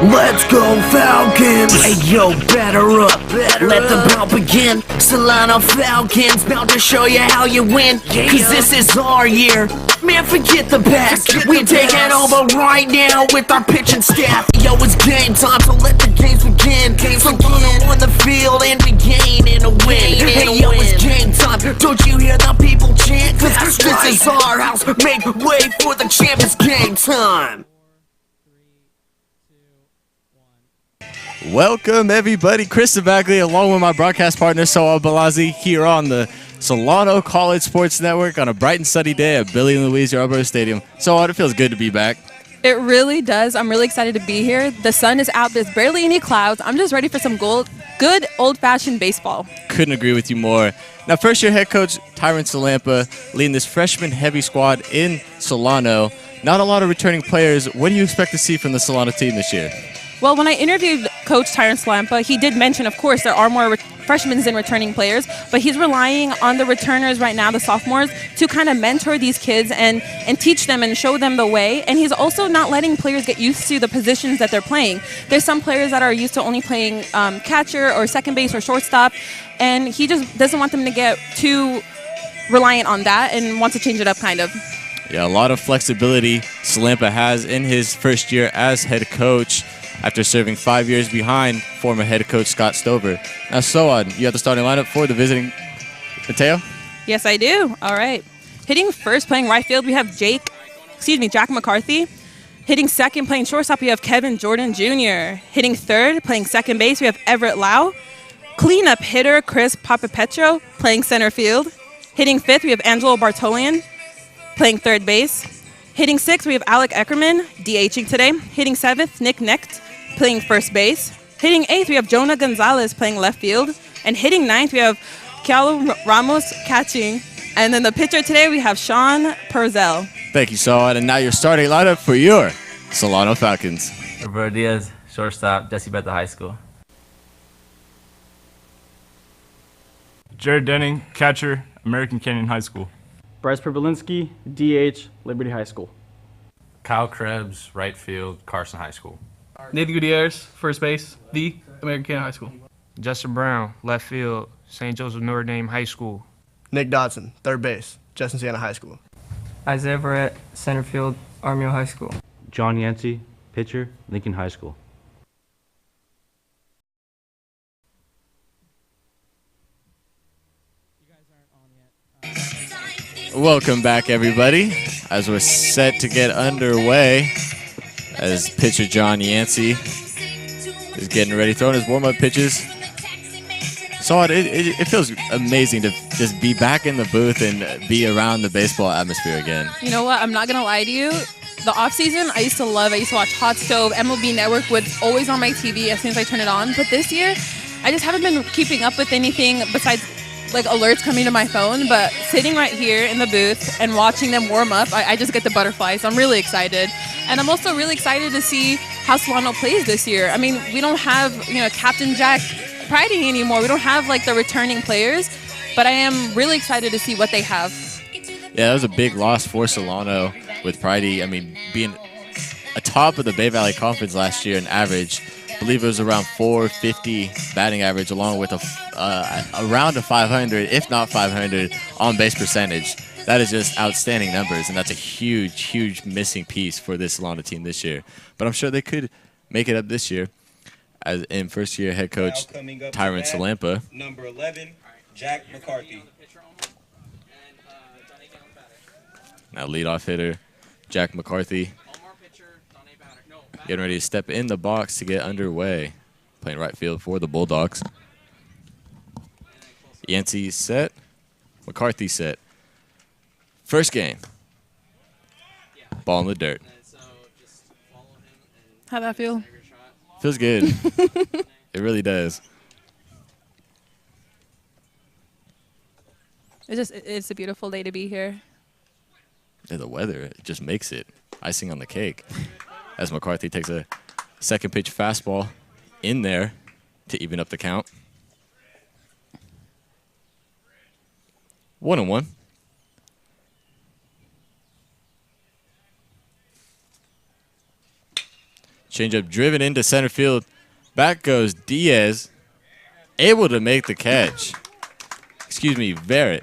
Let's go Falcons! Hey yo, batter up, let the bout begin. Solano Falcons, bout to show you how you win. Cause this is our year, man, forget the past. We taking over right now with our pitching staff. Yo, it's game time, so let the games begin. Solano on the field and we gain in a win. Hey yo, it's game time, don't you hear the people chant? Cause this is our house, make way for the champ, it's game time. Welcome everybody, Chris Bagley along with my broadcast partner Soa Balazzi here on the Solano College Sports Network on a bright and sunny day at Billy and Louise Yarborough Stadium. So it feels good to be back. It really does. I'm really excited to be here. The sun is out. There's barely any clouds. I'm just ready for some good old-fashioned baseball. Couldn't agree with you more. Now, first-year head coach Tyron Salampa leading this freshman-heavy squad in Solano. Not a lot of returning players. What do you expect to see from the Solano team this year? Well, when I interviewed Coach Tyron Salampa, he did mention, of course, there are more freshmen than returning players, but he's relying on the returners right now, the sophomores, to kind of mentor these kids and teach them and show them the way. And he's also not letting players get used to the positions that they're playing. There's some players that are used to only playing catcher or second base or shortstop, and he just doesn't want them to get too reliant on that and wants to change it up kind of. Yeah, a lot of flexibility Salampa has in his first year as head coach, after serving 5 years behind former head coach Scott Stover. Now, Soad, you have the starting lineup for the visiting Mateo? Yes, I do. All right. Hitting first, playing right field, we have Jack McCarthy. Hitting second, playing shortstop, we have Kevin Jordan Jr. Hitting third, playing second base, we have Everett Lau. Cleanup hitter, Chris Papapetro, playing center field. Hitting fifth, we have Angelo Bartolian, playing third base. Hitting sixth, we have Alec Eckerman, DHing today. Hitting seventh, Nick Necht, playing first base. Hitting eighth, we have Jonah Gonzalez playing left field. And hitting ninth, we have Kialo Ramos catching. And then the pitcher today, we have Sean Purcell. Thank you, Soad. And now your starting lineup for your Solano Falcons. Roberto Diaz, shortstop, Jesse Bethel High School. Jared Denning, catcher, American Canyon High School. Bryce Perbolinski, DH, Liberty High School. Kyle Krebs, right field, Carson High School. Nathan Gutierrez, first base, the American Canyon High School. Justin Brown, left field, St. Joseph Notre Dame High School. Nick Dodson, third base, Justin Siena High School. Isaiah Verrett, center field, Armio High School. John Yancey, pitcher, Lincoln High School. Welcome back, everybody, as we're set to get underway, as pitcher John Yancey is getting ready, throwing his warm-up pitches. So it feels amazing to just be back in the booth and be around the baseball atmosphere again. You know what? I'm not going to lie to you. The off-season, I used to watch Hot Stove. MLB Network was always on my TV as soon as I turn it on. But this year, I just haven't been keeping up with anything besides like alerts coming to my phone, but sitting right here in the booth and watching them warm up, I just get the butterflies. I'm really excited. And I'm also really excited to see how Solano plays this year. I mean, we don't have, Captain Jack Priding anymore. We don't have like the returning players, but I am really excited to see what they have. Yeah, that was a big loss for Solano with Pridey. I mean, being atop of the Bay Valley Conference last year in average, I believe it was around 450 batting average, along with around a 500, if not 500, on-base percentage. That is just outstanding numbers, and that's a huge, huge missing piece for this Solano team this year. But I'm sure they could make it up this year, as in first-year head coach Tyron Salampa. Number 11, Jack McCarthy. Now leadoff hitter Jack McCarthy, getting ready to step in the box to get underway. Playing right field for the Bulldogs. Yancey set. McCarthy set. First game. Ball in the dirt. How'd that feel? Feels good. It really does. It's a beautiful day to be here. Yeah, the weather, it just makes it. icing on the cake as McCarthy takes a second pitch fastball in there to even up the count. 1-1. Changeup driven into center field. Back goes Diaz, able to make the catch. Excuse me, Verrett.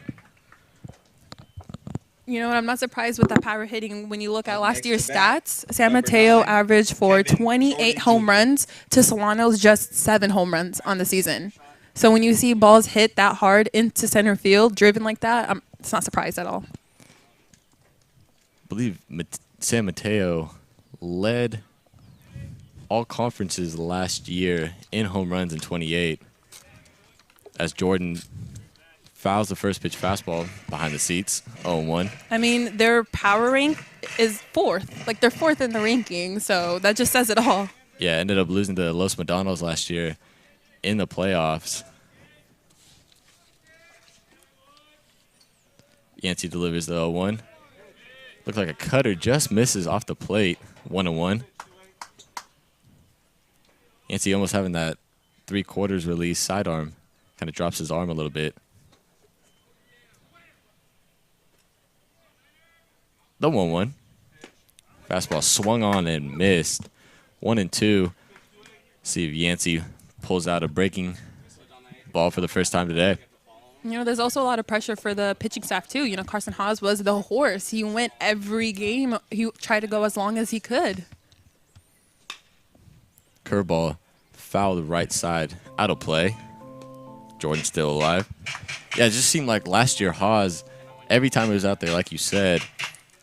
You know what? I'm not surprised with that power hitting when you look at last year's stats. San Mateo averaged for 28 home runs to Solano's just 7 home runs on the season. So when you see balls hit that hard into center field, driven like that, it's not surprised at all. I believe San Mateo led all conferences last year in home runs in 28 as Jordan fouls the first pitch fastball behind the seats, 0-1. I mean, their power rank is 4th. Like, they're 4th in the ranking, so that just says it all. Yeah, ended up losing to Los Medanos last year in the playoffs. Yancey delivers the 0-1. Looked like a cutter just misses off the plate, 1-1. Yancey almost having that 3/4 release sidearm. Kind of drops his arm a little bit. The 1-1. Fastball swung on and missed. 1-2. See if Yancey pulls out a breaking ball for the first time today. You know, there's also a lot of pressure for the pitching staff, too. You know, Carson Haas was the horse. He went every game. He tried to go as long as he could. Curveball fouled right side out of play. Jordan still alive. Yeah, it just seemed like last year Haas, every time he was out there, like you said,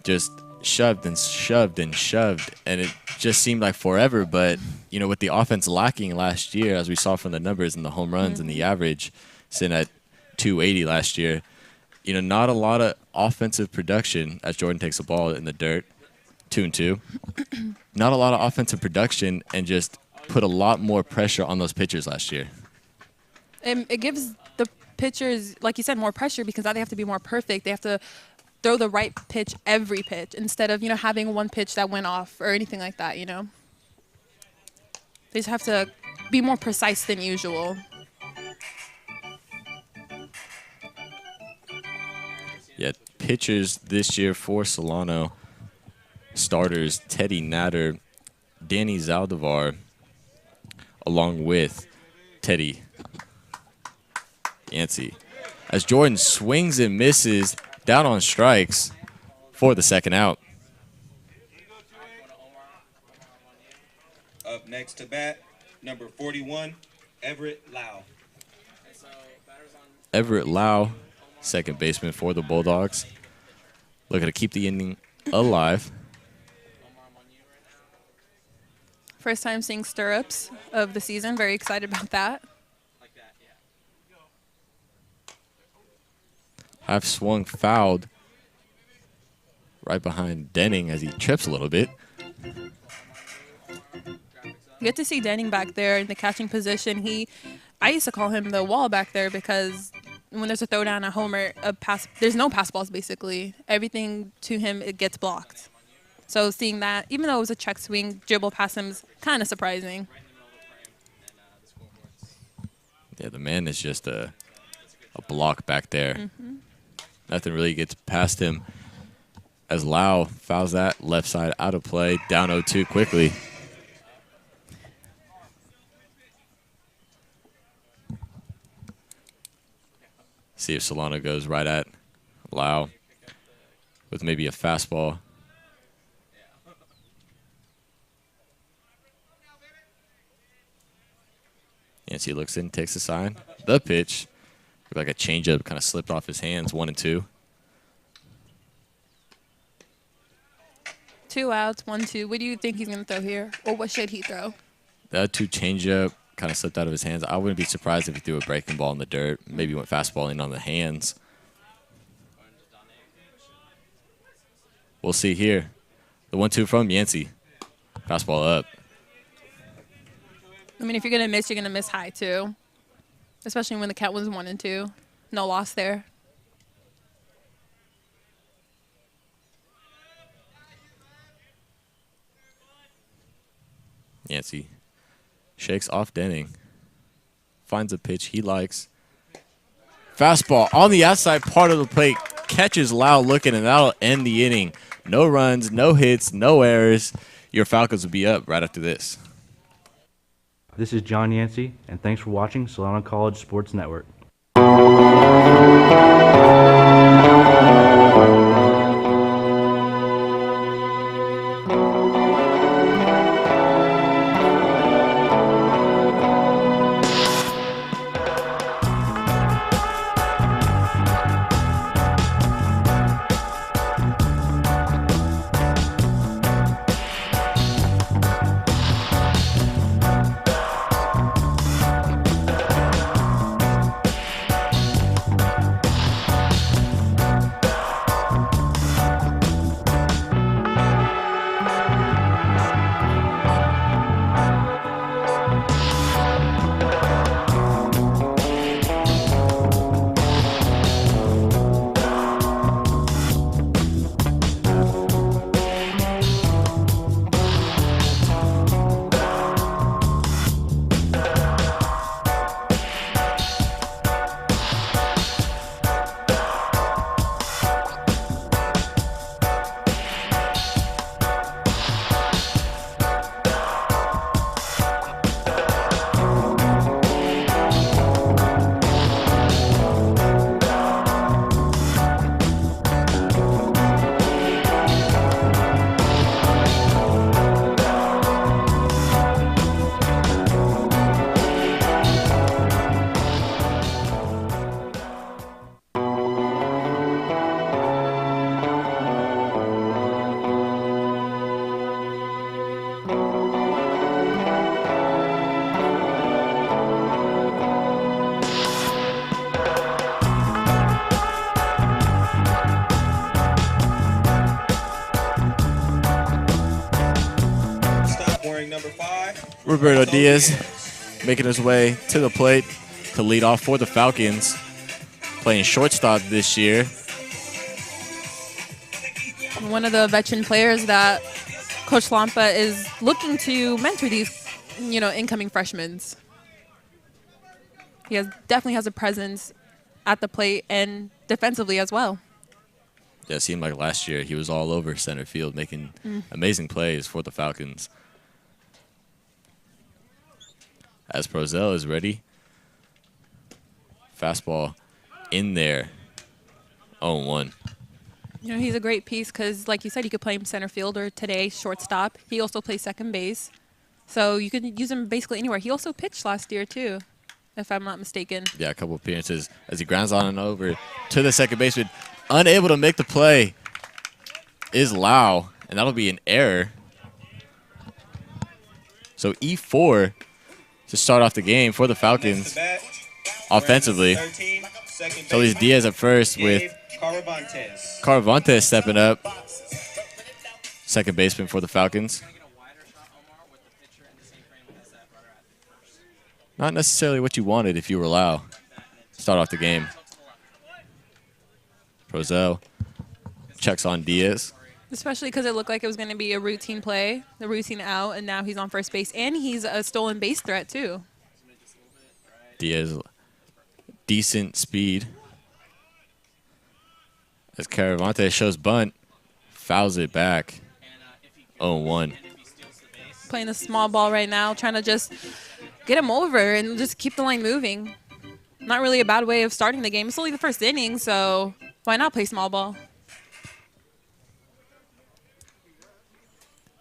just shoved and shoved and shoved, and it just seemed like forever. But, you know, with the offense lacking last year, as we saw from the numbers and the home runs and the average, sitting at 280 last year, you know, not a lot of offensive production as Jordan takes the ball in the dirt, 2-2. Not a lot of offensive production, and just put a lot more pressure on those pitchers last year. It gives the pitchers, like you said, more pressure because now they have to be more perfect. They have to throw the right pitch every pitch instead of, you know, having one pitch that went off or anything like that, you know. They just have to be more precise than usual. Yeah, pitchers this year for Solano. Starters, Teddy Natter, Danny Zaldivar, along with Teddy Yancey. As Jordan swings and misses down on strikes for the second out. Up next to bat, number 41, Everett Lau. Everett Lau, second baseman for the Bulldogs. Looking to keep the inning alive. First time seeing stirrups of the season. Very excited about that. Half swung, fouled right behind Denning as he trips a little bit. You get to see Denning back there in the catching position. I used to call him the wall back there because when there's a throwdown, a homer, a pass, there's no pass balls basically. Everything to him, it gets blocked. So seeing that, even though it was a check swing, dribble past him is kind of surprising. Yeah, the man is just a block back there. Mm-hmm. Nothing really gets past him as Lau fouls that left side out of play, down 0-2 quickly. See if Solano goes right at Lau with maybe a fastball. Yancey looks in, takes the sign. The pitch, looked like a changeup, kind of slipped off his hands, 1-2. 2 outs, 1-2. What do you think he's going to throw here? Or what should he throw? That 2 changeup kind of slipped out of his hands. I wouldn't be surprised if he threw a breaking ball in the dirt. Maybe went fastball in on the hands. We'll see here. The 1-2 from Yancey. Fastball up. I mean, if you're going to miss, you're going to miss high, too. Especially when the count was 1-2. No loss there. Yancey shakes off Denning. Finds a pitch he likes. Fastball on the outside part of the plate. Catches Lau looking, and that'll end the inning. No runs, no hits, no errors. Your Falcons will be up right after this. This is John Yancey, and thanks for watching Solano College Sports Network. Roberto Diaz making his way to the plate to lead off for the Falcons, playing shortstop this year. One of the veteran players that Coach Lampa is looking to mentor these, incoming freshmen. He definitely has a presence at the plate and defensively as well. Yeah, it seemed like last year he was all over center field making amazing plays for the Falcons. As Prozel is ready. Fastball in there. 0-1. He's a great piece because, like you said, you could play him center fielder today, shortstop. He also plays second base. So you could use him basically anywhere. He also pitched last year, too, if I'm not mistaken. Yeah, a couple appearances as he grounds on and over to the second baseman. Unable to make the play is Lau, and that'll be an error. So E4 to start off the game for the Falcons offensively. So he's Diaz at first with Caravantes stepping up. Second baseman for the Falcons. Not necessarily what you wanted if you were Lau. Start off the game. Prozel checks on Diaz. Especially because it looked like it was going to be a routine play, the routine out, and now he's on first base. And he's a stolen base threat, too. Diaz, decent speed. As Caravantes shows bunt, fouls it back. 0-1. Playing a small ball right now, trying to just get him over and just keep the line moving. Not really a bad way of starting the game. It's only the first inning, so why not play small ball?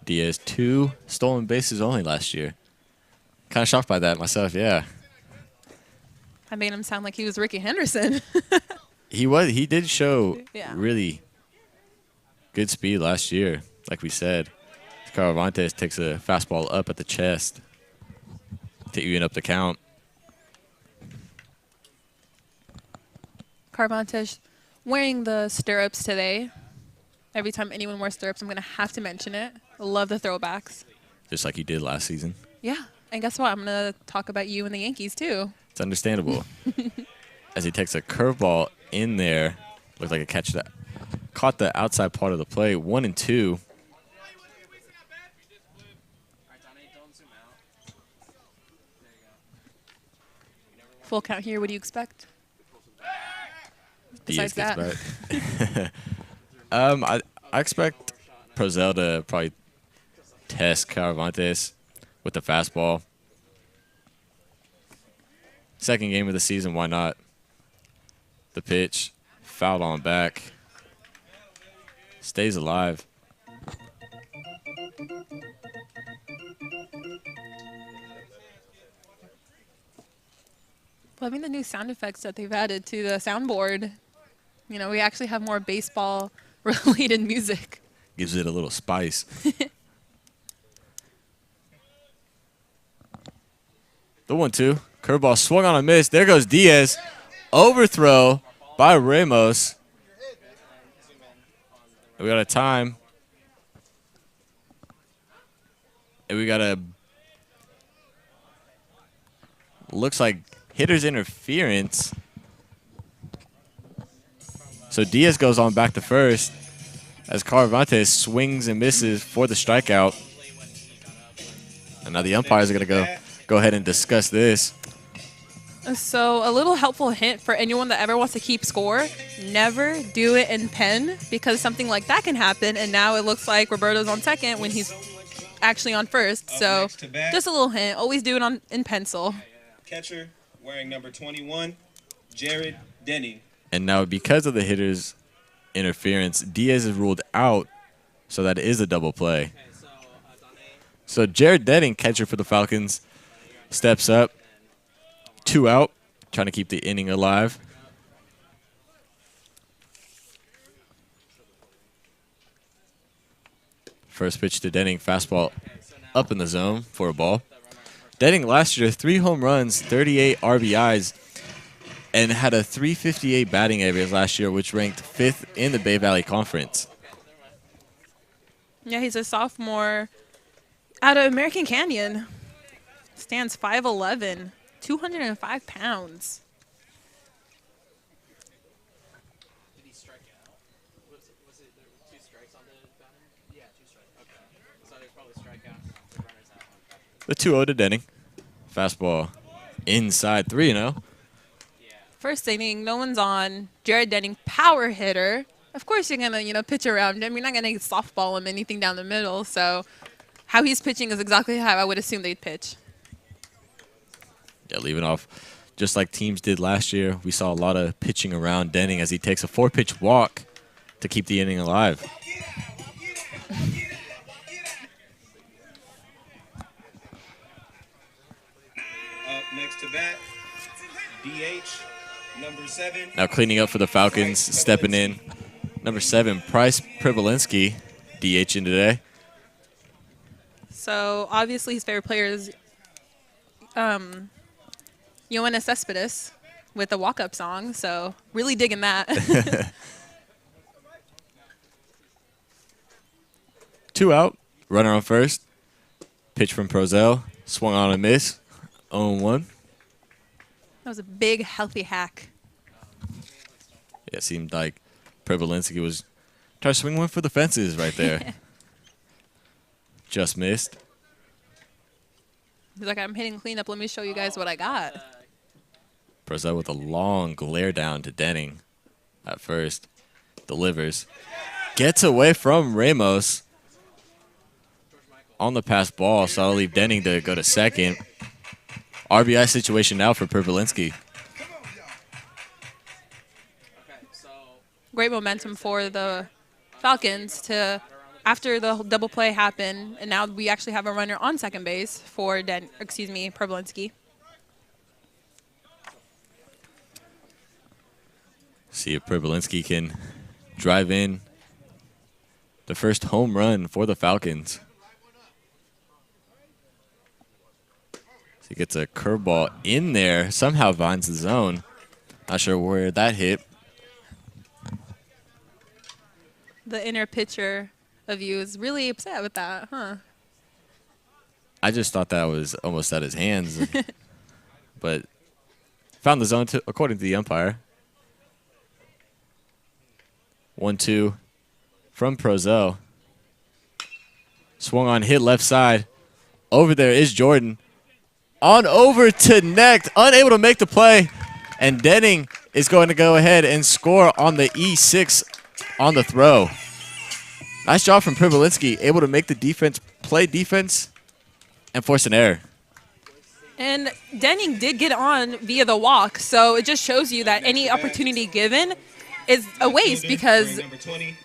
Diaz, 2 stolen bases only last year. Kind of shocked by that myself, yeah. I made him sound like he was Ricky Henderson. He did show Yeah. really good speed last year, like we said. Caravantes takes a fastball up at the chest to even up the count. Caravantes wearing the stirrups today. Every time anyone wears stirrups, I'm going to have to mention it. I love the throwbacks. Just like you did last season. Yeah. And guess what? I'm going to talk about you and the Yankees, too. It's understandable. As he takes a curveball in there. Looked like a catch that caught the outside part of the play. 1-2. Full count here. What do you expect? Diaz Besides gets back. I expect Prozel to probably test Caravantes with the fastball. Second game of the season, why not? The pitch, fouled on back. Stays alive. Loving the new sound effects that they've added to the soundboard. You know, we actually have more baseball-related music. Gives it a little spice. The 1-2. Curveball swung on a miss. There goes Diaz. Overthrow by Ramos. We got a time. And we got a... Looks like hitter's interference. So Diaz goes on back to first as Caravantes swings and misses for the strikeout. And now the umpires are going to go ahead and discuss this. So a little helpful hint for anyone that ever wants to keep score, never do it in pen because something like that can happen. And now it looks like Roberto's on second when he's actually on first. So just a little hint, always do it in pencil. Catcher wearing number 21, Jared Denning. And now because of the hitter's interference, Diaz is ruled out, so that is a double play. So Jared Denning, catcher for the Falcons, steps up. 2 out, trying to keep the inning alive. First pitch to Denning, fastball up in the zone for a ball. Denning last year, 3 home runs, 38 RBIs, and had a .358 batting average last year, which ranked 5th in the Bay Valley Conference. Yeah, he's a sophomore out of American Canyon. Stands 5'11", 205 pounds. Did he strike out? Was it there were 2 strikes on the batter? Yeah, 2 strikes. Okay. So there's probably strikeout and the runners out on The 2-0 to Denning. Fastball inside 3-0. First inning, no one's on. Jared Denning, power hitter. Of course you're going to, pitch around him. You're not going to softball him anything down the middle. So how he's pitching is exactly how I would assume they'd pitch. Yeah, leaving off just like teams did last year. We saw a lot of pitching around Denning as he takes a 4-pitch walk to keep the inning alive. Up next to bat, DH, number 7. Now cleaning up for the Falcons, stepping in. Number 7, Bryce Privilinski, DH in today. So obviously his favorite player is Yoenis Cespedes with the walk-up song. So really digging that. 2 out, runner on first. Pitch from Prozel, swung on a miss, 0-1. That was a big, healthy hack. Yeah, it seemed like Privilinski was trying to swing one for the fences right there. Just missed. He's like, I'm hitting cleanup. Let me show you guys what I got. Prozel with a long glare down to Denning at first. Delivers. Gets away from Ramos on the pass ball, so I'll leave Denning to go to second. RBI situation now for Privilinski. Great momentum for the Falcons to, after the double play happened, and now we actually have a runner on second base for Privilinski. See if Privilinski can drive in the first home run for the Falcons. So he gets a curveball in there, somehow finds the zone. Not sure where that hit. The inner pitcher of you is really upset with that, huh? I just thought that was almost at his hands. But found the zone, according to the umpire. 1-2 from Prozel. Swung on, hit left side. Over there is Jordan. on over to Necht, unable to make the play. And Denning is going to go ahead and score on the E6 on the throw. Nice job from Privilinski, able to make the defense play defense and force an error. And Denning did get on via the walk, so it just shows you that any opportunity given is a waste because,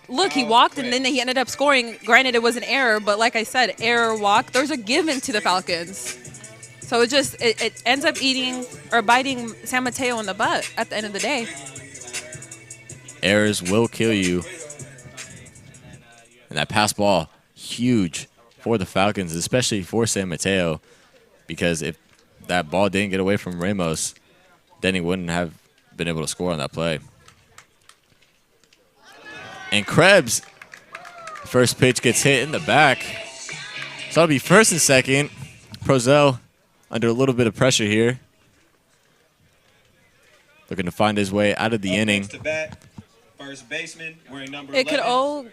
look, he walked and then he ended up scoring. Granted, it was an error, but like I said, error, walk, those are given to the Falcons. So it ends up biting San Mateo in the butt at the end of the day. Errors will kill you. And that pass ball, huge for the Falcons, especially for San Mateo, because if that ball didn't get away from Ramos, Denning wouldn't have been able to score on that play. And Krebs, first pitch gets hit in the back. So it'll be first and second. Prozel under a little bit of pressure here. Looking to find his way out of the inning. First baseman wearing number 11. It could all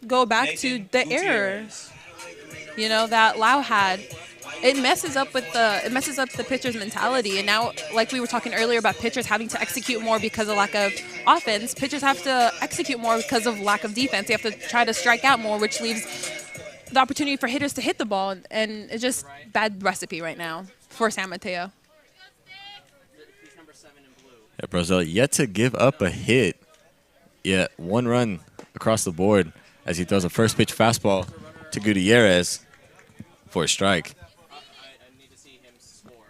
go back to the error, that Lau had. It messes up the pitcher's mentality. And now, like we were talking earlier about pitchers having to execute more because of lack of offense, pitchers have to execute more because of lack of defense. They have to try to strike out more, which leaves the opportunity for hitters to hit the ball. And it's just bad recipe right now for San Mateo. Yeah, Prozel yet to give up a hit. Yet one run across the board as he throws a first pitch fastball to Gutierrez for a strike.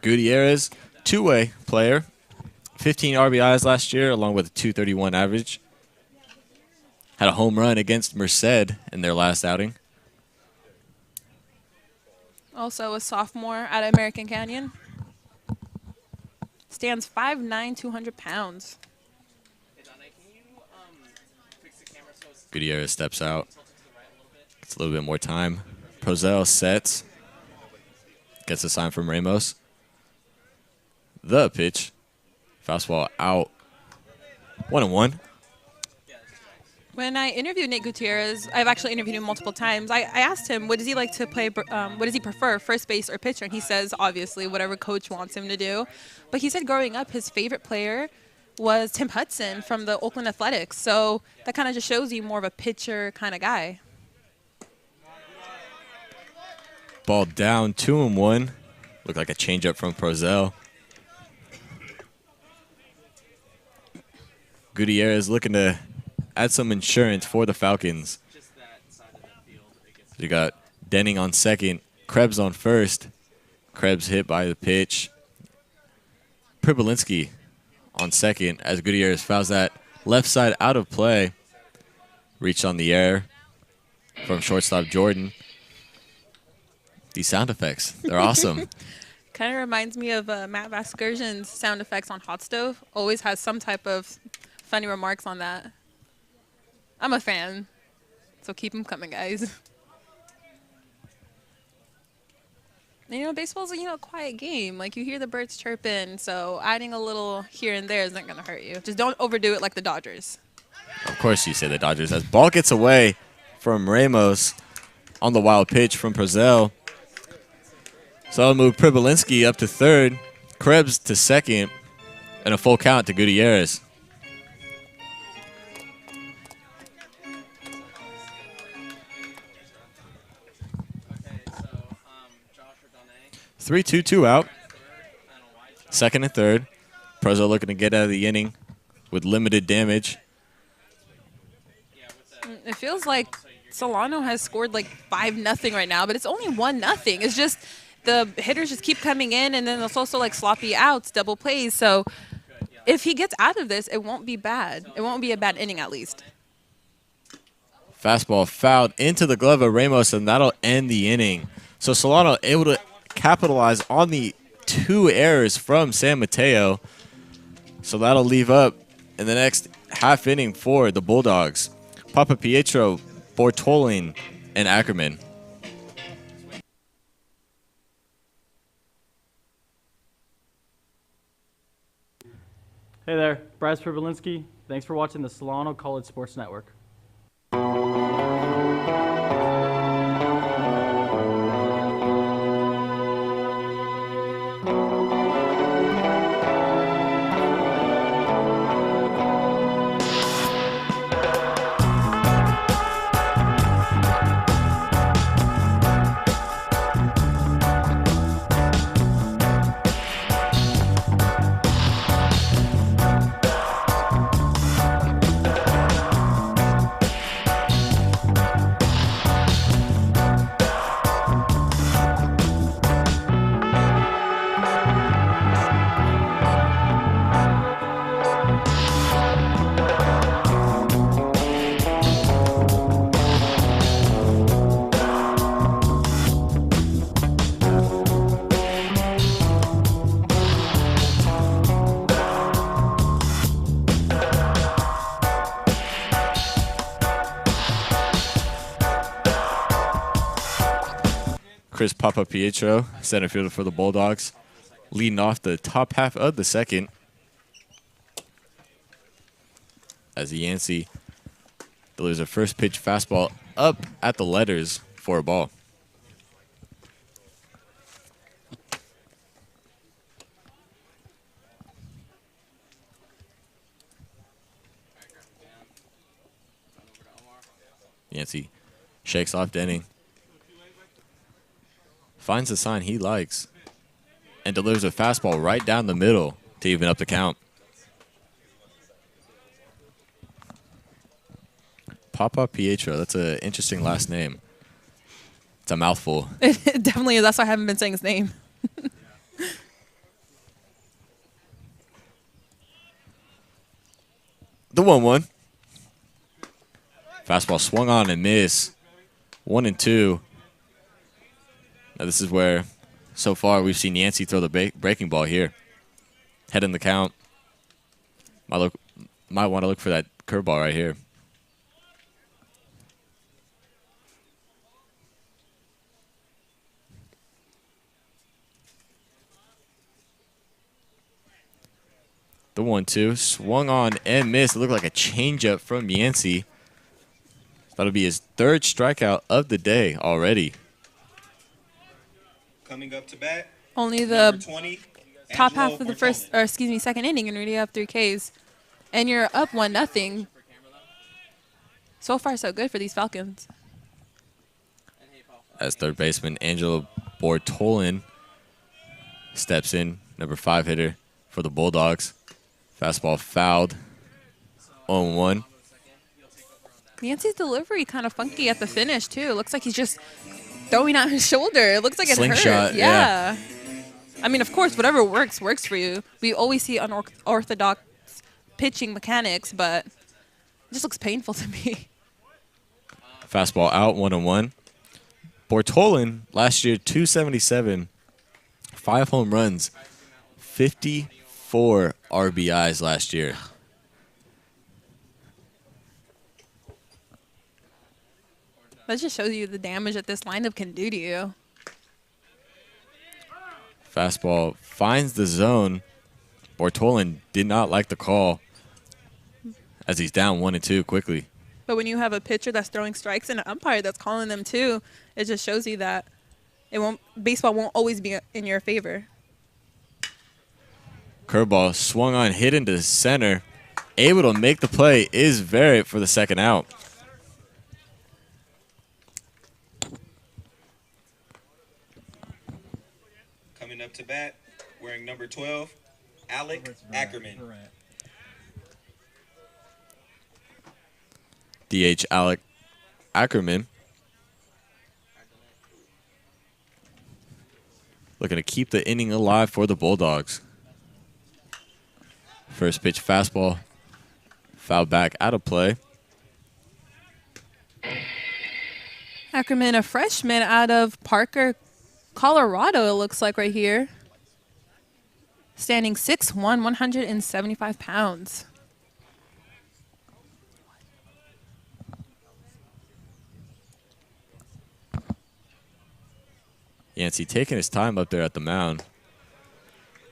Gutierrez, two-way player, 15 RBIs last year along with a 231 average. Had a home run against Merced in their last outing. Also a sophomore at American Canyon. Stands 5'9", 200 pounds. Gutierrez steps out. Gets a little bit more time. Prozel sets. Gets a sign from Ramos. The pitch. Fastball out. 1-1. When I interviewed Nate Gutierrez, I've actually interviewed him multiple times. I asked him, what does he like to play? What does he prefer, first base or pitcher? And he says, obviously, whatever coach wants him to do. But he said growing up, his favorite player was Tim Hudson from the Oakland Athletics. So that kind of just shows you more of a pitcher kind of guy. Ball down, 2-1. Looked like a changeup from Prozel. Gutierrez looking to add some insurance for the Falcons. You got Denning on second, Krebs on first. Krebs hit by the pitch. Pribilinski on second as Gutierrez fouls that left side out of play. Reach on the air from shortstop Jordan. These sound effects, they're awesome. Kind of reminds me of Matt Vasgersian's sound effects on Hot Stove. Always has some type of funny remarks on that. I'm a fan, so keep them coming, guys. And, baseball's a quiet game. Like, you hear the birds chirping, so adding a little here and there isn't going to hurt you. Just don't overdo it like the Dodgers. Of course you say the Dodgers. As ball gets away from Ramos on the wild pitch from Prozel. So I'll move Pribilinski up to third, Krebs to second, and a full count to Gutierrez. Three, two out. Second and third. Prozel looking to get out of the inning with limited damage. It feels like Solano has scored like 5-0 right now, but it's only 1-0. It's just the hitters just keep coming in, and then it's also like sloppy outs, double plays. So if he gets out of this, it won't be bad. It won't be a bad inning at least. Fastball fouled into the glove of Ramos, and that'll end the inning. So Solano able to capitalize on the two errors from San Mateo. So that'll leave up in the next half inning for the Bulldogs. Papa Pietro, Bortolin, and Ackerman. Hey there, Bryce Pribilinski. Thanks for watching the Solano College Sports Network. Chris Pietro, center fielder for the Bulldogs, leading off the top half of the second. As Yancey delivers a first pitch fastball up at the letters for a ball. Yancey shakes off Denning. Finds the sign he likes and delivers a fastball right down the middle to even up the count. Pietro, that's an interesting last name. It's a mouthful. It definitely is. That's why I haven't been saying his name. The 1-1. Fastball swung on and missed. 1-2. Now this is where, so far, we've seen Yancey throw the breaking ball here. Head in the count. Might want to look for that curveball right here. The 1-2 swung on and missed. It looked like a changeup from Yancey. That'll be his third strikeout of the day already. Coming up to bat. Only the 20, top Angelo half of the Portola. second inning, and we already have 3 Ks. And you're up 1-0. So far, so good for these Falcons. As third baseman Angelo Bortolin steps in, number 5 hitter for the Bulldogs. Fastball fouled. 0-1. Yancey's delivery kind of funky at the finish, too. It looks like he's just throwing out his shoulder. It looks like it Slingshot, hurt. yeah. I mean, of course, whatever works for you. We always see unorthodox pitching mechanics, but it just looks painful to me. Fastball out, 1-1. Bortolin, last year, 277, 5 home runs, 54 RBIs last year. That just shows you the damage that this lineup can do to you. Fastball finds the zone. Bortolin did not like the call as he's down 1-2 quickly. But when you have a pitcher that's throwing strikes and an umpire that's calling them too, it just shows you that baseball won't always be in your favor. Curveball swung on, hit into center. Able to make the play is Verrett for the second out. Coming up to bat, wearing number 12, Alec Ackerman. DH Alec Ackerman. Looking to keep the inning alive for the Bulldogs. First pitch fastball. Foul back out of play. Ackerman, a freshman out of Parker, Colorado, it looks like right here. Standing 6'1", 175 pounds. Yancey taking his time up there at the mound.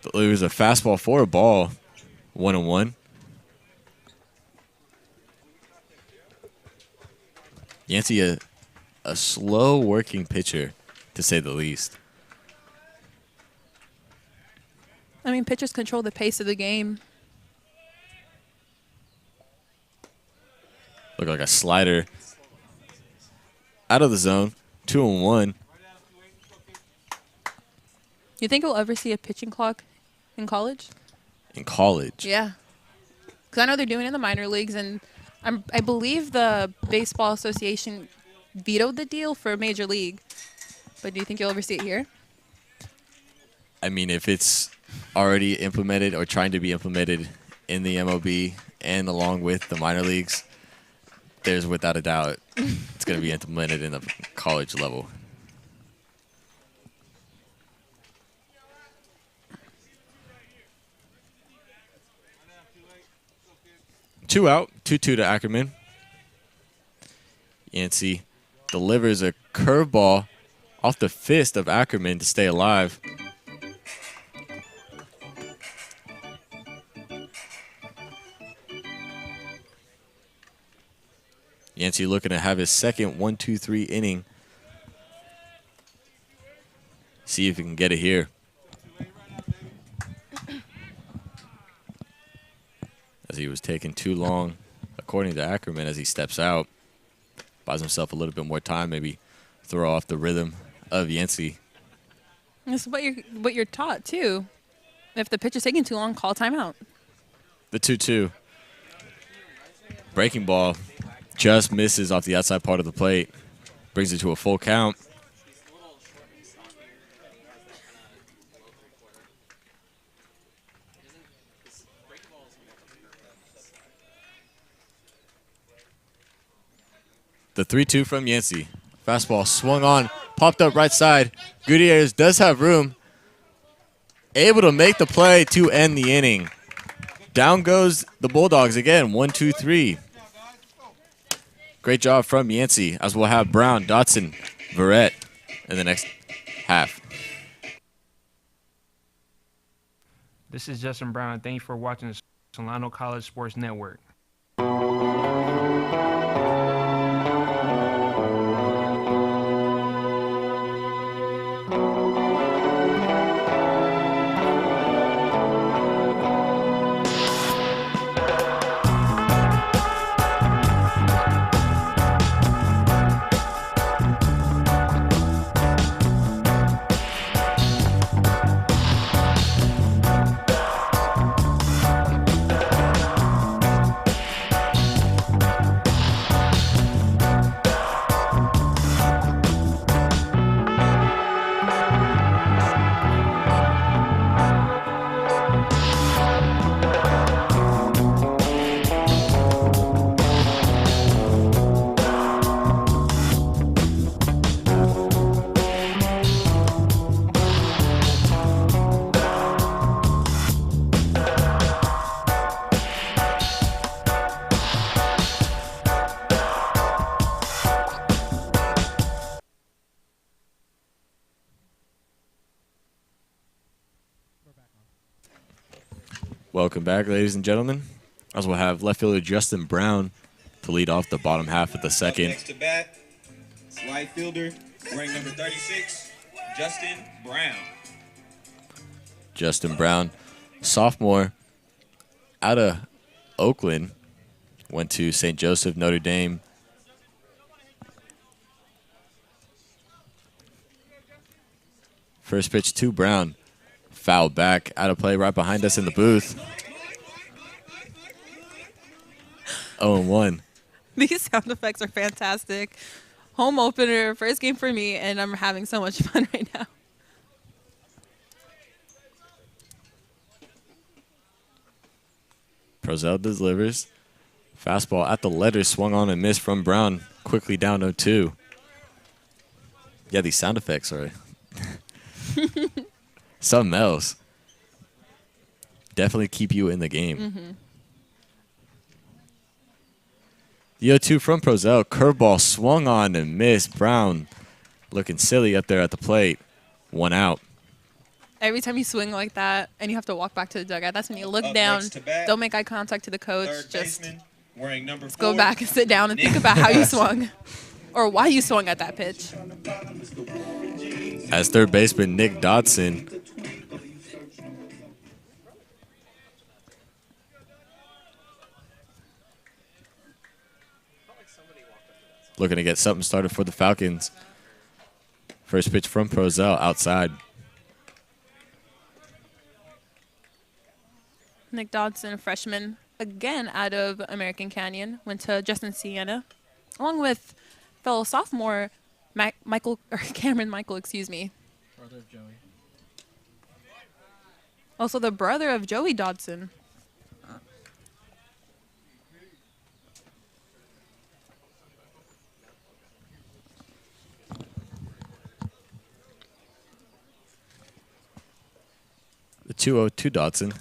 Delivers a fastball for a ball. 1-1. Yancey, a slow working pitcher, to say the least. I mean, pitchers control the pace of the game. Look like a slider. Out of the zone. 2-1. You think we'll ever see a pitching clock in college? In college? Yeah. Because I know they're doing it in the minor leagues, and I believe the Baseball Association vetoed the deal for Major League. But do you think you'll ever see it here? I mean, if it's already implemented or trying to be implemented in the MLB and along with the minor leagues, there's without a doubt it's going to be implemented in the college level. Two out, 2-2 to Ackerman. Yancey delivers a curveball off the fist of Ackerman to stay alive. Yancey looking to have his second 1-2-3 inning. See if he can get it here. As he was taking too long, according to Ackerman, as he steps out. Buys himself a little bit more time, maybe throw off the rhythm of Yancey. This is what you're taught, too. If the pitch is taking too long, call timeout. The 2-2. Breaking ball just misses off the outside part of the plate. Brings it to a full count. The 3-2 from Yancey. Fastball swung on, popped up right side. Gutierrez does have room. Able to make the play to end the inning. Down goes the Bulldogs again, 1-2-3. Great job from Yancey, as we'll have Brown, Dotson, Verrett in the next half. This is Justin Brown. Thank you for watching the Solano College Sports Network. Welcome back, ladies and gentlemen. As we'll have left fielder Justin Brown to lead off the bottom half of the second. Next to bat, slide fielder, wearing number 36, Justin Brown. Justin Brown, sophomore out of Oakland, went to St. Joseph, Notre Dame. First pitch to Brown. Foul back, out of play right behind us in the booth. 0-1. These sound effects are fantastic. Home opener, first game for me, and I'm having so much fun right now. Prozel delivers. Fastball at the letters, swung on and missed from Brown. Quickly down 0-2. Yeah, these sound effects are something else. Definitely keep you in the game. Mm-hmm. The 0-2 from Prozel. Curveball swung on and missed. Brown looking silly up there at the plate. 1 out. Every time you swing like that and you have to walk back to the dugout, that's when you look down, don't make eye contact to the coach, just let's go back and sit down and think about how you swung or why you swung at that pitch. As third baseman Nick Dodson looking to get something started for the Falcons. First pitch from Prozel outside. Nick Dodson, a freshman, again out of American Canyon, went to Justin Siena, along with fellow sophomore Cameron Michael, excuse me. Brother of Joey. Also the brother of Joey Dodson. The 2-0 Dodson.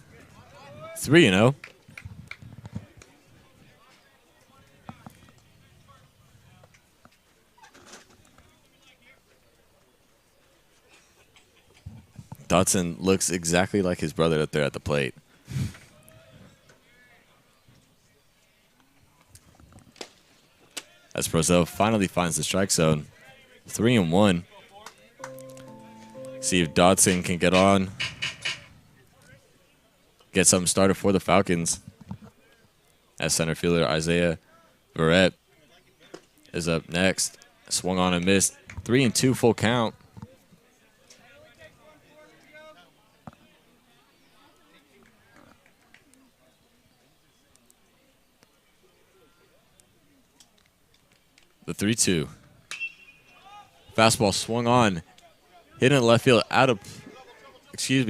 3-0. Dotson looks exactly like his brother up there at the plate. As Brazel finally finds the strike zone. 3-1. See if Dotson can get on. Get something started for the Falcons. As center fielder Isaiah Verrett is up next. Swung on and missed. 3-2 full count. The 3-2. Fastball swung on. Hit in left field out of,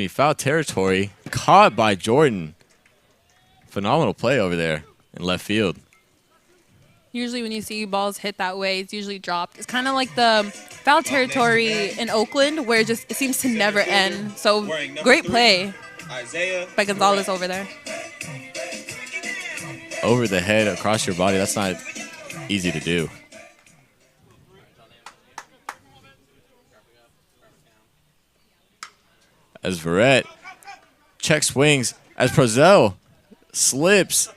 foul territory. Caught by Jordan. Phenomenal play over there in left field. Usually when you see balls hit that way, it's usually dropped. It's kind of like the foul territory in Oakland where it seems to never end. So great play by Gonzalez over there. Over the head, across your body, that's not easy to do. As Verrett check swings, as Brazel slips,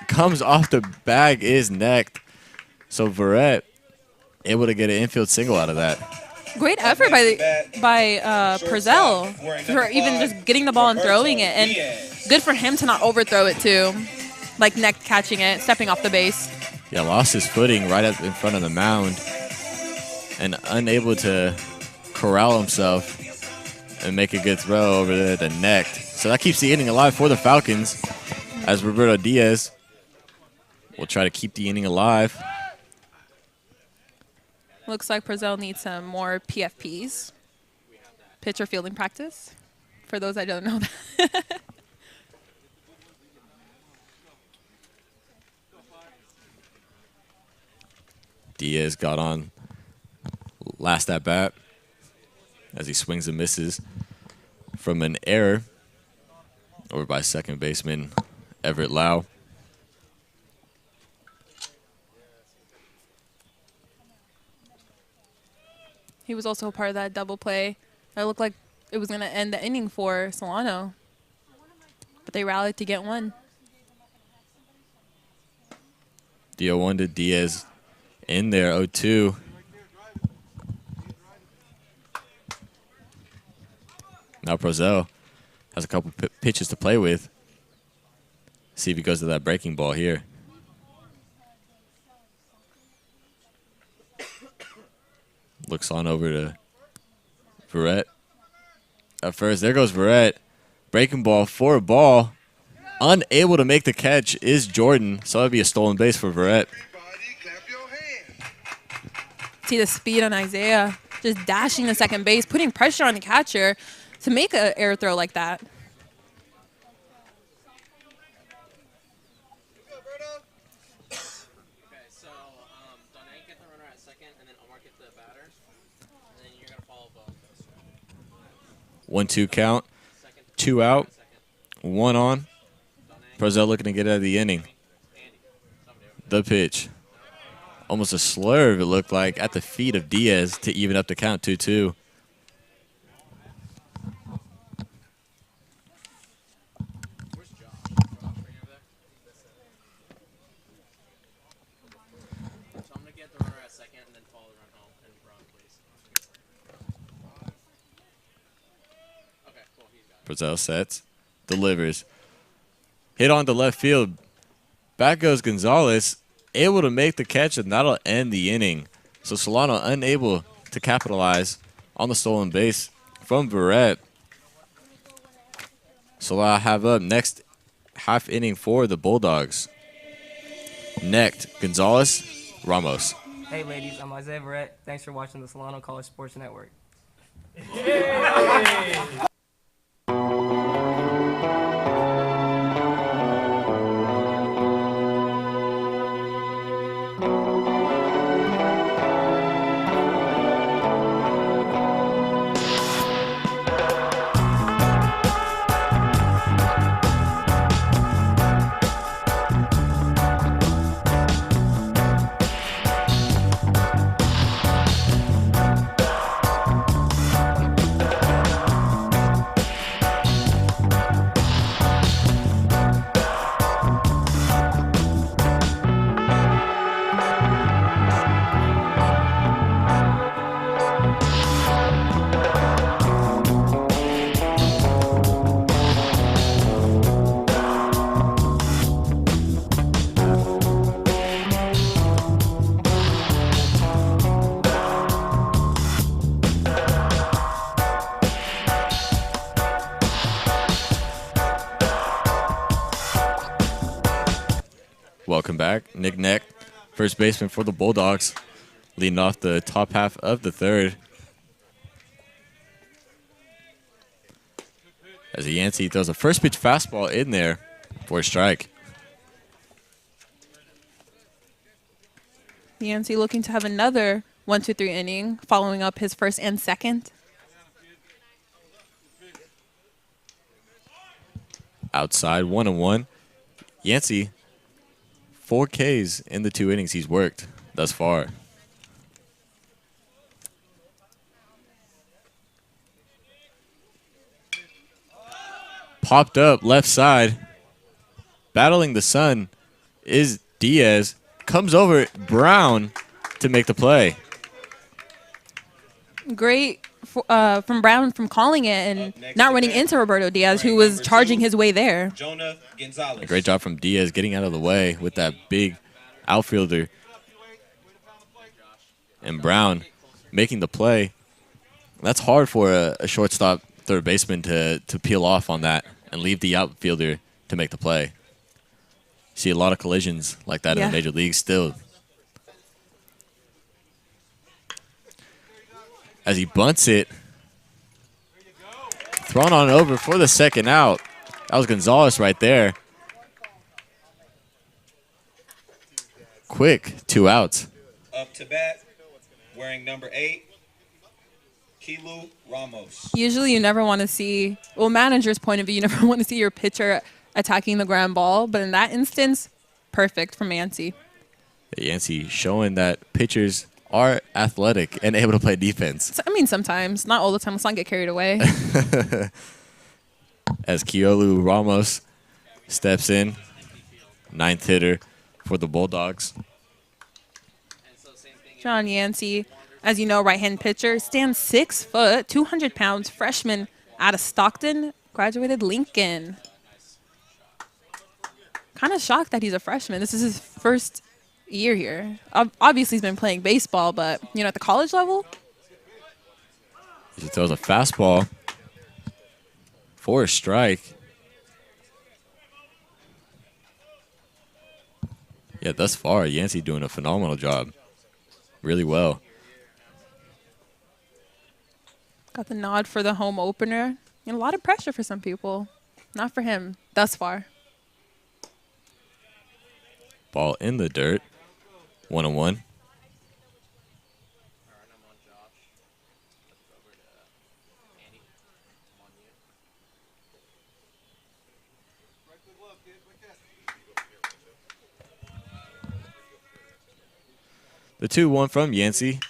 comes off the bag, is necked. So Verrett able to get an infield single out of that. Great effort by Brazel for even just getting the ball and throwing it, and good for him to not overthrow it too, like neck catching it, stepping off the base. Yeah, lost his footing right up in front of the mound and unable to corral himself and make a good throw over there to neck. So that keeps the inning alive for the Falcons as Roberto Diaz will try to keep the inning alive. Looks like Brazel needs some more PFPs, pitcher fielding practice, for those that don't know that. Diaz got on last at bat as he swings and misses from an error over by second baseman Everett Lau. He was also a part of that double play. That looked like it was going to end the inning for Solano, but they rallied to get one. The 0-1 to Diaz in there, 0-2. Now Brazel has a couple pitches to play with. See if he goes to that breaking ball here. Looks on over to Verrett. At first, there goes Verrett. Breaking ball for a ball. Unable to make the catch is Jordan, so that'd be a stolen base for Verrett. See the speed on Isaiah, just dashing to second base, putting pressure on the catcher to make an air throw like that. Okay, so Donay get the runner at second, and then Omar get the batter, and then you're gonna follow both. 1-2 count. 2 out. 1 on. Brazel looking to get out of the inning. The pitch. Almost a slurve, it looked like, at the feet of Diaz to even up the count, 2-2. Brazel sets, delivers. Hit on to left field. Back goes Gonzalez, able to make the catch, and that'll end the inning. So Solano unable to capitalize on the stolen base from Verrett. Solano have up next half inning for the Bulldogs. Next, Gonzalez, Ramos. Hey ladies, I'm Isaiah Verrett. Thanks for watching the Solano College Sports Network. Welcome back. Nick Neck, first baseman for the Bulldogs, leading off the top half of the third. As Yancey throws a first pitch fastball in there for a strike. Yancey looking to have another 1-2-3 inning, following up his first and second. Outside, 1-1. Yancey, 4 Ks in the 2 innings he's worked thus far. Popped up left side. Battling the sun is Diaz. Comes over Brown to make the play. Great from Brown from calling it and not running into Roberto Diaz, who was charging his way there. Jonah Gonzalez. A great job from Diaz getting out of the way with that big outfielder. And Brown making the play. That's hard for a shortstop third baseman to peel off on that and leave the outfielder to make the play. See a lot of collisions like that in the major leagues still. As he bunts it, thrown on over for the second out. That was Gonzalez right there. Quick, 2 outs. Up to bat, wearing number 8, Kilu Ramos. Usually you never want to see, well, manager's point of view, you never want to see your pitcher attacking the ground ball. But in that instance, perfect from Yancey. Yancey showing that pitchers are athletic and able to play defense. I mean, sometimes, not all the time. Let's not get carried away. As Kiolu Ramos steps in, 9th hitter for the Bulldogs. John Yancey, as you know, right-hand pitcher, stands 6 foot, 200 pounds, freshman out of Stockton, graduated Lincoln. Kind of shocked that he's a freshman. This is his first year here. Obviously, he's been playing baseball, but, you know, at the college level. He throws a fastball for a strike. Yeah, thus far, Yancey doing a phenomenal job. Really well. Got the nod for the home opener. And a lot of pressure for some people. Not for him, thus far. Ball in the dirt. 1-1. The 2-1 from Yancey.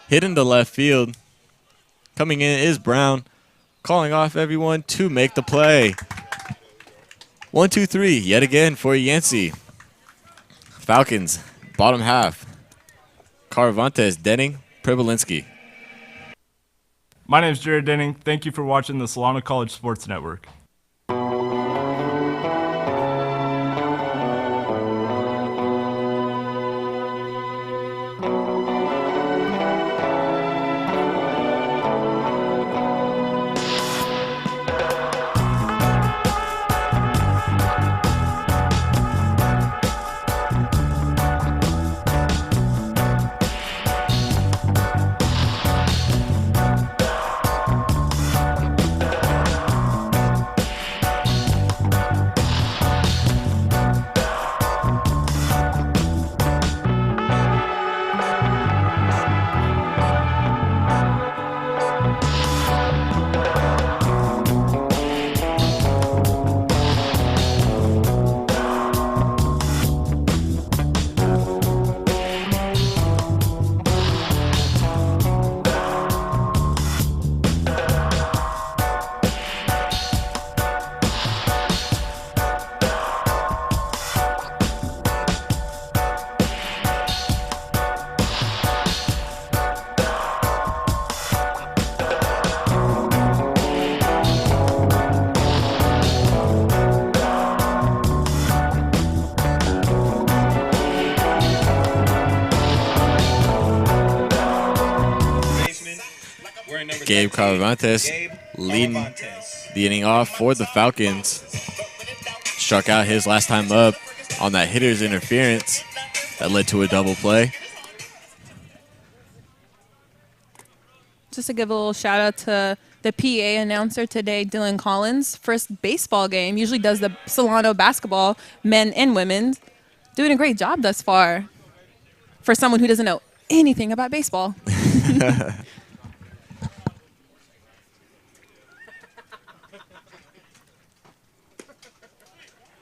Hit into left field. Coming in is Brown. Calling off everyone to make the play. 1-2-3 yet again for Yancey. Falcons, bottom half. Caravantes, Denning, Pribolinski. My name is Jared Denning. Thank you for watching the Solano College Sports Network. Gabe Caravantes leading the inning off for the Falcons. Struck out his last time up. on that hitter's interference that led to a double play. Just to give a little shout out to the PA announcer today, Dylan Collins. First baseball game, usually does the Solano basketball, men and women. Doing a great job thus far for someone who doesn't know anything about baseball.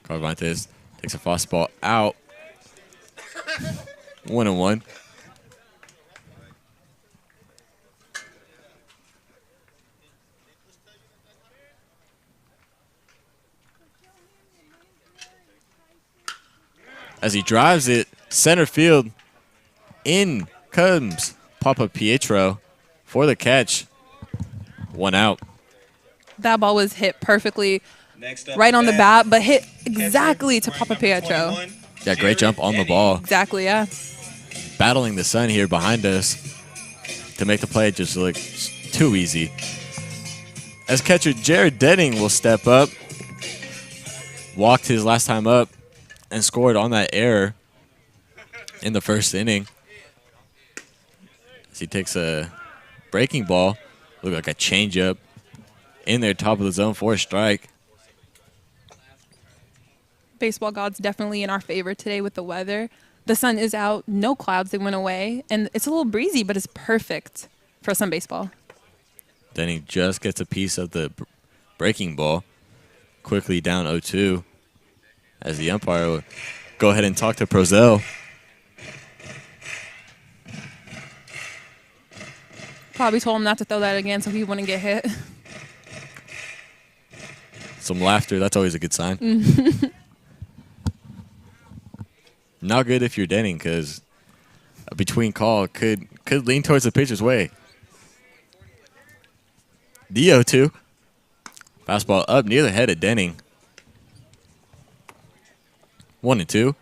Carvantes takes a fastball out. 1-1. As he drives it center field, in comes Papa Pietro for the catch. 1 out. That ball was hit perfectly right on the bat, but hit exactly to Papa Pietro. Yeah, great jump on the ball. Exactly, yeah. Battling the sun here behind us to make the play just look too easy. As catcher Jared Denning will step up, walked his last time up, and scored on that error in the first inning. As he takes a breaking ball, look like a changeup, in there, top of the zone for a strike. Baseball gods definitely in our favor today with the weather. The sun is out, no clouds, they went away, and it's a little breezy, but it's perfect for some baseball. Denning just gets a piece of the breaking ball, quickly down 0-2. As the umpire will go ahead and talk to Prozel. Probably told him not to throw that again so he wouldn't get hit. Some laughter, that's always a good sign. Not good if you're Denning, because a between call could lean towards the pitcher's way. The 0-2. Fastball up near the head of Denning. 1-2.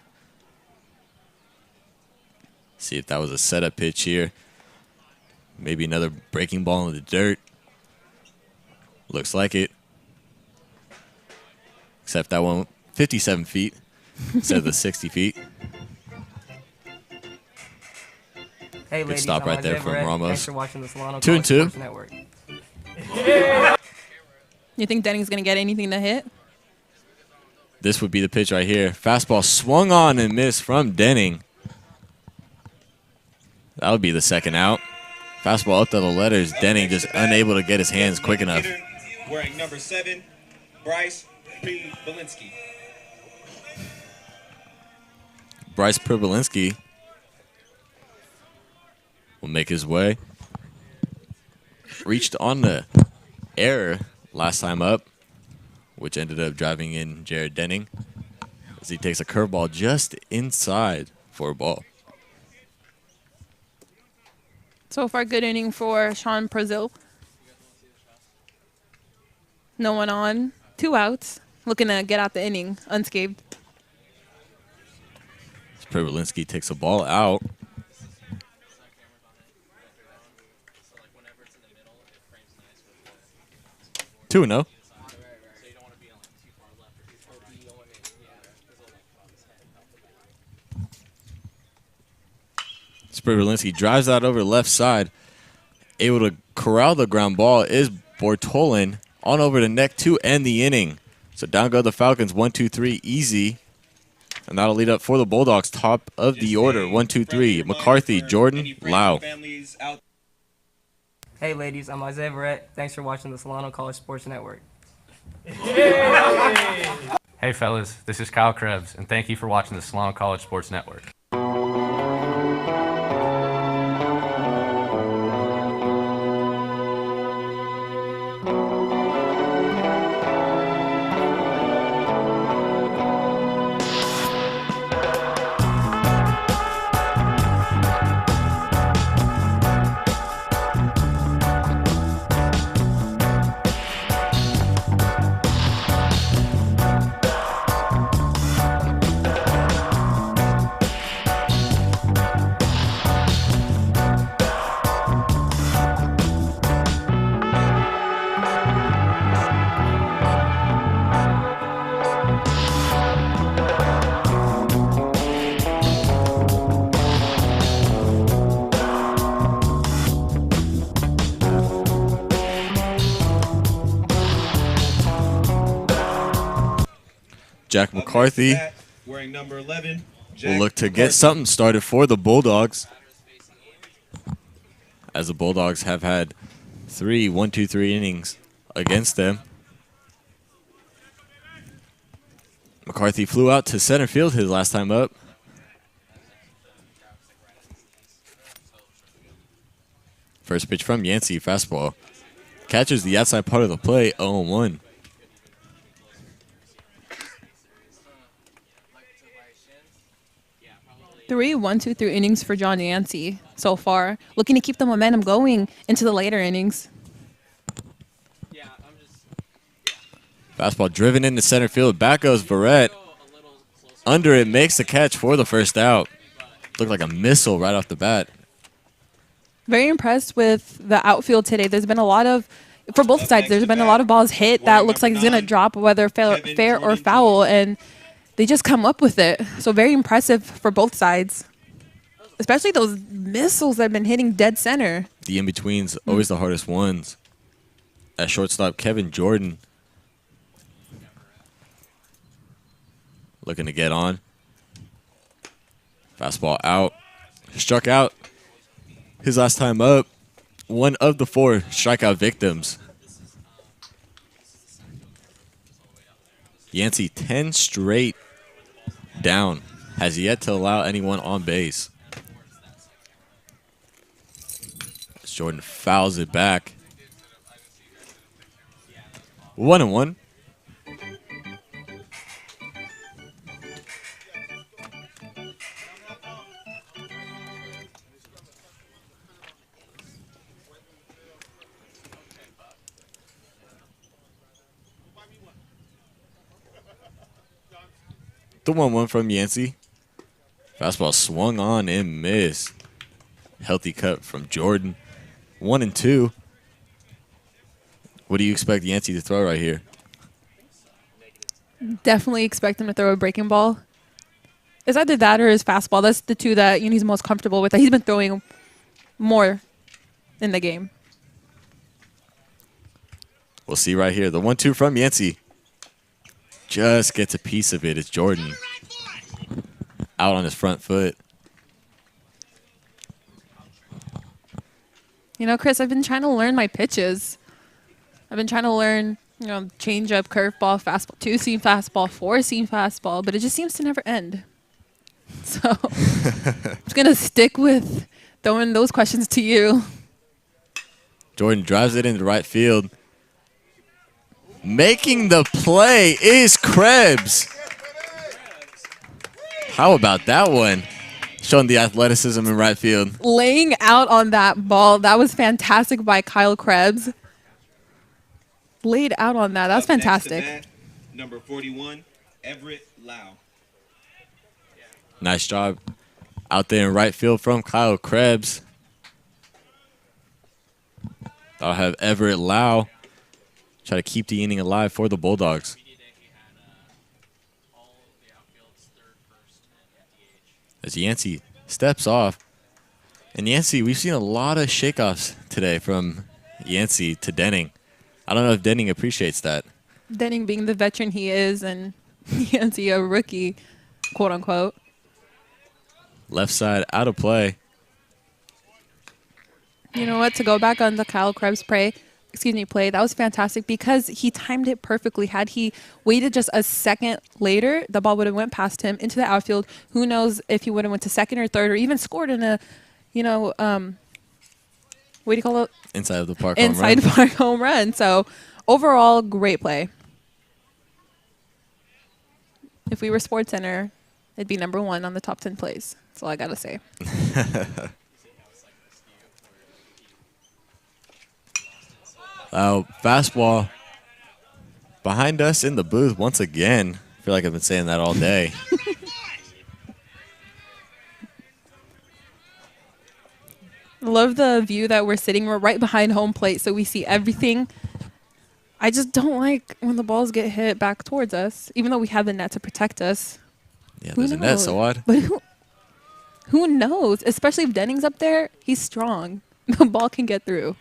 See if that was a setup pitch here. Maybe another breaking ball in the dirt. Looks like it. Except that one 57 feet instead of the 60 feet. Hey, Good ladies, stop right I'm there Isaiah from Barrett. Ramos. Thanks for watching the Solano 2-2. Sports Network. You think Denning's going to get anything to hit? This would be the pitch right here. Fastball swung on and missed from Denning. That would be the second out. Fastball up to the letters. Denning just unable to get his hands quick enough. Wearing number 7, Bryce Pribolinski. Bryce Pribolinski will make his way. Reached on the error last time up, which ended up driving in Jared Denning as he takes a curveball just inside for a ball. So far, good inning for Sean Brazil. No one on. 2 outs. Looking to get out the inning unscathed. Pribolinski takes a ball out. Two no. Pribolinski drives out over the left side. Able to corral the ground ball is Bortolin on over to neck to end the inning. So down go the Falcons, 1-2-3, easy. And that'll lead up for the Bulldogs, top of the order, 1-2-3. McCarthy, Jordan, Lau. Hey, ladies, I'm Isaiah Barrett. Thanks for watching the Solano College Sports Network. Hey, fellas, this is Kyle Krebs, and thank you for watching the Solano College Sports Network. Jack McCarthy Wearing number 11. will look to get something started for the Bulldogs, as the Bulldogs have had 3 innings against them. McCarthy flew out to center field his last time up. First pitch from Yancey, fastball. Catches the outside part of the play, 0-1. Three 1-2-3 innings for John Yancey so far, looking to keep the momentum going into the later innings. Fastball driven into center field. Back goes Barrett. Under it, makes the catch for the first out. Looked like a missile right off the bat. Very impressed with the outfield today. There's been a lot of, for both sides, there's been a lot of balls hit that looks like it's going to drop, whether fair or foul, and they just come up with it. So very impressive for both sides, especially those missiles that have been hitting dead center. The in-betweens, always the hardest ones. At shortstop, Kevin Jordan looking to get on. Fastball out. Struck out his last time up. One of the 4 strikeout victims. Yancey, 10 straight down. Has yet to allow anyone on base. As Jordan fouls it back. 1-1. The 1-1 from Yancey. Fastball swung on and missed. Healthy cut from Jordan. 1-2. What do you expect Yancey to throw right here? Definitely expect him to throw a breaking ball. It's either that or his fastball. That's the two that he's most comfortable with. He's been throwing more in the game. We'll see right here. The 1-2 from Yancey. Just gets a piece of it. It's Jordan. Out on his front foot. You know, Chris, I've been trying to learn my pitches. I've been trying to learn, change up, curveball, fastball, 2-seam fastball, 4-seam fastball, but it just seems to never end. So I'm just going to stick with throwing those questions to you. Jordan drives it into right field. Making the play is Krebs. How about that one? Showing the athleticism in right field. Laying out on that ball. That was fantastic by Kyle Krebs. Laid out on that. That was fantastic. Number 41, Everett Lau. Nice job out there in right field from Kyle Krebs. I'll have Everett Lau try to keep the inning alive for the Bulldogs. As Yancey steps off. And Yancey, we've seen a lot of shake-offs today from Yancey to Denning. I don't know if Denning appreciates that. Denning being the veteran he is and Yancey a rookie, quote unquote. Left side out of play. You know what? To go back on the Kyle Krebs play, that was fantastic because he timed it perfectly. Had he waited just a second later, the ball would have went past him into the outfield. Who knows if he would have went to second or third or even scored in a, what do you call it? Inside of the park Inside the park home run. So overall, great play. If we were SportsCenter, it'd be number 1 on the top 10 plays. That's all I got to say. Fastball behind us in the booth once again. I feel like I've been saying that all day. Love the view that we're sitting. We're right behind home plate, so we see everything. I just don't like when the balls get hit back towards us, even though we have the net to protect us. Yeah, there's a net, so what? But who knows? Especially if Denning's up there, he's strong. The ball can get through.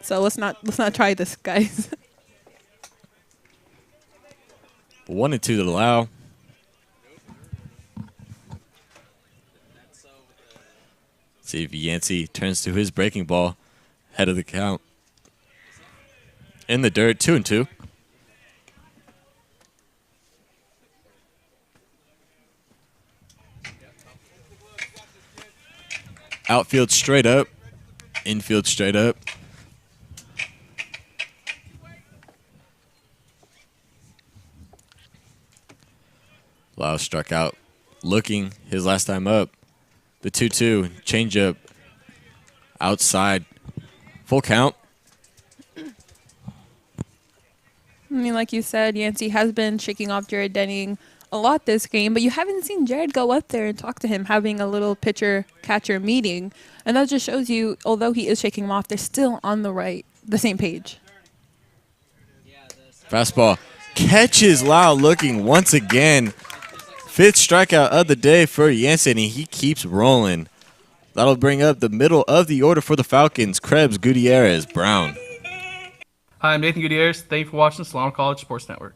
So let's not try this, guys. 1-2 to the Lau. See if Yancey turns to his breaking ball. Head of the count. In the dirt, 2-2. Outfield straight up. Infield straight up. Lau struck out looking his last time up. The 2-2 changeup outside. Full count. I mean, like you said, Yancey has been shaking off Jared Denning a lot this game, but you haven't seen Jared go up there and talk to him, having a little pitcher-catcher meeting. And that just shows you, although he is shaking him off, they're still on the same page. Fastball catches Lau looking once again. 5th strikeout of the day for Yancey, and he keeps rolling. That'll bring up the middle of the order for the Falcons. Krebs, Gutierrez, Brown. Hi, I'm Nathan Gutierrez. Thank you for watching the Solano College Sports Network.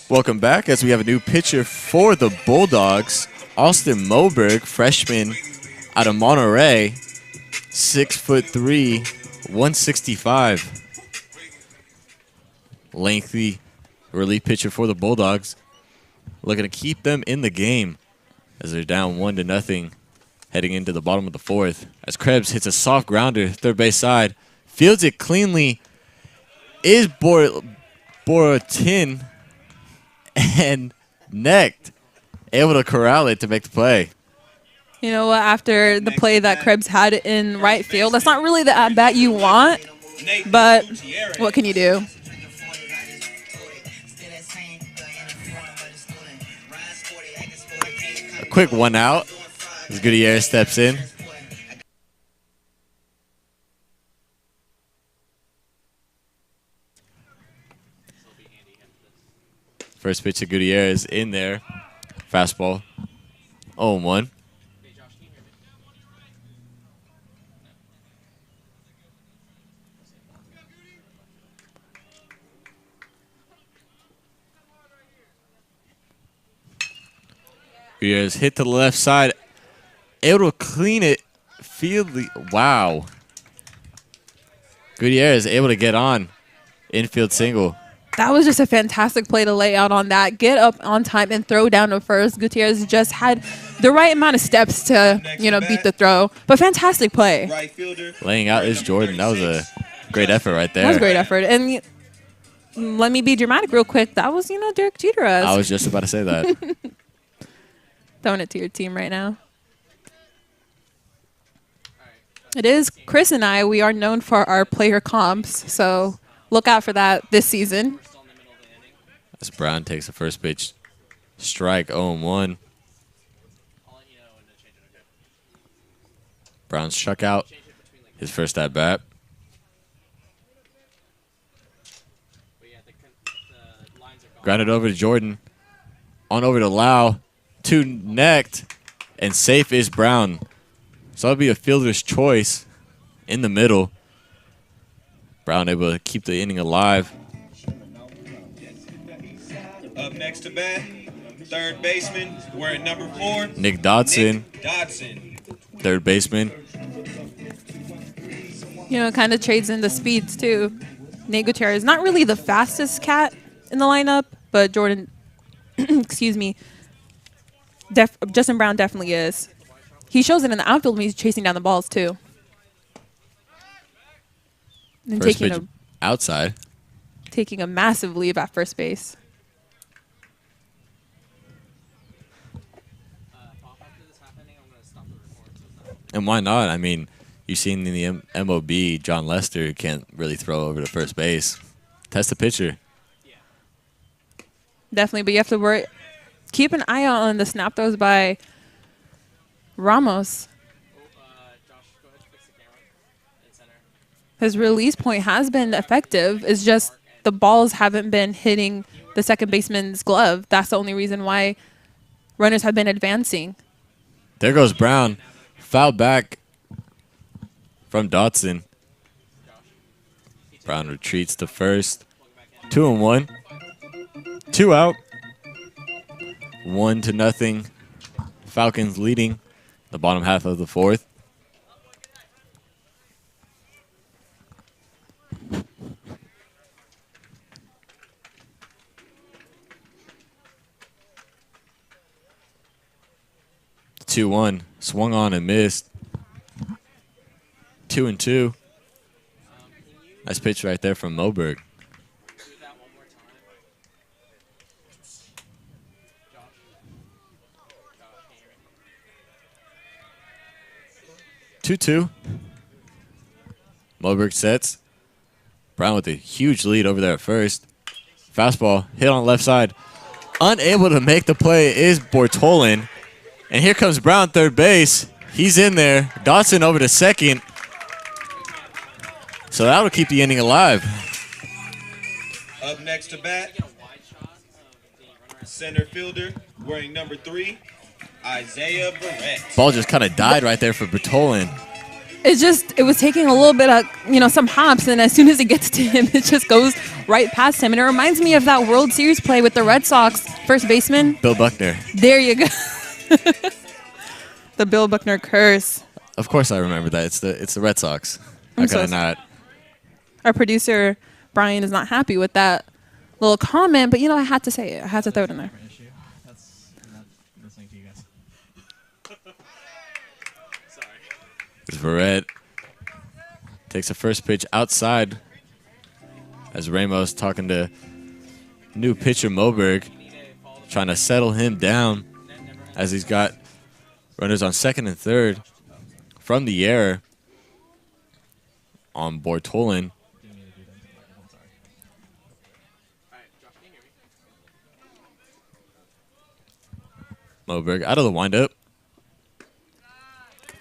Welcome back as we have a new pitcher for the Bulldogs. Austin Moberg, freshman out of Monterey, 6'3", 165. Lengthy relief pitcher for the Bulldogs. Looking to keep them in the game as they're down 1-0 heading into the bottom of the 4th. As Krebs hits a soft grounder, third base side, fields it cleanly, is Boratin and necked, able to corral it to make the play. You know what? After the play that Krebs had in right field, that's not really the at-bat you want, but what can you do? A quick 1 out as Gutierrez steps in. First pitch to Gutierrez in there. Fastball. 0-1. Gutierrez hit to the left side. Able to clean it. Wow. Gutierrez able to get on. Infield single. That was just a fantastic play to lay out on that. Get up on time and throw down to first. Gutierrez just had the right amount of steps to, beat the throw. But fantastic play. Laying out is Jordan. That was a great effort right there. That was a great effort. And let me be dramatic real quick. That was, Derek Jeter-esque. I was just about to say that. Throwing it to your team right now. It is Chris and I. We are known for our player comps, so look out for that this season. As Brown takes the first pitch, strike 0-1. Brown struck out his first at bat. Grounded over to Jordan. On over to Lau. Two necked. And safe is Brown. So that'll be a fielder's choice in the middle. Brown able to keep the inning alive. Up next to bat, third baseman, wearing number 4, Nick Dodson. Nick Dodson. Third baseman. You know, it kind of trades into speeds too. Nate Gutierrez, not really the fastest cat in the lineup, but Jordan, excuse me, Justin Brown definitely is. He shows it in the outfield when he's chasing down the balls too. And First pitch outside. taking a massive lead at first base. And why not? I mean, you've seen in the MOB, John Lester can't really throw over to first base. Test the pitcher. Definitely, but you have to worry. Keep an eye out on the snap throws by Ramos. His release point has been effective. It's just the balls haven't been hitting the second baseman's glove. That's the only reason why runners have been advancing. There goes Brown. Foul back from Dodson. Brown retreats to first. 2-1. 2 out. 1-0. Falcons leading the bottom half of the fourth. The 2-1 swung on and missed. 2-2. Nice pitch right there from Moberg. 2-2. Moberg sets. Brown with a huge lead over there at first. Fastball hit on left side. Unable to make the play is Bortolin. And here comes Brown, third base. He's in there. Dodson over to second. So that'll keep the inning alive. Up next to bat, center fielder, wearing number 3, Isaiah Barrett. Ball just kind of died right there for Bortolin. It was taking a little bit of, some hops, and as soon as it gets to him, it just goes right past him. And it reminds me of that World Series play with the Red Sox first baseman. Bill Buckner. There you go. The Bill Buckner curse. Of course I remember that. It's the Red Sox. How could I not? Our producer, Brian, is not happy with that little comment, but, I had to say it. I had to throw it in there. As Verrett takes a first pitch outside as Ramos talking to new pitcher Moberg, trying to settle him down as he's got runners on second and third from the error on Bortolin. Moberg out of the windup.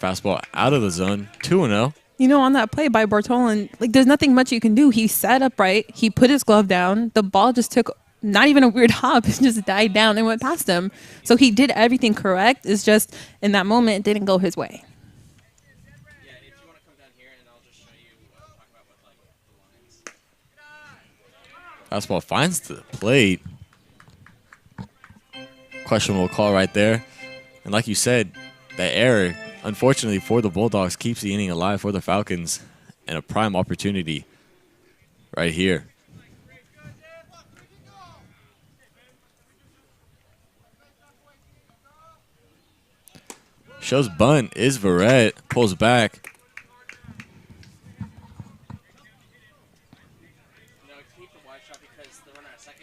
Fastball out of the zone. 2-0. On that play by Bortolin, there's nothing much you can do. He sat upright. He put his glove down. The ball just took not even a weird hop. It just died down and went past him. So he did everything correct. It's just in that moment, it didn't go his way. Fastball finds the plate. Questionable call right there. And like you said, that error, unfortunately for the Bulldogs, keeps the inning alive for the Falcons, and a prime opportunity right here. Shows bunt is Verrett. Pulls back.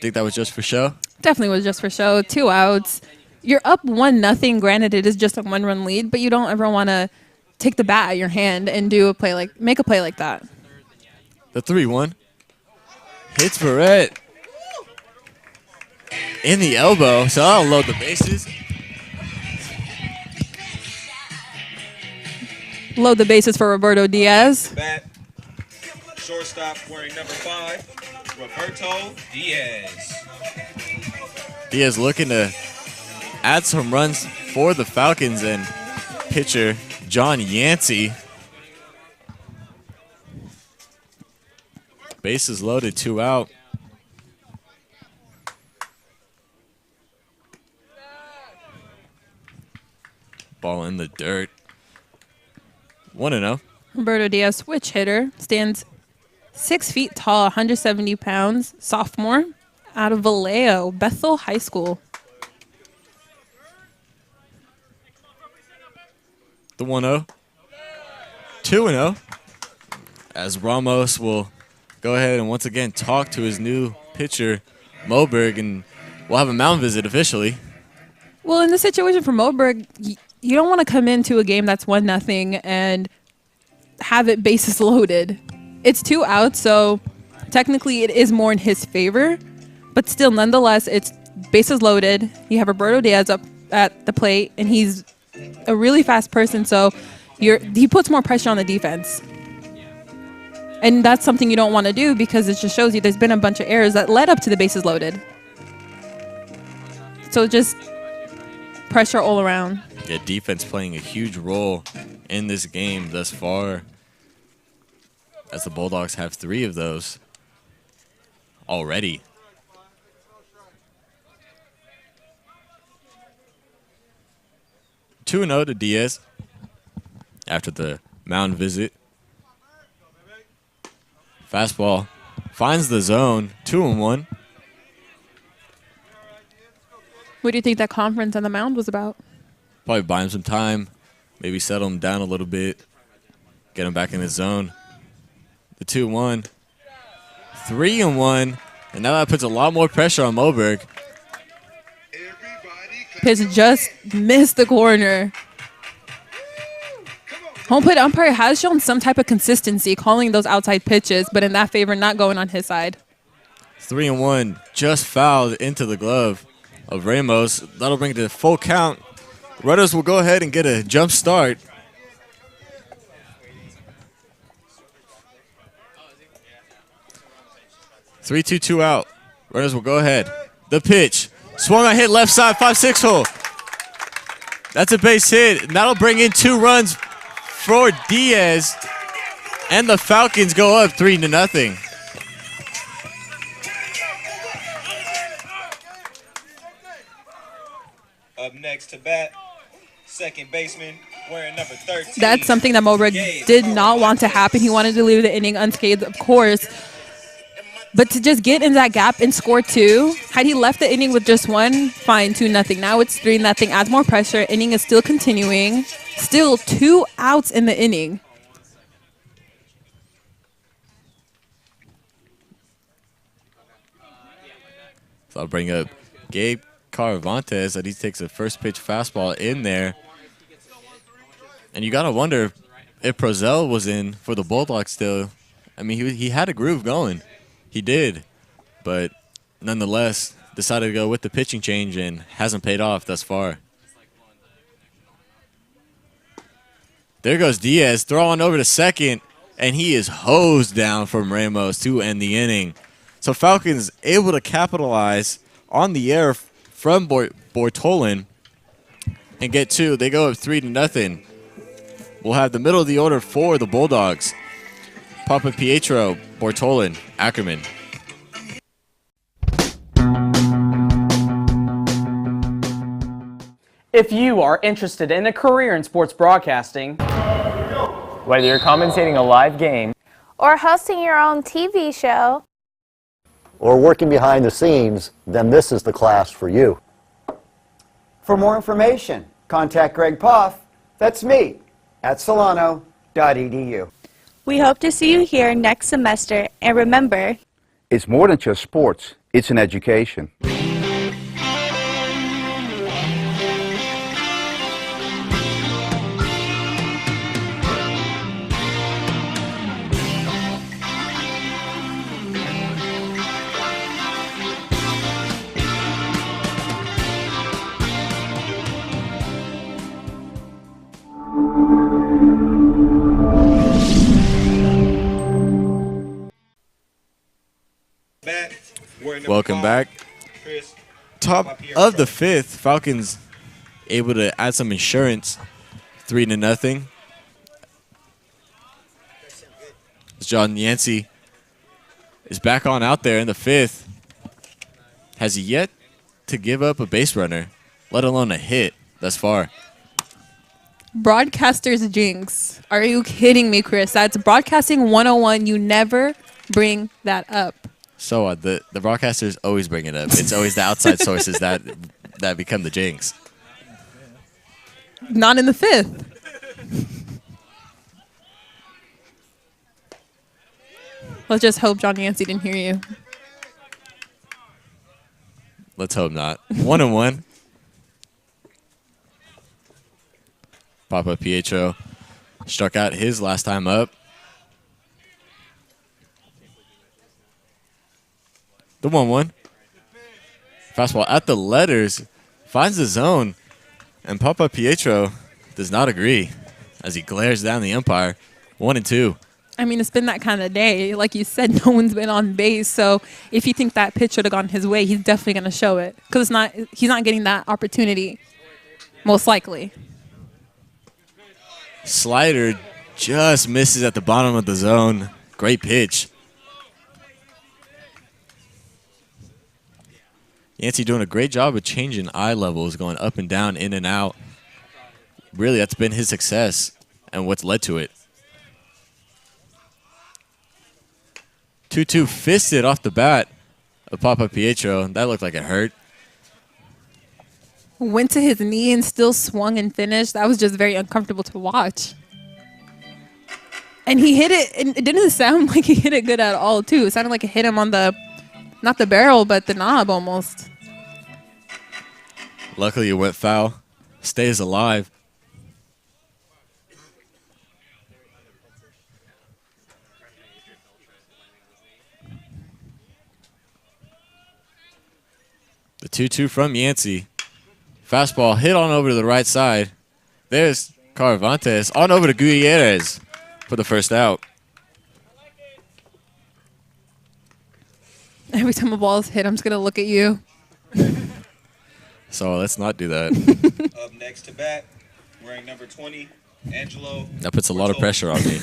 Think that was just for show? Definitely was just for show. 2 outs. You're up 1-0. Granted, it is just a 1-run lead, but you don't ever want to take the bat at your hand and make a play like that. The 3-1 hits Verrett in the elbow, so I'll load the bases. Load the bases for Roberto Diaz. Bat, shortstop wearing number 5, Roberto Diaz. Diaz looking to add some runs for the Falcons, and pitcher John Yancey. Bases loaded, 2 out. Ball in the dirt. 1-0. Roberto Diaz, switch hitter, stands 6 feet tall, 170 pounds, sophomore, out of Vallejo, Bethel High School. The 1-0. 2-0. As Ramos will go ahead and once again talk to his new pitcher, Moberg, and we'll have a mound visit officially. Well, in the situation for Moberg, you don't want to come into a game that's 1-0 and have it bases loaded. It's 2 outs, so technically it is more in his favor, but still, nonetheless, it's bases loaded. You have Roberto Diaz up at the plate, and he's a really fast person, so he puts more pressure on the defense. And that's something you don't want to do because it just shows you there's been a bunch of errors that led up to the bases loaded. So just pressure all around. Yeah, defense playing a huge role in this game thus far, as the Bulldogs have 3 of those already. Two 2-0 to Diaz after the mound visit. Fastball finds the zone, 2-1. What do you think that conference on the mound was about? Probably buy him some time, maybe settle him down a little bit, get him back in his zone. The 2-1, 3-1, and now that puts a lot more pressure on Moberg. Pitch just missed the corner. Home plate umpire has shown some type of consistency calling those outside pitches, but in that favor, not going on his side. 3-1, just fouled into the glove of Ramos. That'll bring it to full count. Rudders will go ahead and get a jump start. Three, two out. Runners will go ahead. The pitch. Swung on, hit left side, 5-6 hole. That's a base hit. And that'll bring in 2 runs for Diaz. And the Falcons go up 3-0. Up next to bat, second baseman, wearing number 13. That's something that Moberg did not want to happen. He wanted to leave the inning unscathed, of course. But to just get in that gap and score 2, had he left the inning with just 1, fine, 2-0. Now it's 3-0, adds more pressure. Inning is still continuing. Still 2 outs in the inning. So I'll bring up Gabe Caravantes, that he takes a first pitch fastball in there. And you got to wonder if Prozel was in for the Bulldogs still. I mean, he had a groove going. He did. But nonetheless, decided to go with the pitching change and hasn't paid off thus far. There goes Diaz, throw on over to second, and he is hosed down from Ramos to end the inning. So Falcons able to capitalize on the error from Bortolin and get 2. They go up 3-0. We'll have the middle of the order for the Bulldogs. Papa Pietro, Bortolin, Ackerman. If you are interested in a career in sports broadcasting, whether you're commentating a live game or hosting your own TV show, or working behind the scenes, then this is the class for you. For more information, contact Greg Poff, that's me, at solano.edu. we hope to see you here next semester, and remember, it's more than just sports, it's an education. Welcome back. Top of the 5th, Falcons able to add some insurance, 3-0. As John Yancey is back on out there in the 5th. Has yet to give up a base runner, let alone a hit thus far. Broadcaster's jinx. Are you kidding me, Chris? That's broadcasting 101. You never bring that up. So the broadcasters always bring it up. It's always the outside sources that become the jinx. Not in the 5th. Let's just hope John Yancey didn't hear you. Let's hope not. 1-1. Papa Pietro struck out his last time up. The 1-1. Fastball at the letters. Finds the zone. And Papa Pietro does not agree as he glares down the umpire. 1-2. I mean, it's been that kind of day. Like you said, no one's been on base. So if you think that pitch should have gone his way, he's definitely going to show it. Because he's not getting that opportunity, most likely. Slider just misses at the bottom of the zone. Great pitch. Yancey doing a great job of changing eye levels, going up and down, in and out. Really, that's been his success and what's led to it. 2-2 fisted off the bat of Papa Pietro. That looked like it hurt. Went to his knee and still swung and finished. That was just very uncomfortable to watch. And he hit it, and it didn't sound like he hit it good at all, too. It sounded like it hit him on the, not the barrel, but the knob almost. Luckily, it went foul. Stays alive. The 2-2 from Yancey. Fastball hit on over to the right side. There's Caravantes on over to Gutierrez for the first out. Every time a ball is hit, I'm just going to look at you. So let's not do that. Up next to bat, wearing number 20, Angelo. That puts a lot of pressure on me.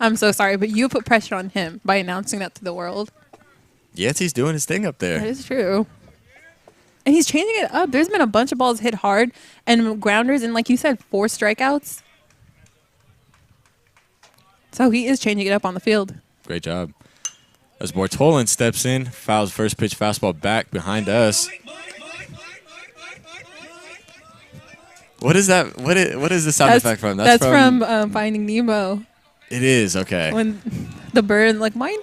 I'm so sorry, but you put pressure on him by announcing that to the world. Yancey's doing his thing up there. That is true. And he's changing it up. There's been a bunch of balls hit hard and grounders and, like you said, 4 strikeouts. So he is changing it up on the field. Great job. As Bortolin steps in, fouls first pitch fastball back behind us. What is that? What is the sound effect from? That's from Finding Nemo. It is, okay. When the bird, like, mine.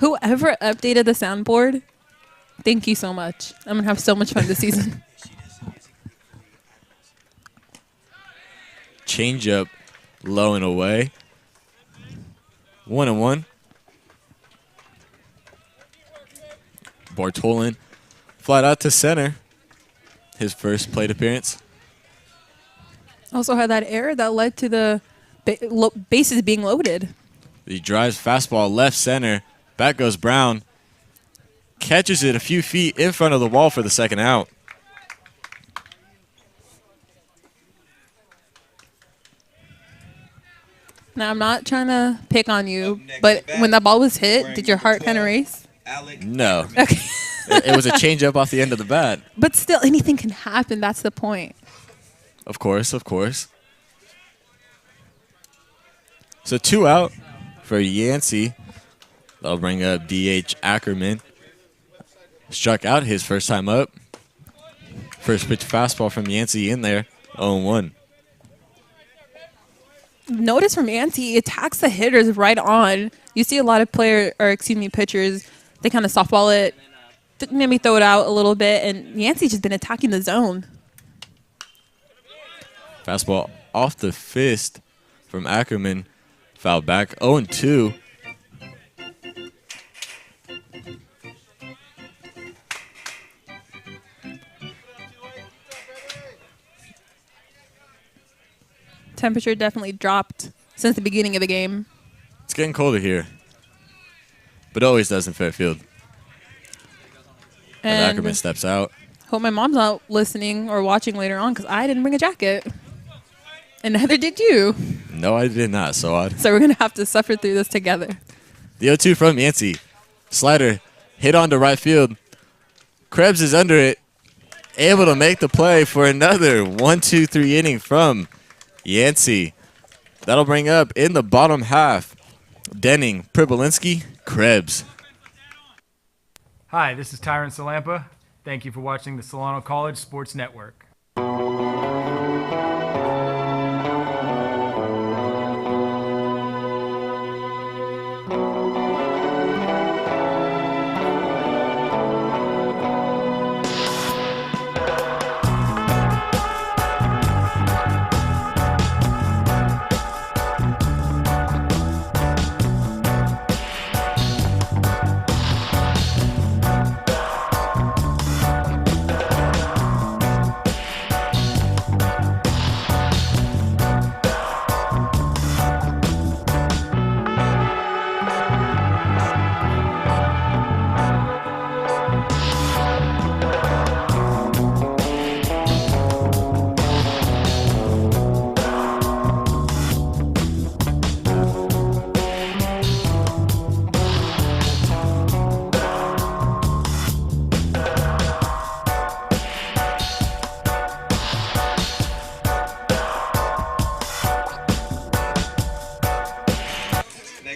Whoever updated the soundboard, thank you so much. I'm going to have so much fun this season. Change up low and away. 1-1. Bortolin flat out to center. His first plate appearance. Also had that error that led to the bases being loaded. He drives fastball left center. Back goes Brown. Catches it a few feet in front of the wall for the second out. Now, I'm not trying to pick on you, but when that ball was hit, did your heart kind of race? No. Okay. It was a changeup off the end of the bat. But still, anything can happen. That's the point. Of course, of course. So 2 out for Yancey. That'll bring up DH Ackerman. Struck out his first time up. First pitch fastball from Yancey in there. 0-1. Notice from Yancey, he attacks the hitters right on. You see a lot of pitchers, they kind of softball it, maybe throw it out a little bit, and Yancey's just been attacking the zone. Fastball off the fist from Ackerman. Foul back. 0-2. Temperature definitely dropped since the beginning of the game. It's getting colder here. But it always does in Fairfield. And Ackerman steps out. Hope my mom's not listening or watching later on because I didn't bring a jacket. And neither did you. No, I did not, Sawad. So we're going to have to suffer through this together. The 0-2 from Yancey. Slider hit onto right field. Krebs is under it. Able to make the play for another 1-2-3 inning from Yancey. That'll bring up in the bottom half Denning, Pribolinski, Krebs. Hi, this is Tyron Salampa. Thank you for watching the Solano College Sports Network.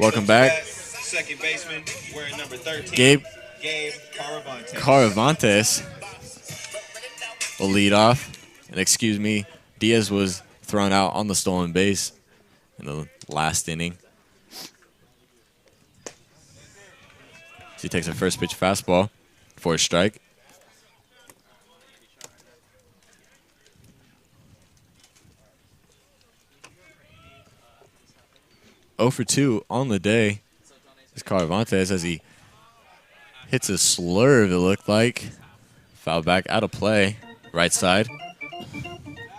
Welcome back. Second baseman, wearing number 13. Gabe Caravantes. will lead off. And excuse me, Diaz was thrown out on the stolen base in the last inning. So he takes a first pitch fastball for a strike. Oh for 2 on the day is Caravantes as he hits a slurve, it looked like. Foul back out of play, right side.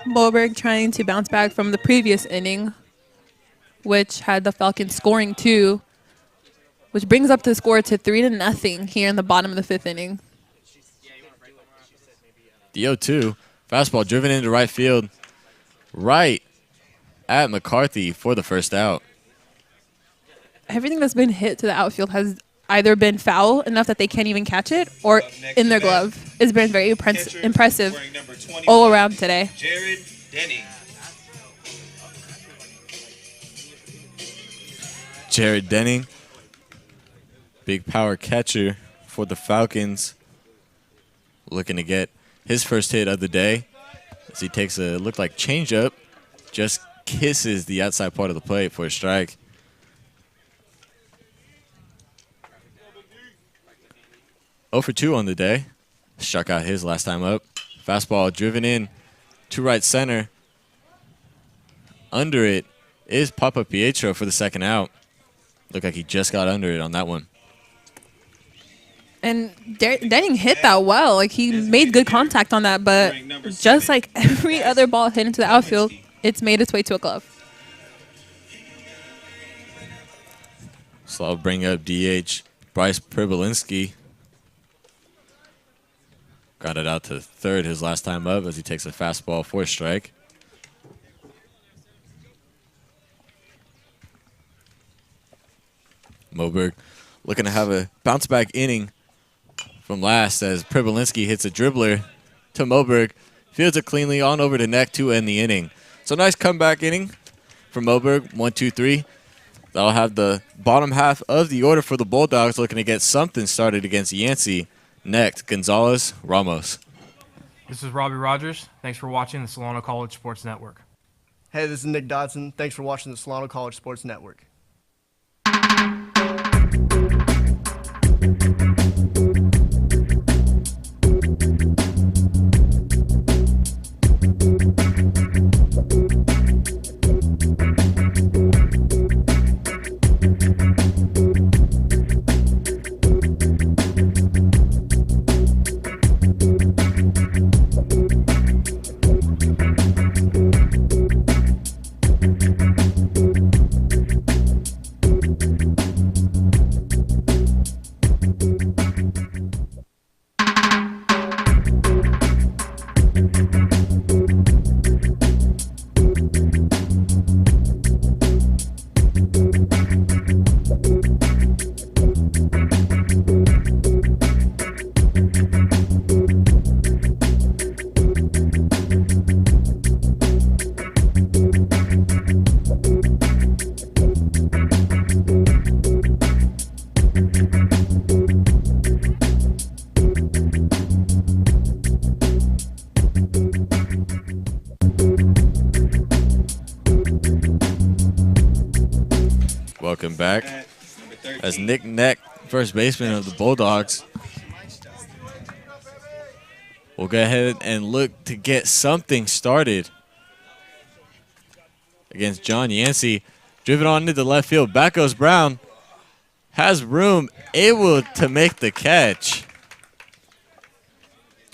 Moberg trying to bounce back from the previous inning, which had the Falcons scoring 2, which brings up the score to 3-0 here in the bottom of the 5th inning. The 0-2, fastball driven into right field, right at McCarthy for the first out. Everything that's been hit to the outfield has either been foul enough that they can't even catch it or in their glove. It's been very impressive all around today. Jared Denning. Jared Denning, big power catcher for the Falcons, looking to get his first hit of the day as he takes a look like changeup, just kisses the outside part of the plate for a strike. Oh for 2 on the day. Struck out his last time up. Fastball driven in to right center. Under it is Papa Pietro for the second out. Looked like he just got under it on that one. And Denning hit that well. Like, he made good contact on that, but just like every other ball hit into the outfield, it's made its way to a glove. So I'll bring up DH Bryce Pribolinski. Got it out to third his last time up as he takes a fastball for a strike. Moberg looking to have a bounce back inning from last as Pribolinski hits a dribbler to Moberg. Fields it cleanly on over to Neck to end the inning. So nice comeback inning from Moberg, 1-2-3. That'll have the bottom half of the order for the Bulldogs looking to get something started against Yancey. Next, Gonzalez, Ramos. This is Robbie Rogers. Thanks for watching the Solano College Sports Network. Hey, this is Nick Dodson. Thanks for watching the Solano College Sports Network. Welcome back. As Nick Neck, first baseman of the Bulldogs, will go ahead and look to get something started against John Yancey. Driven on into the left field. Back goes Brown. Has room, able to make the catch.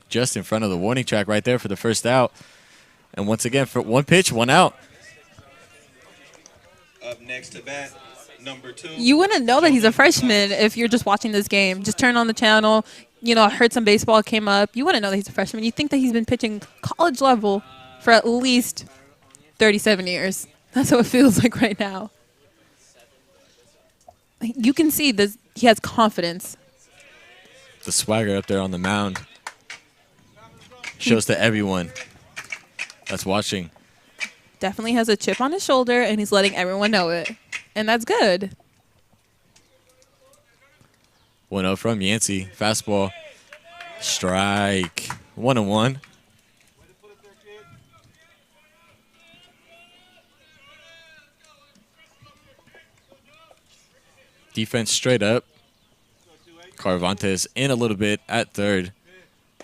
Just in front of the warning track right there for the first out. And once again, for one pitch, one out. Up next to bat, number 2. You wouldn't know that he's a freshman if you're just watching this game. Just turn on the channel, you know, heard some baseball came up. You wouldn't know that he's a freshman. You think that he's been pitching college level for at least 37 years. That's what it feels like right now. You can see this. He has confidence. The swagger up there on the mound shows to everyone that's watching. Definitely has a chip on his shoulder, and he's letting everyone know it. And that's good. 1-0 from Yancey. Fastball. Strike. 1-1. Defense straight up. Carvantes in a little bit at third.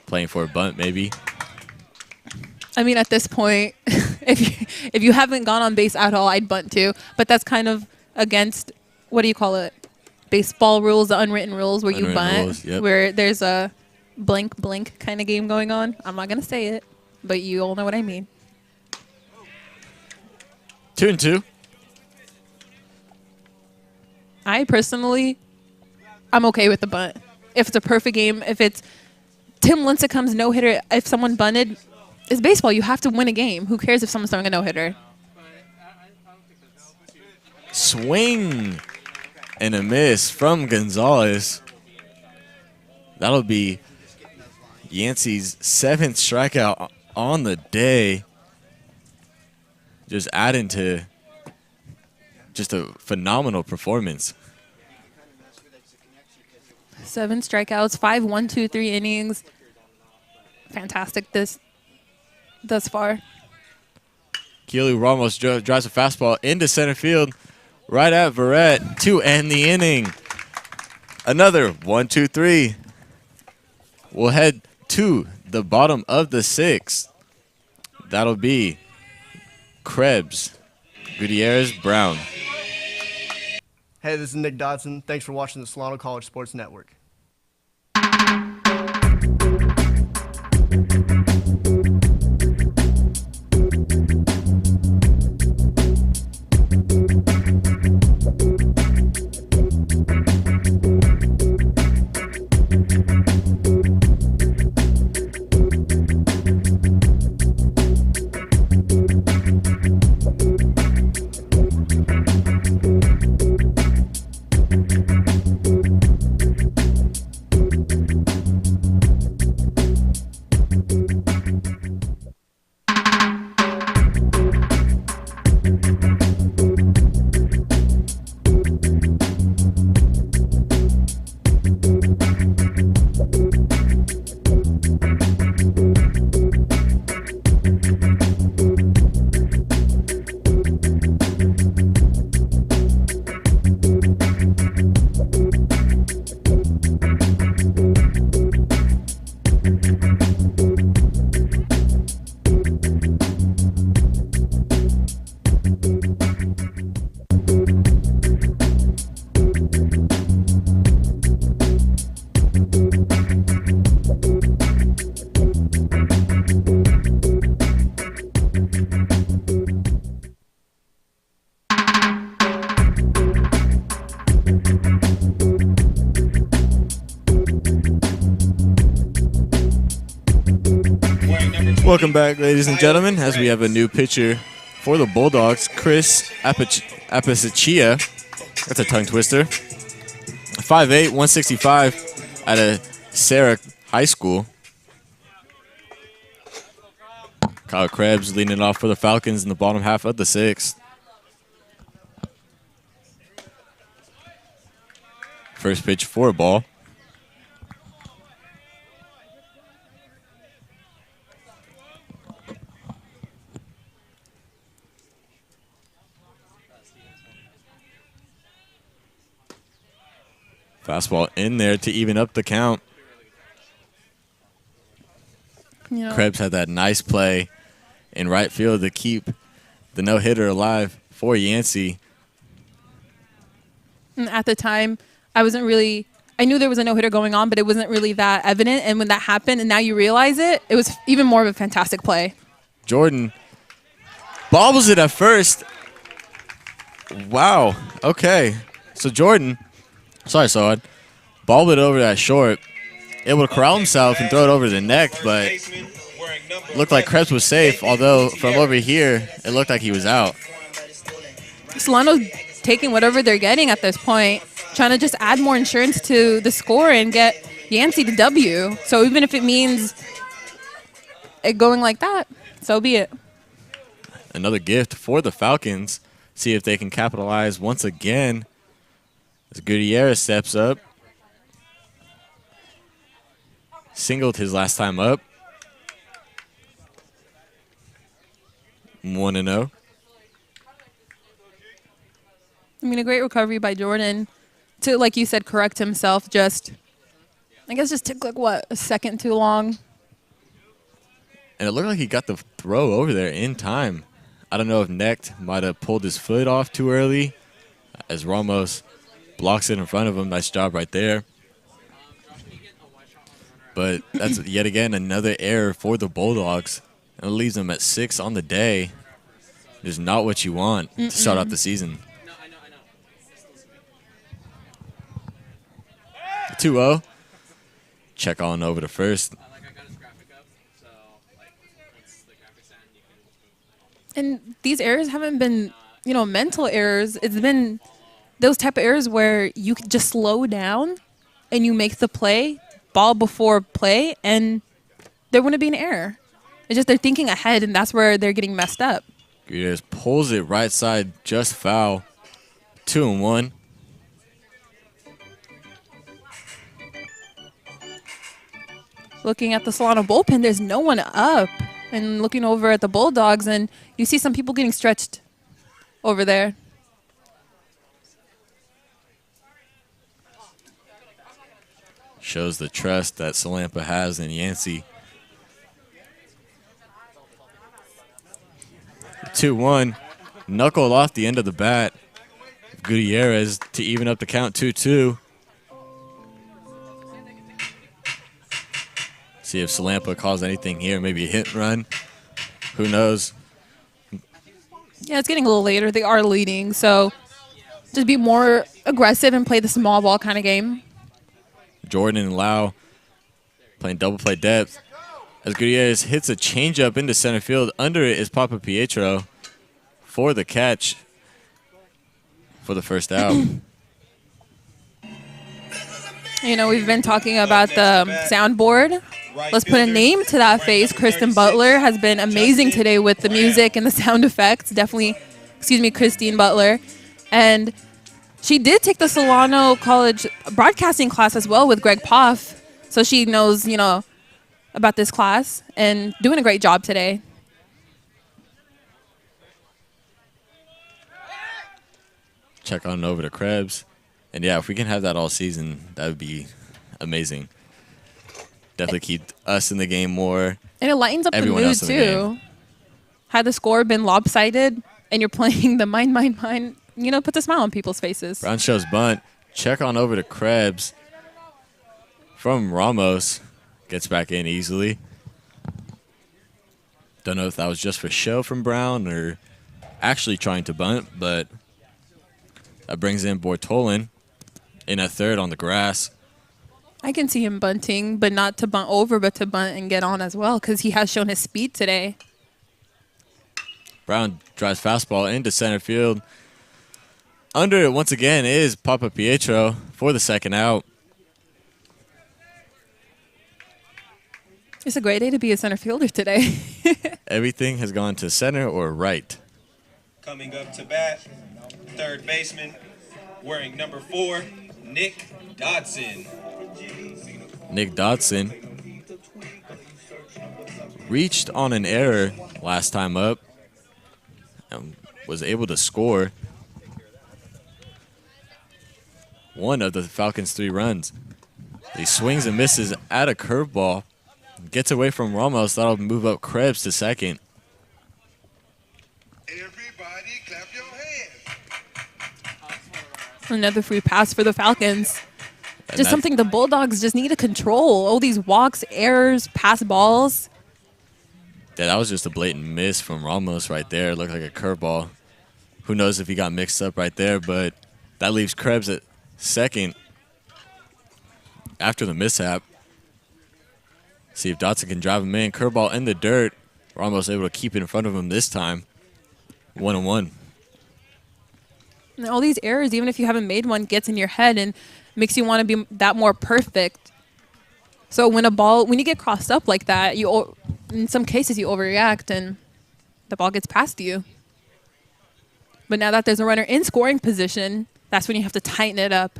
Playing for a bunt, maybe. I mean, at this point, if you haven't gone on base at all, I'd bunt too. But that's kind of against, what do you call it? Baseball rules, the unwritten rules where you bunt. Rules, yep. Where there's a blink kind of game going on. I'm not going to say it, but you all know what I mean. 2-2. I personally, I'm okay with the bunt. If it's a perfect game, if it's Tim Lincecum's no-hitter, if someone bunted, it's baseball. You have to win a game. Who cares if someone's throwing a no-hitter? Swing and a miss from Gonzalez. That'll be Yancey's 7th strikeout on the day. Just adding to just a phenomenal performance. 7 strikeouts, 5 1-2-3 innings. Fantastic thus far. Keely Ramos drives a fastball into center field, right at Verrett to end the inning. Another 1-2-3. We'll head to the bottom of the 6th. That'll be Krebs, Gutierrez, Brown. Hey, this is Nick Dodson. Thanks for watching the Solano College Sports Network. Welcome back, ladies and gentlemen, as we have a new pitcher for the Bulldogs, Chris Apiciccia. That's a tongue twister. 5'8", 165 out of Sarah High School. Kyle Krebs leading it off for the Falcons in the bottom half of the 6th. First pitch for a ball. Fastball in there to even up the count. You know, Krebs had that nice play in right field to keep the no-hitter alive for Yancey. and at the time, I knew there was a no-hitter going on, but it wasn't really that evident. And when that happened and now you realize it, it was even more of a fantastic play. Jordan bobbles it at first. Wow. Okay. So Jordan, sorry, Sawad, bobbled it over that short, able to corral himself and throw it over the neck, but looked like Krebs was safe, although from over here, it looked like he was out. Solano's taking whatever they're getting at this point, trying to just add more insurance to the score and get Yancey the W. So even if it means it going like that, so be it. Another gift for the Falcons. See if they can capitalize once again as Gutierrez steps up. Singled his last time up. 1-0. I mean, a great recovery by Jordan to, like you said, correct himself. I guess just took, like, what, a second too long. And it looked like he got the throw over there in time. I don't know if Necht might have pulled his foot off too early as Ramos blocks it in front of him. Nice job right there. But that's yet again another error for the Bulldogs. And it leaves them at 6 on the day. It's not what you want to start off the season. 2-0. Check on over to first. And these errors haven't been, mental errors. It's been those type of errors where you could just slow down and you make the play, ball before play, and there wouldn't be an error. It's just they're thinking ahead, and that's where they're getting messed up. Gutierrez pulls it right side, just foul. 2-1. Looking at the Solano bullpen, there's no one up. And looking over at the Bulldogs, and you see some people getting stretched over there. Shows the trust that Salampa has in Yancey. 2-1. Knuckled off the end of the bat. Gutierrez to even up the count 2-2. See if Salampa calls anything here. Maybe a hit and run. Who knows? Yeah, it's getting a little later. They are leading, so just be more aggressive and play the small ball kind of game. Jordan and Lau playing double play depth. As Gutierrez hits a changeup into center field. Under it is Papa Pietro for the catch for the first out. We've been talking about the soundboard. Let's put a name to that face. Kristen Butler has been amazing today with the music and the sound effects. Definitely, Christine Butler. And she did take the Solano College broadcasting class as well with Greg Poff. So she knows, about this class and doing a great job today. Check on over to Krebs. And yeah, if we can have that all season, that would be amazing. Definitely keep us in the game more. And it lightens up the mood, too. Had the score been lopsided and you're playing the mind, puts a smile on people's faces. Brown shows bunt. Check on over to Krebs from Ramos. Gets back in easily. Don't know if that was just for show from Brown or actually trying to bunt, but that brings in Bortolin in a third on the grass. I can see him bunting, but not to bunt over, but to bunt and get on as well, because he has shown his speed today. Brown drives fastball into center field. Under it once again is Papa Pietro for the second out. It's a great day to be a center fielder today. Everything has gone to center or right. Coming up to bat, third baseman, wearing number 4, Nick Dodson. Nick Dodson reached on an error last time up and was able to score. one of the Falcons' 3 runs. He swings and misses at a curveball. Gets away from Ramos. That'll move up Krebs to second. Another free pass for the Falcons. Just something the Bulldogs just need to control. All these walks, errors, pass balls. Yeah, that was just a blatant miss from Ramos right there. It looked like a curveball. Who knows if he got mixed up right there, but that leaves Krebs at second after the mishap. See if Dotson can drive him in. Curveball in the dirt. Ramos able to keep it in front of him this time. 1-1. And all these errors, even if you haven't made one, gets in your head and makes you want to be that more perfect. So when you get crossed up like that, in some cases you overreact and the ball gets past you. But now that there's a runner in scoring position, that's when you have to tighten it up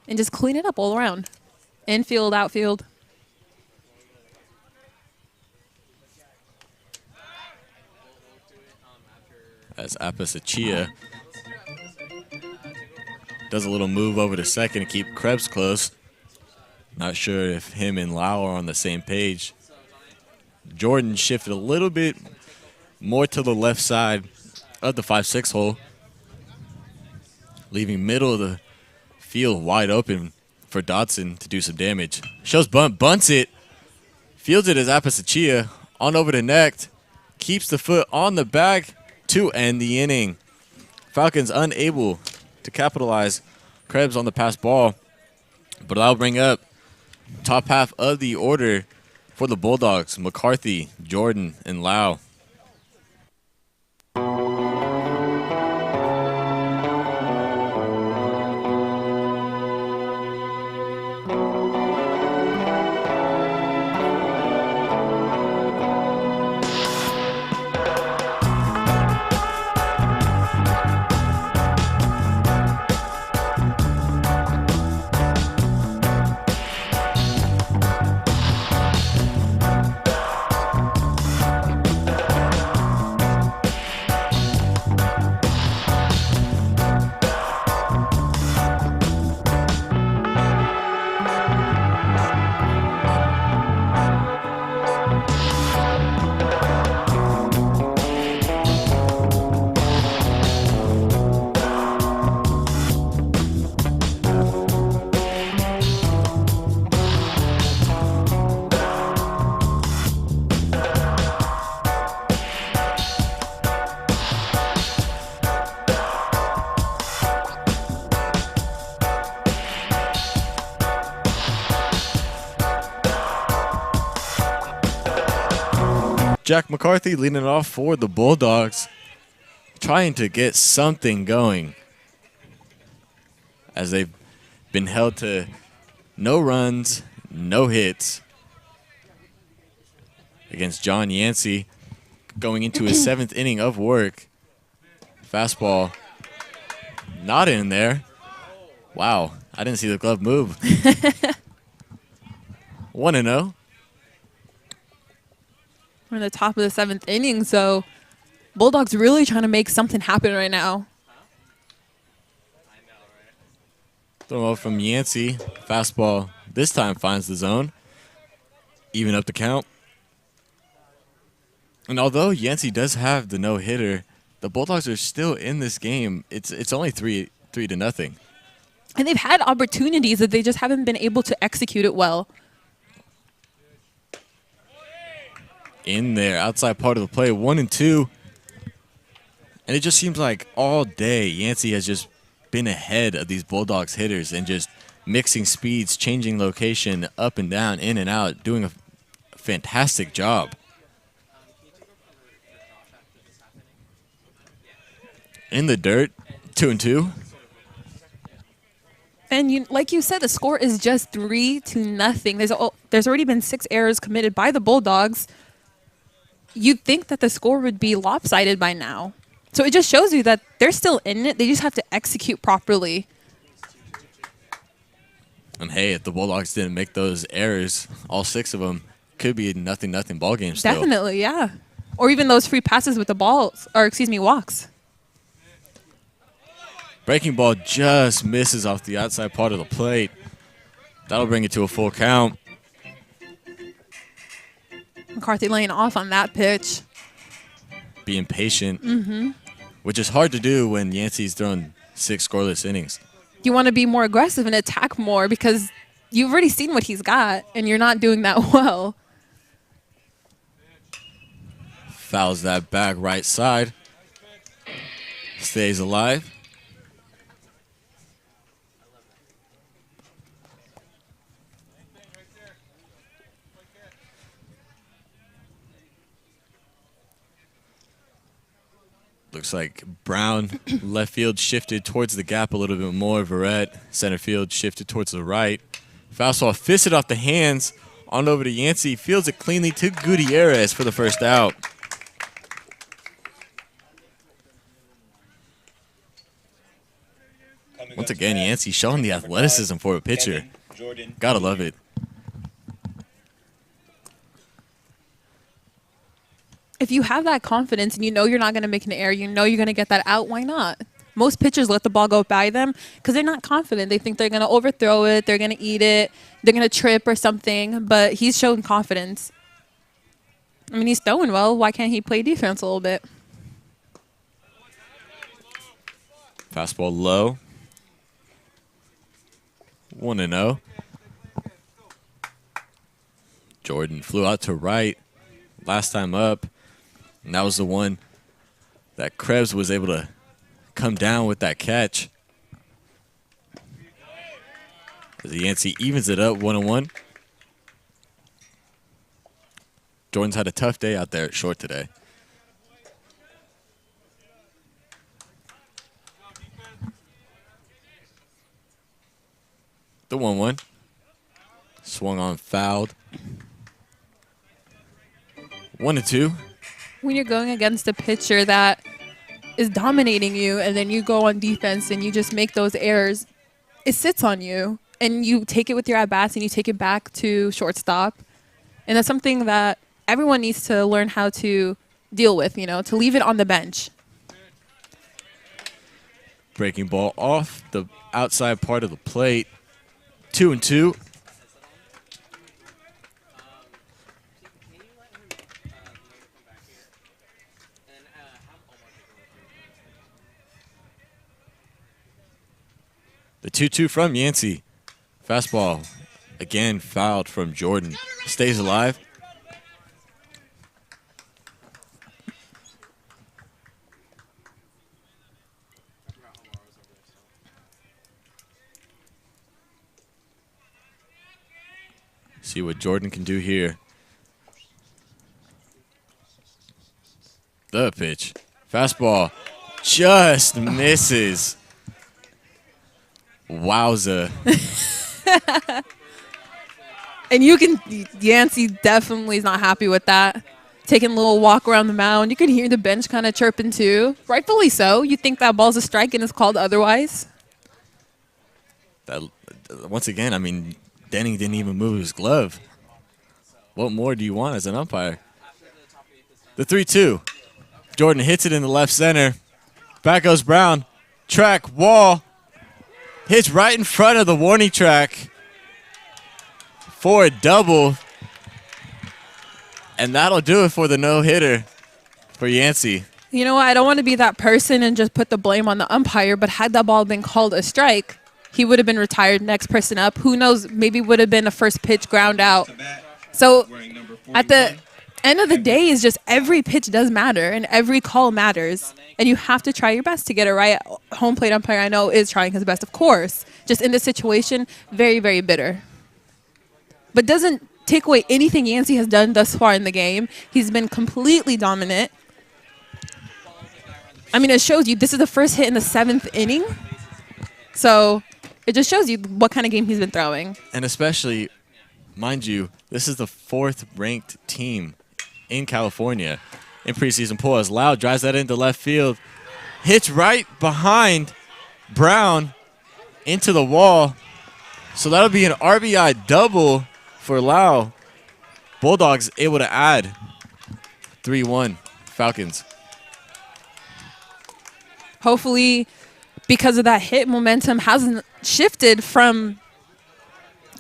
and just clean it up all around. Infield, outfield. As Apasachia does a little move over to second to keep Krebs close. Not sure if him and Lau are on the same page. Jordan shifted a little bit more to the left side of the 5-6 hole, leaving middle of the field wide open for Dotson to do some damage. Shows bunt, bunts it, fields it as Apasachia on over to Necht, keeps the foot on the back to end the inning. Falcons unable to capitalize. Krebs on the pass ball, but I'll bring up top half of the order for the Bulldogs: McCarthy, Jordan, and Lau. Jack McCarthy leading it off for the Bulldogs, trying to get something going as they've been held to no runs, no hits against John Yancey going into his 7th inning of work. Fastball not in there. Wow, I didn't see the glove move. 1-0. We're in the top of the 7th inning, so Bulldogs really trying to make something happen right now. Throw out from Yancey. Fastball this time finds the zone. Even up the count. And although Yancey does have the no-hitter, the Bulldogs are still in this game. It's only 3-0. And they've had opportunities that they just haven't been able to execute it well. In there, outside part of the play, 1-2. And it just seems like all day Yancey has just been ahead of these Bulldogs hitters and just mixing speeds, changing location, up and down, in and out, doing a fantastic job. In the dirt, 2-2. And like you said, the score is just 3-0. There's already been 6 errors committed by the Bulldogs. You'd think that the score would be lopsided by now. So it just shows you that they're still in it. They just have to execute properly. And hey, if the Bulldogs didn't make those errors, all 6 of them, could be a 0-0 ball game still. Definitely, yeah. Or even those free passes with the balls, or walks. Breaking ball just misses off the outside part of the plate. That'll bring it to a full count. McCarthy laying off on that pitch. Being patient, Mm-hmm. which is hard to do when Yancey's thrown 6 scoreless innings. You want to be more aggressive and attack more because you've already seen what he's got, and you're not doing that well. Fouls that back right side. Stays alive. Looks like Brown, left field, shifted towards the gap a little bit more. Verrett, center field, shifted towards the right. Fastball fisted off the hands, on over to Yancey. Fields it cleanly to Gutierrez for the first out. Once again, Yancey showing the athleticism for a pitcher. Gotta love it. If you have that confidence and you know you're not going to make an error, you know you're going to get that out, why not? Most pitchers let the ball go by them because they're not confident. They think they're going to overthrow it, they're going to eat it, they're going to trip or something, but he's shown confidence. I mean, he's throwing well. Why can't he play defense a little bit? Fastball low. 1-0. Jordan flew out to right last time up. And that was the one that Krebs was able to come down with that catch. As Yancey evens it up 1-1. Jordan's had a tough day out there at short today. The 1-1. Swung on, fouled. 1-2. When you're going against a pitcher that is dominating you and then you go on defense and you just make those errors, it sits on you. And you take it with your at-bats and you take it back to shortstop. And that's something that everyone needs to learn how to deal with, you know, to leave it on the bench. Breaking ball off the outside part of the plate. 2-2. The 2-2 from Yancey. Fastball again fouled from Jordan. Stays alive. See what Jordan can do here. The pitch. Fastball just misses. Wowza. And you can, Yancey definitely is not happy with that. Taking a little walk around the mound. You can hear the bench kind of chirping too. Rightfully so. You think that ball's a strike and it's called otherwise. That, once again, I mean, Denning didn't even move his glove. What more do you want as an umpire? The 3-2. Jordan hits it in the left center. Back goes Brown. Track, wall. Hits right in front of the warning track for a double. And that'll do it for the no-hitter for Yancey. You know what? I don't want to be that person and just put the blame on the umpire, but had that ball been called a strike, he would have been retired. Next person up. Who knows? Maybe would have been a first pitch ground out. So at the end of the day, is just every pitch does matter and every call matters. And you have to try your best to get it right. Home plate umpire, I know, is trying his best, of course. Just in this situation, very, very bitter. But doesn't take away anything Yancey has done thus far in the game. He's been completely dominant. I mean, it shows you this is the first hit in the 7th inning. So it just shows you what kind of game he's been throwing. And especially, mind you, this is the 4th ranked team in California in preseason poll. As Lau drives that into left field, hits right behind Brown into the wall. So that'll be an RBI double for Lau. Bulldogs able to add 3-1 Falcons. Hopefully because of that hit, momentum hasn't shifted from,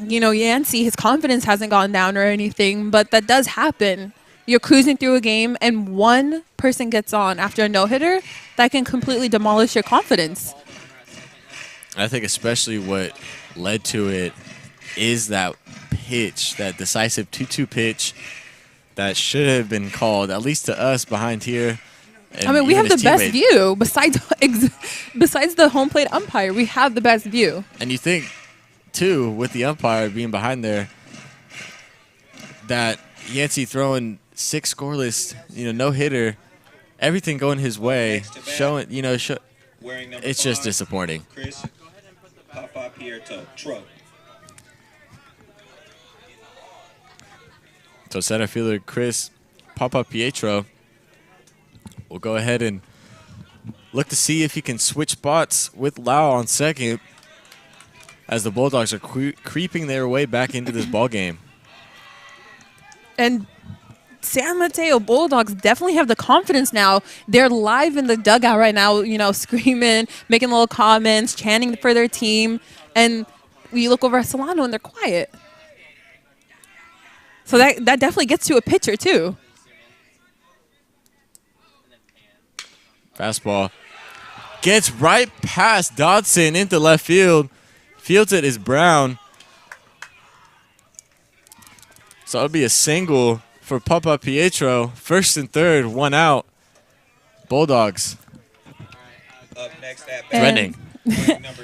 Yancey. His confidence hasn't gone down or anything, but that does happen. You're cruising through a game and one person gets on after a no-hitter, that can completely demolish your confidence. I think especially what led to it is that pitch, that decisive 2-2 pitch that should have been called, at least to us behind here. I mean, we have the best view besides the home plate umpire. We have the best view. And you think, too, with the umpire being behind there, that Yancey throwing 6 scoreless, no hitter, everything going his way, showing, it's just disappointing. Chris, Papa Pietro, truck. So center fielder Chris Papa Pietro will go ahead and look to see if he can switch spots with Lau on second as the Bulldogs are creeping their way back into this ball game. And San Mateo Bulldogs definitely have the confidence now. They're live in the dugout right now, screaming, making little comments, chanting for their team. And we look over at Solano and they're quiet. So that definitely gets to a pitcher too. Fastball gets right past Dodson into left field. Fields it is Brown. So it'll be a single for Papa Pietro. First and third, 1 out. Bulldogs. Up next at Trending.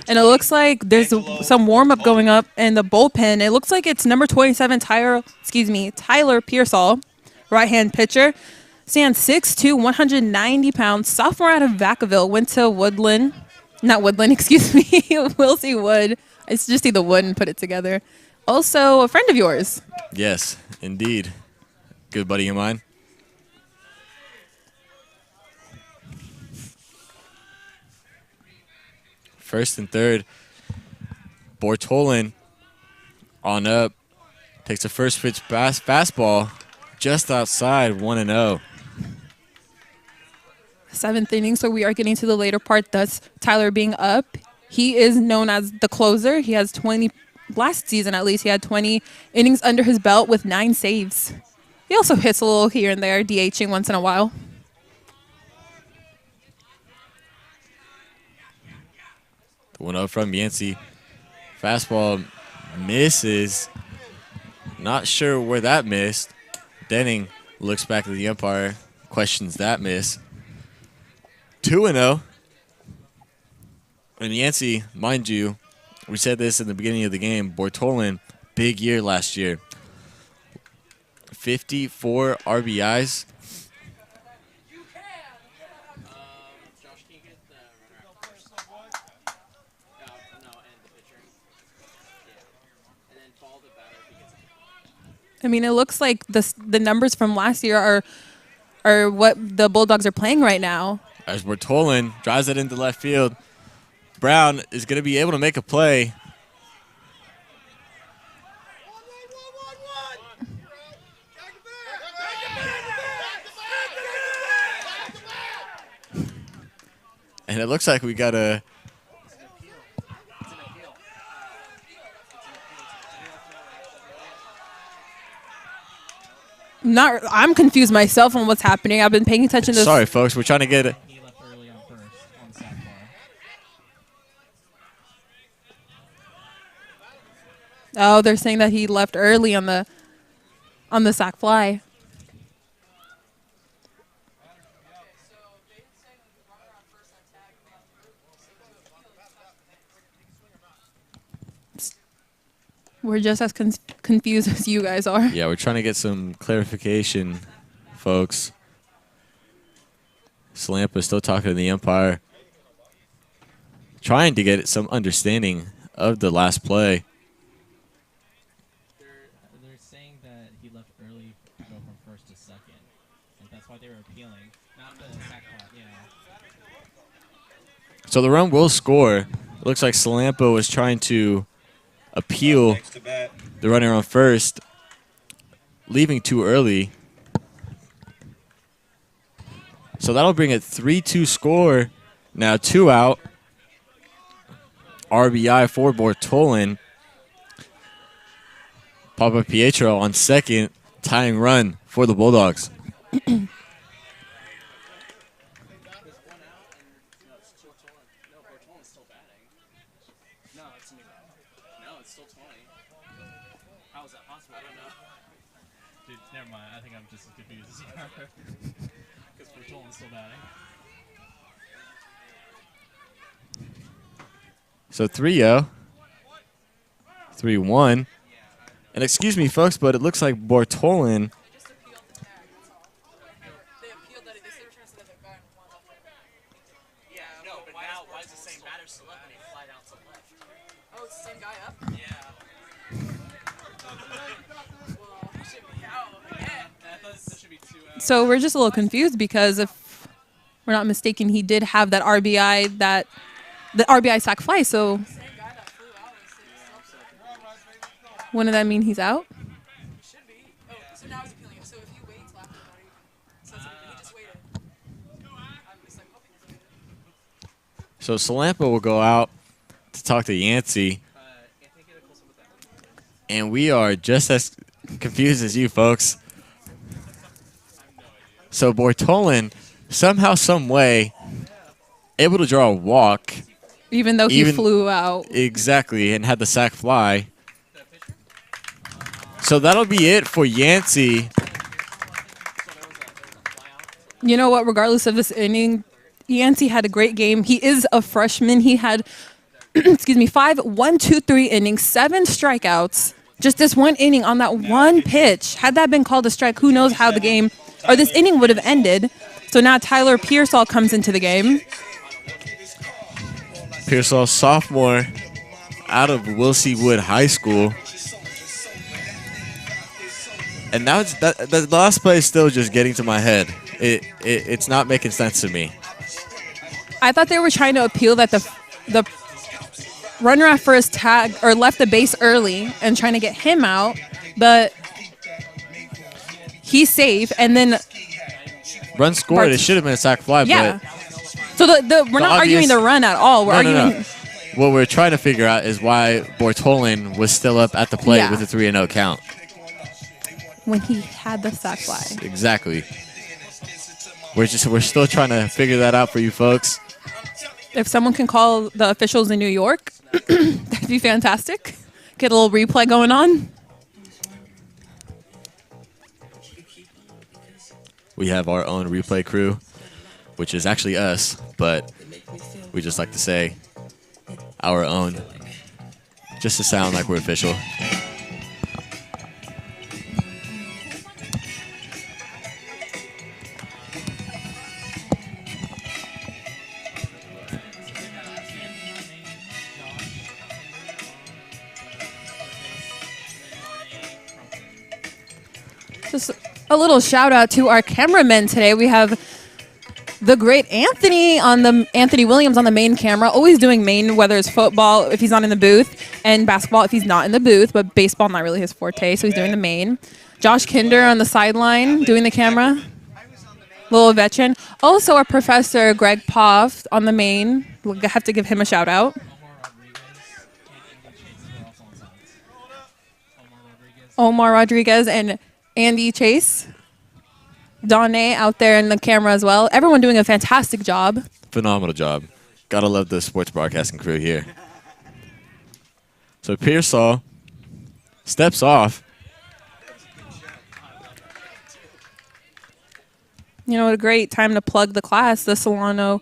And it looks like there's some warm-up going up in the bullpen. It looks like it's number 27, Tyler Pearsall, right-hand pitcher. Stands 6'2", 190 pounds. Sophomore out of Vacaville. Went to Woodland. Not Woodland, excuse me. Wilsey Wood. I just see the wood and put it together. Also a friend of yours. Yes, indeed. Good buddy of mine. First and third, Bortolin on up. Takes a first pitch fastball just outside, 1-0. 7th inning, so we are getting to the later part, thus Tyler being up. He is known as the closer. He has 20, last season at least, he had 20 innings under his belt with 9 saves. He also hits a little here and there, DHing once in a while. The 1-0 from Yancey. Fastball misses. Not sure where that missed. Denning looks back at the umpire, questions that miss. 2-0. And Yancey, mind you, we said this in the beginning of the game, Bortolin, big year last year. 54 RBIs. I mean, it looks like the numbers from last year are what the Bulldogs are playing right now. As Bortolin drives it into left field, Brown is going to be able to make a play. And it looks like we got a... I'm confused myself on what's happening. I've been paying attention to this. Sorry, folks. We're trying to get it. Oh, they're saying that he left early on the sac fly. We're just as confused as you guys are. Yeah, we're trying to get some clarification, folks. Slampa still talking to the umpire, trying to get some understanding of the last play. They're saying that he left early to go from first to second, and that's why they were appealing. Not the sack fly, So the run will score. It looks like Salampo was trying to appeal the runner on first, leaving too early. So that'll bring it 3-2 score. Now 2 out. RBI for Bortolin. Papa Pietro on second, tying run for the Bulldogs. Dude, never mind. I think I'm just as confused as you are. Because Bertolin's still batting. So 3-0. 3-1. And excuse me, folks, but it looks like Bortolin. So we're just a little confused because if we're not mistaken, he did have that RBI, the RBI sac fly. So wouldn't that mean he's out? So Salampa will go out to talk to Yancey. And we are just as confused as you folks. So Bortolin, somehow, some way, able to draw a walk. Even though he flew out. Exactly, and had the sac fly. So that'll be it for Yancey. You know what? Regardless of this inning, Yancey had a great game. He is a freshman. He had, excuse me, 5 1-2-3 innings, 7 strikeouts. Just this one inning on that one pitch. Had that been called a strike, who knows how the game or this inning would have ended. So now Tyler Pearsall comes into the game. Pearsall, sophomore, out of Wilsey Wood High School. And now the last play is still just getting to my head. It's not making sense to me. I thought they were trying to appeal that the runner at first tag or left the base early and trying to get him out, but he's safe. And then run scored. It should have been a sac fly. Yeah. But so we're not arguing the run at all. We're arguing. No. What we're trying to figure out is why Bortolin was still up at the plate with a 3-0 count. When he had the sac fly. Exactly. We're still trying to figure that out for you folks. If someone can call the officials in New York, that'd be fantastic. Get a little replay going on. We have our own replay crew, which is actually us, but we just like to say our own, just to sound like we're official. Just a little shout out to our cameramen today. We have the great Anthony Williams on the main camera, always doing main, whether it's football if he's not in the booth, and basketball if he's not in the booth, but baseball not really his forte, so he's doing the main. Josh Kinder on the sideline doing the camera, little veteran. Also our professor Greg Poff on the main. We'll have to give him a shout out. Omar Rodriguez and Andy Chase. Donne out there in the camera as well. Everyone doing a fantastic job. Phenomenal job. Gotta love the sports broadcasting crew here. So Pearsall steps off. You know, what a great time to plug the class. The Solano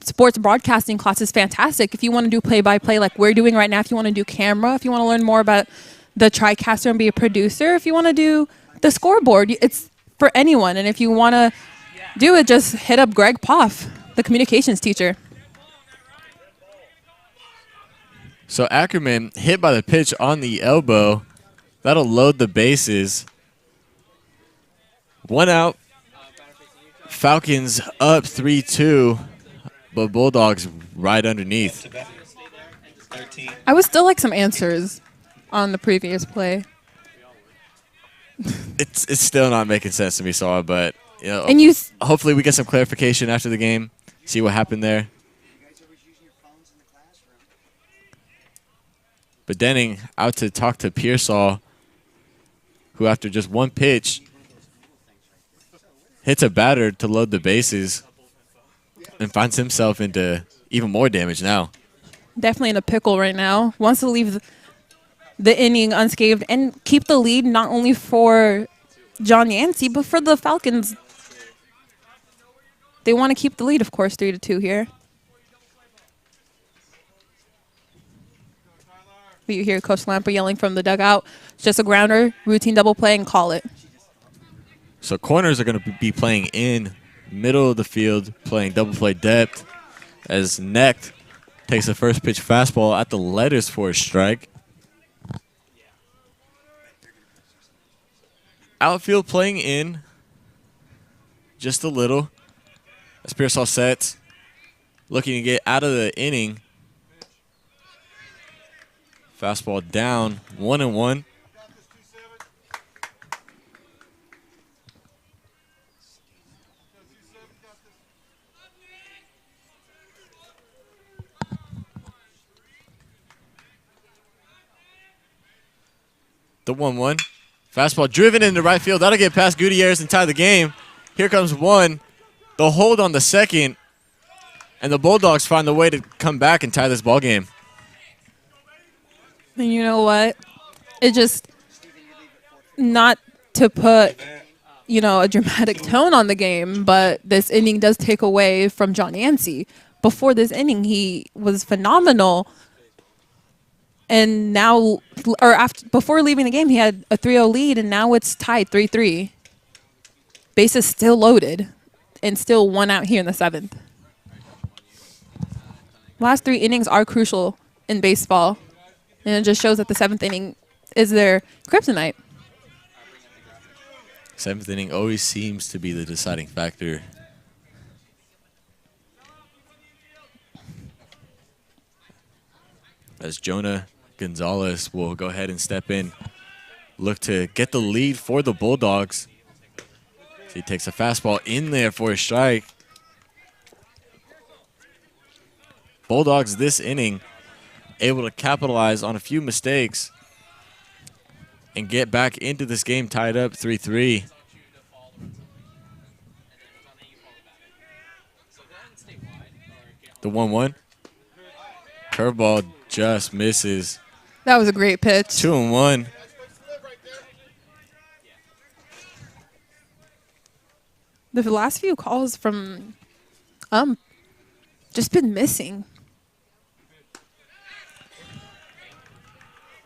sports broadcasting class is fantastic. If you want to do play-by-play like we're doing right now, if you want to do camera, if you want to learn more about the TriCaster and be a producer, if you want to do the scoreboard, it's for anyone. And if you want to do it, just hit up Greg Poff, the communications teacher. So Ackerman hit by the pitch on the elbow. That'll load the bases. 1 out. Falcons up 3-2, but Bulldogs right underneath. I would still like some answers on the previous play. It's still not making sense to me, Saw, but you know, and hopefully we get some clarification after the game, see what happened there. But Denning out to talk to Pearsall, who after just one pitch hits a batter to load the bases and finds himself into even more damage now. Definitely in a pickle right now. Wants to leave the inning unscathed and keep the lead not only for John Yancey, but for the Falcons. They want to keep the lead, of course, 3-2 here. You hear Coach Lamper yelling from the dugout. It's just a grounder, routine double play, and call it. So corners are going to be playing in middle of the field, playing double play depth, as Necht takes the first pitch fastball at the letters for a strike. Outfield playing in just a little. As Pearsall sets, looking to get out of the inning. Fastball down, 1-1. The 1-1. Fastball driven into right field. That'll get past Gutierrez and tie the game. Here comes one. The hold on the second. And the Bulldogs find the way to come back and tie this ball game. And you know what? It just, not to put, a dramatic tone on the game, but this inning does take away from John Yancey. Before this inning, he was phenomenal. And now, before leaving the game, he had a 3-0 lead, and now it's tied 3-3. Bases still loaded, and still one out here in the 7th. Last 3 innings are crucial in baseball. And it just shows that the 7th inning is their kryptonite. 7th inning always seems to be the deciding factor. As Jonah Gonzalez will go ahead and step in, look to get the lead for the Bulldogs. So he takes a fastball in there for a strike. Bulldogs this inning able to capitalize on a few mistakes and get back into this game tied up 3-3. The 1-1. Curveball just misses. That was a great pitch. 2-1. The last few calls from just been missing.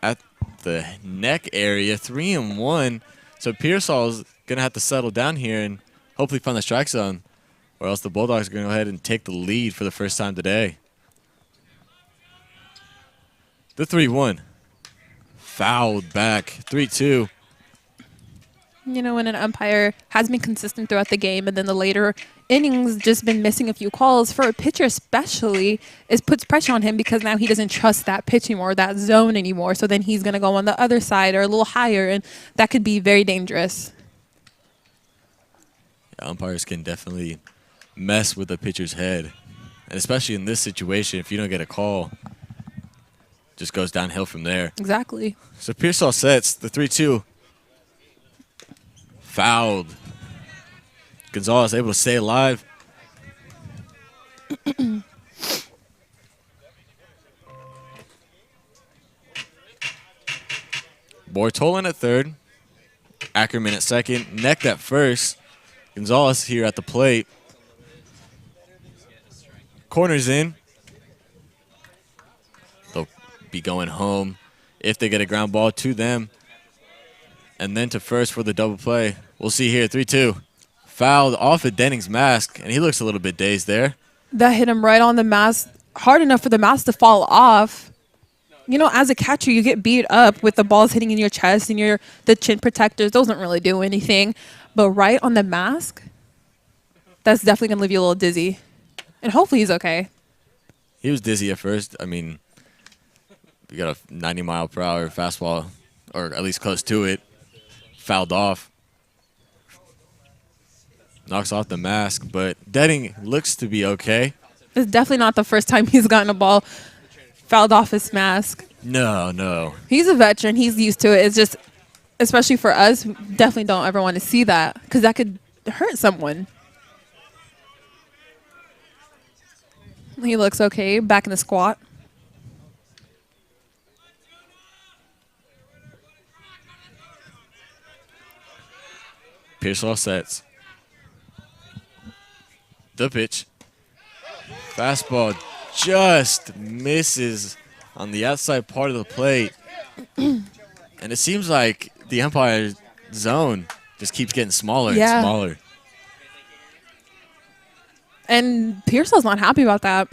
At the neck area, 3-1. So Pearsall's going to have to settle down here and hopefully find the strike zone, or else the Bulldogs are going to go ahead and take the lead for the first time today. The 3-1. Fouled back. 3-2. When an umpire has been consistent throughout the game, and then the later innings just been missing a few calls, for a pitcher especially, it puts pressure on him because now he doesn't trust that pitch anymore, that zone anymore. So then he's going to go on the other side or a little higher, and that could be very dangerous. Yeah, umpires can definitely mess with the pitcher's head. And especially in this situation, if you don't get a call, just goes downhill from there. Exactly. So Pearsall sets the 3-2. Fouled. Gonzalez able to stay alive. Bortolan at third. Ackerman at second. Necht at first. Gonzalez here at the plate. Corners in. They'll be going home if they get a ground ball to them. And then to first for the double play. We'll see here, 3-2. Fouled off of Denning's mask, and he looks a little bit dazed there. That hit him right on the mask, hard enough for the mask to fall off. As a catcher, you get beat up with the balls hitting in your chest and the chin protectors. Those don't really do anything. But right on the mask, that's definitely going to leave you a little dizzy. And hopefully he's okay. He was dizzy at first. I mean, you got a 90-mile-per-hour fastball, or at least close to it, fouled off. Knocks off the mask, but Denning looks to be okay. It's definitely not the first time he's gotten a ball fouled off his mask. No. He's a veteran. He's used to it. It's just, especially for us, definitely don't ever want to see that because that could hurt someone. He looks okay. Back in the squat. Pearsall sets. The pitch. Fastball just misses on the outside part of the plate. And it seems like the umpire zone just keeps getting smaller and smaller. And Pearsall's not happy about that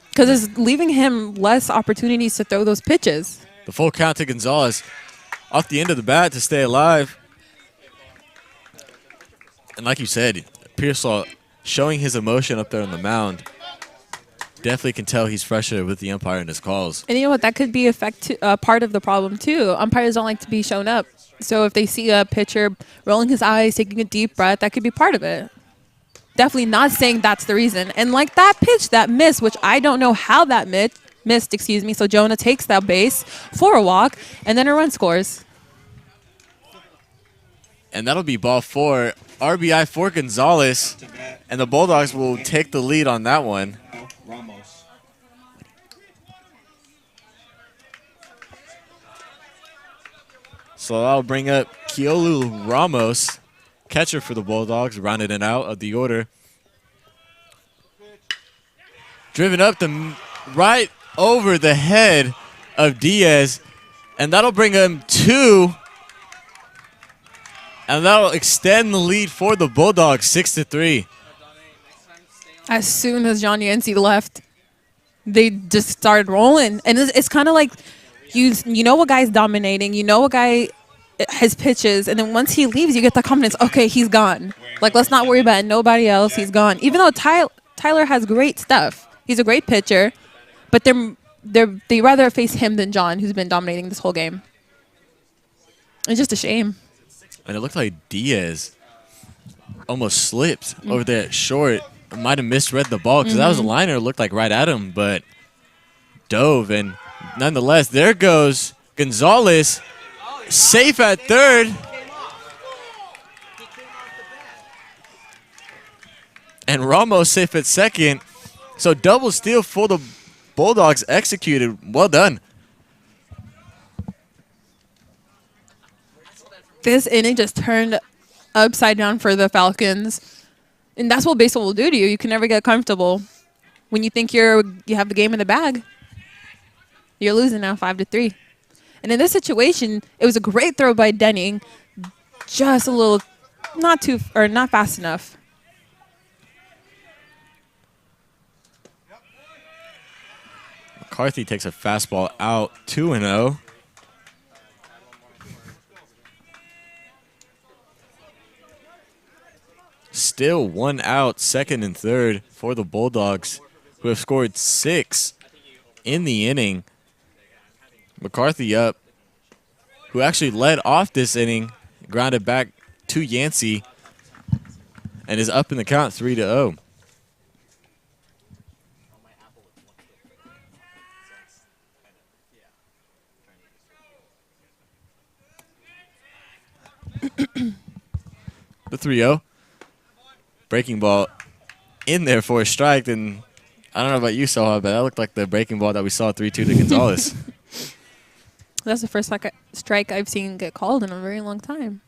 because it's leaving him less opportunities to throw those pitches. The full count to Gonzalez off the end of the bat to stay alive. And like you said, Pearsall showing his emotion up there on the mound. Definitely can tell he's frustrated with the umpire and his calls. And you know what? That could be part of the problem, too. Umpires don't like to be shown up. So if they see a pitcher rolling his eyes, taking a deep breath, that could be part of it. Definitely not saying that's the reason. And like that pitch, that miss, which I don't know how that missed, So Jonah takes that base for a walk, and then a run scores. And that'll be ball 4. RBI for Gonzalez. And the Bulldogs will take the lead on that one. So that'll bring up Keolu Ramos, catcher for the Bulldogs, rounded it out of the order. Driven up right over the head of Diaz, and that'll bring him 2. And that'll extend the lead for the Bulldogs, 6-3. As soon as John Yancey left, they just started rolling. And it's kind of like you know a guy's dominating, you know a guy has pitches, and then once he leaves, you get the confidence, okay, he's gone. Like, let's not worry about nobody else, he's gone. Even though Tyler has great stuff. He's a great pitcher, but they rather face him than John, who's been dominating this whole game. It's just a shame. And it looked like Diaz almost slipped over there at short. Might have misread the ball because that was a liner. It looked like right at him, but dove. And nonetheless, there goes Gonzalez, safe at third. And Ramos safe at second. So double steal for the Bulldogs executed. Well done. This inning just turned upside down for the Falcons. And that's what baseball will do to you. You can never get comfortable. When you think you have the game in the bag, you're losing now 5-3. And in this situation, it was a great throw by Denning. Just a little not fast enough. McCarthy takes a fastball out, 2-0. Still 1 out, second and third for the Bulldogs, who have scored 6 in the inning. McCarthy up, who actually led off this inning, grounded back to Yancey, and is up in the count 3-0. The 3-0. Breaking ball in there for a strike, and I don't know about you, Soha, but that looked like the breaking ball that we saw 3-2 to Gonzalez. That's the first strike I've seen get called in a very long time.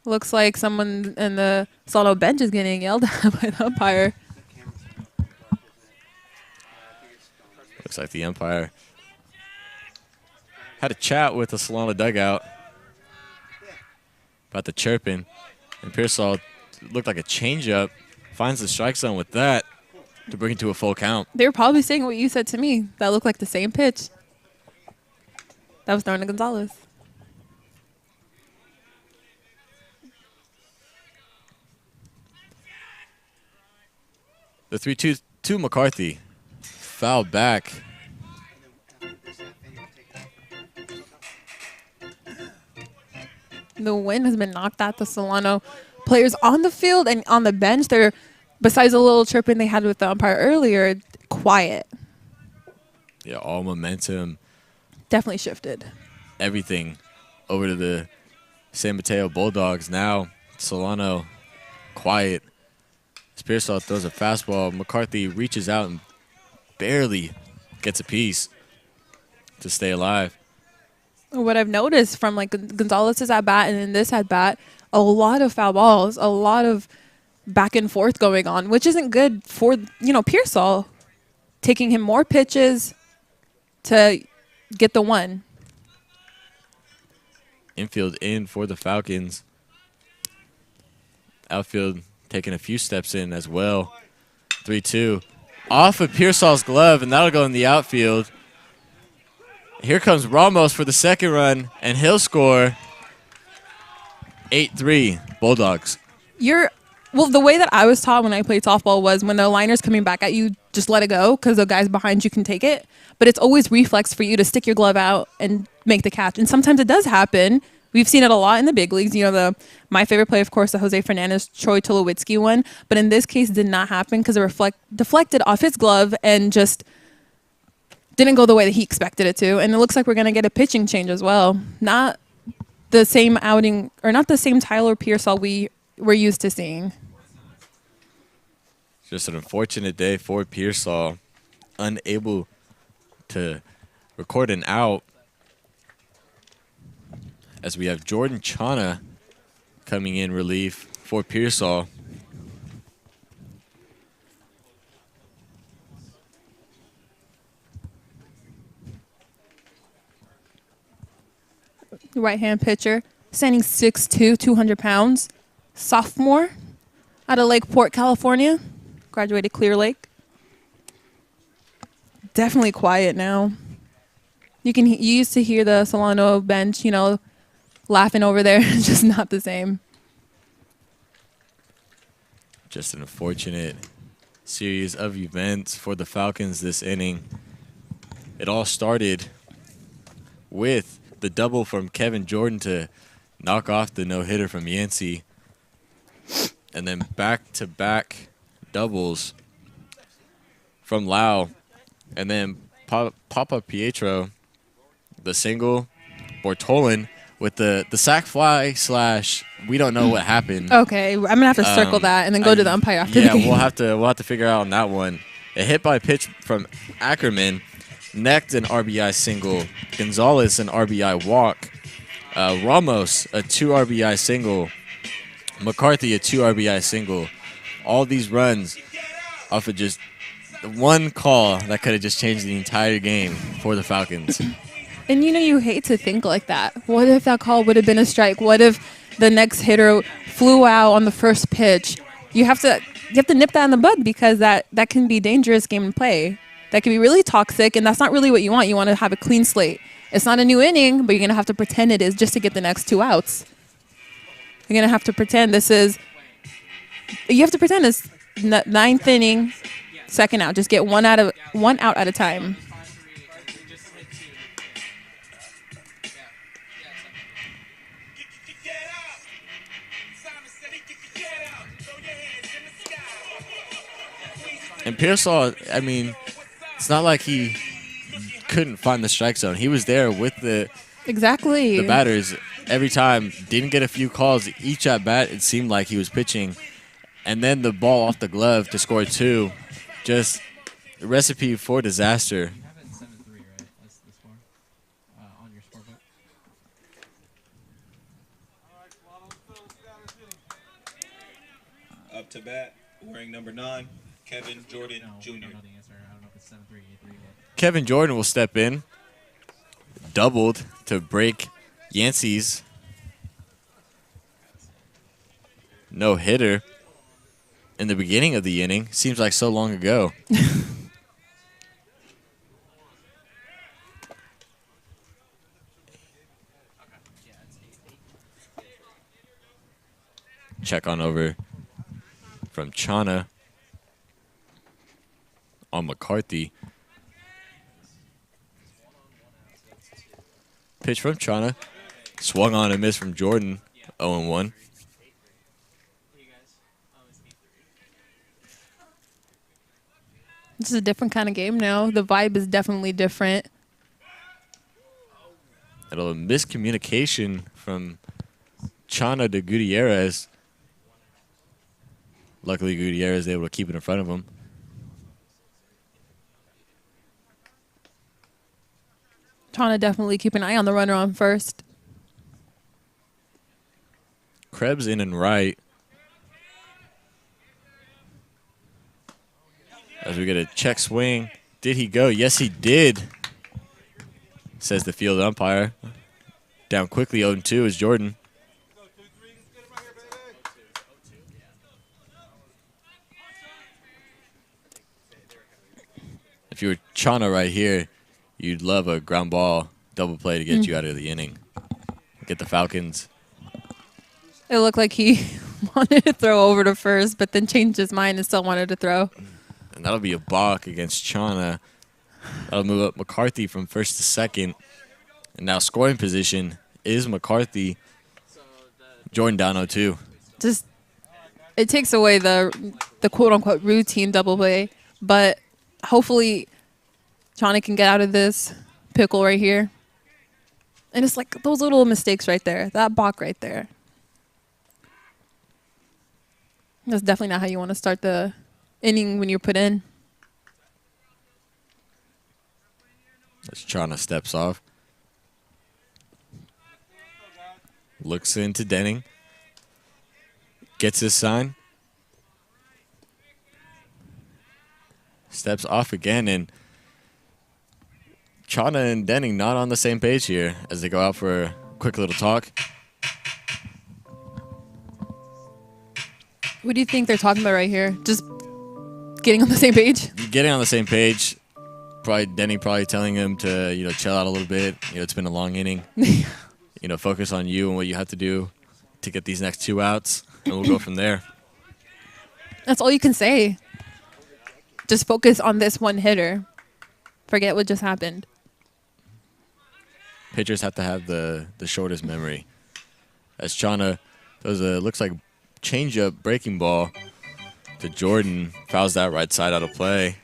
Looks like someone in the Solano bench is getting yelled at by the umpire. Looks like the umpire had a chat with the Solano dugout about the chirping. And Pearsall looked like a changeup. Finds the strike zone with that to bring it to a full count. They were probably saying what you said to me. That looked like the same pitch that was thrown to Gonzalez. The 3-2 to McCarthy. Foul back. The wind has been knocked at the Solano players on the field and on the bench. They're, besides a little chirping they had with the umpire earlier, quiet. Yeah, all momentum, Definitely shifted. everything over to the San Mateo Bulldogs. Now Solano quiet. As Pearsall throws a fastball, McCarthy reaches out and barely gets a piece to stay alive. What I've noticed from like Gonzalez's at bat and in this at bat, a lot of foul balls, a lot of back and forth going on, which isn't good for, Pearsall, taking him more pitches to get the one. Infield in for the Falcons. Outfield taking a few steps in as well. 3-2. Off of Pearsall's glove, and that'll go in the outfield. Here comes Ramos for the second run, and he'll score. 8-3 Bulldogs. Well, the way that I was taught when I played softball was when the liner's coming back at you, just let it go because the guys behind you can take it. But it's always reflex for you to stick your glove out and make the catch. And sometimes it does happen. We've seen it a lot in the big leagues. My favorite play, of course, the Jose Fernandez, Troy Tulowitzki one. But in this case, it did not happen because it deflected off his glove and just didn't go the way that he expected it to. And it looks like we're going to get a pitching change as well. Not the same outing, or not the same Tyler Pearsall we were used to seeing. Just an unfortunate day for Pearsall. Unable to record an out, as we have Jordan Chana coming in relief for Pearsall. Right-hand pitcher, standing 6'2", 200 pounds, sophomore out of Lakeport, California, graduated Clear Lake. Definitely quiet now. You used to hear the Solano bench, laughing over there. Just not the same. Just an unfortunate series of events for the Falcons this inning. It all started with the double from Kevin Jordan to knock off the no-hitter from Yancey. And then back-to-back doubles from Lau. And then Papa Pietro, the single, Bortolin with the sac fly / we don't know what happened. Okay, I'm gonna have to circle that and then go to the umpire after the game. Yeah, we'll have to figure out on that one. A hit by pitch from Ackerman, Necht an RBI single, Gonzalez an RBI walk, Ramos a 2 RBI single, McCarthy a 2 RBI single. All these runs off of just one call that could have just changed the entire game for the Falcons. And you hate to think like that. What if that call would have been a strike? What if the next hitter flew out on the first pitch? You have to nip that in the bud, because that can be dangerous game to play. That can be really toxic, and that's not really what you want. You want to have a clean slate. It's not a new inning, but you're going to have to pretend it is just to get the next 2 outs. You're going to have to pretend this is – you have to pretend this 9th inning, second out. Just get one out at a time. And Pearsall, it's not like he couldn't find the strike zone. He was there with the batters every time. Didn't get a few calls each at bat. It seemed like he was pitching, and then the ball off the glove to score 2. Just a recipe for disaster. Up to bat, wearing number 9. Kevin Jordan Jr. Kevin Jordan will step in. Doubled to break Yancey's no-hitter in the beginning of the inning. Seems like so long ago. Check on over from Chana on McCarthy. Pitch from Chana. Swung on and missed from Jordan. 0-1. This is a different kind of game now. The vibe is definitely different. A little miscommunication from Chana to Gutierrez. Luckily, Gutierrez is able to keep it in front of him. Trying to definitely keep an eye on the runner on first. Krebs in and right. As we get a check swing. Did he go? Yes, he did, says the field umpire. Down quickly, 0-2 is Jordan. If you were Chana right here, you'd love a ground ball double play to get you out of the inning. Get the Falcons. It looked like he wanted to throw over to first, but then changed his mind and still wanted to throw. And that'll be a balk against Chana. That'll move up McCarthy from first to second. And now scoring position is McCarthy. Jordan down 0-2. Just, it takes away the quote-unquote routine double play, but hopefully Chana can get out of this pickle right here. And it's like those little mistakes right there, that balk right there. That's definitely not how you want to start the inning when you're put in. As Chana steps off. Looks into Denning. Gets his sign. Steps off again, and Chana and Denning not on the same page here as they go out for a quick little talk. What do you think they're talking about right here? Just getting on the same page? Getting on the same page. Denny telling him to, chill out a little bit. It's been a long inning. Focus on you and what you have to do to get these next 2 outs, and we'll go from there. That's all you can say. Just focus on this one hitter. Forget what just happened. Pitchers have to have the shortest memory. As Chana does looks like change-up breaking ball to Jordan. Fouls that right side out of play.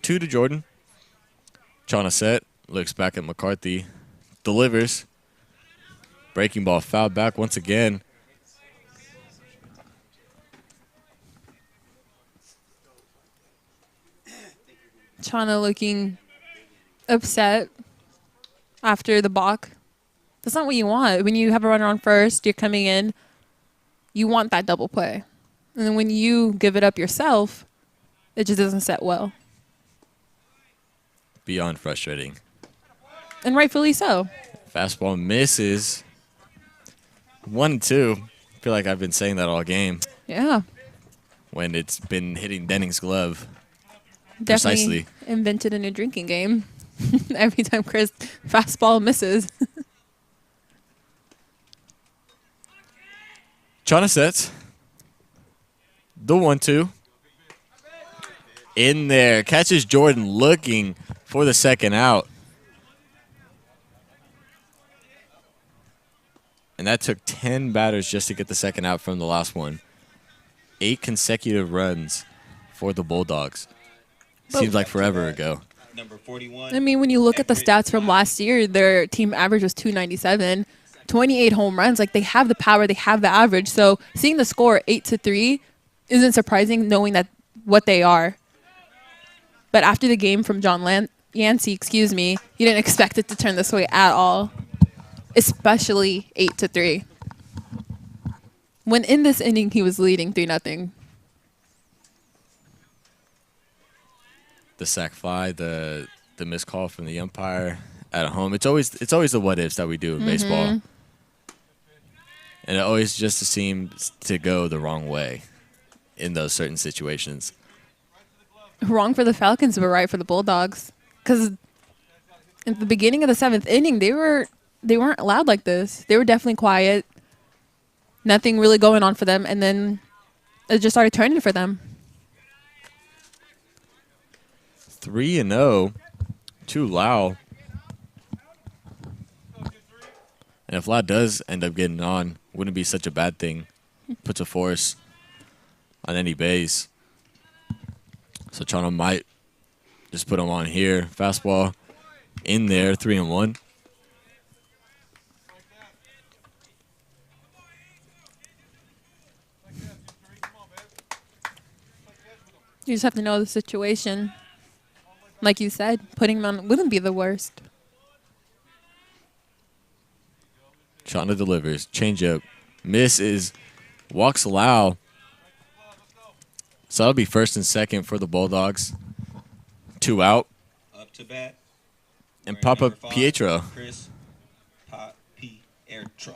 To Jordan. Chana set. Looks back at McCarthy. Delivers. Breaking ball fouled back once again. Chana looking upset after the balk. That's not what you want. When you have a runner on first, you're coming in, you want that double play. And then when you give it up yourself, it just doesn't set well. Beyond frustrating. And rightfully so. Fastball misses. 1-2. I feel like I've been saying that all game. Yeah. When it's been hitting Denning's glove. Definitely Precisely. Invented a new drinking game. Every time Chris fastball misses. Chana sets. The 1-2. In there. Catches Jordan looking for the second out. And that took 10 batters just to get the second out from the last one. 8 consecutive runs for the Bulldogs. Seems like forever ago. I mean, when you look at the stats from last year, their team average was 297, 28 home runs. Like, they have the power, they have the average. So seeing the score 8-3 isn't surprising, knowing that what they are. But after the game from John Yancey, you didn't expect it to turn this way at all, especially 8-3. When in this inning, he was leading 3-0. The sac fly, the missed call from the umpire at home. It's always the what ifs that we do in baseball, and it always just seems to go the wrong way in those certain situations. Wrong for the Falcons, but right for the Bulldogs. Because in the beginning of the 7th inning, they weren't allowed like this. They were definitely quiet. Nothing really going on for them, and then it just started turning for them. 3-0 to Lau. And if Lau does end up getting on, wouldn't be such a bad thing. Puts a force on any base. So Chana might just put him on here. Fastball in there, 3-1. You just have to know the situation. Like you said, putting him on wouldn't be the worst. Chana delivers. Changeup. Misses. Walks Lau. So that'll be first and second for the Bulldogs. 2 out. Up to bat. And Papa Pietro. Chris Pietro.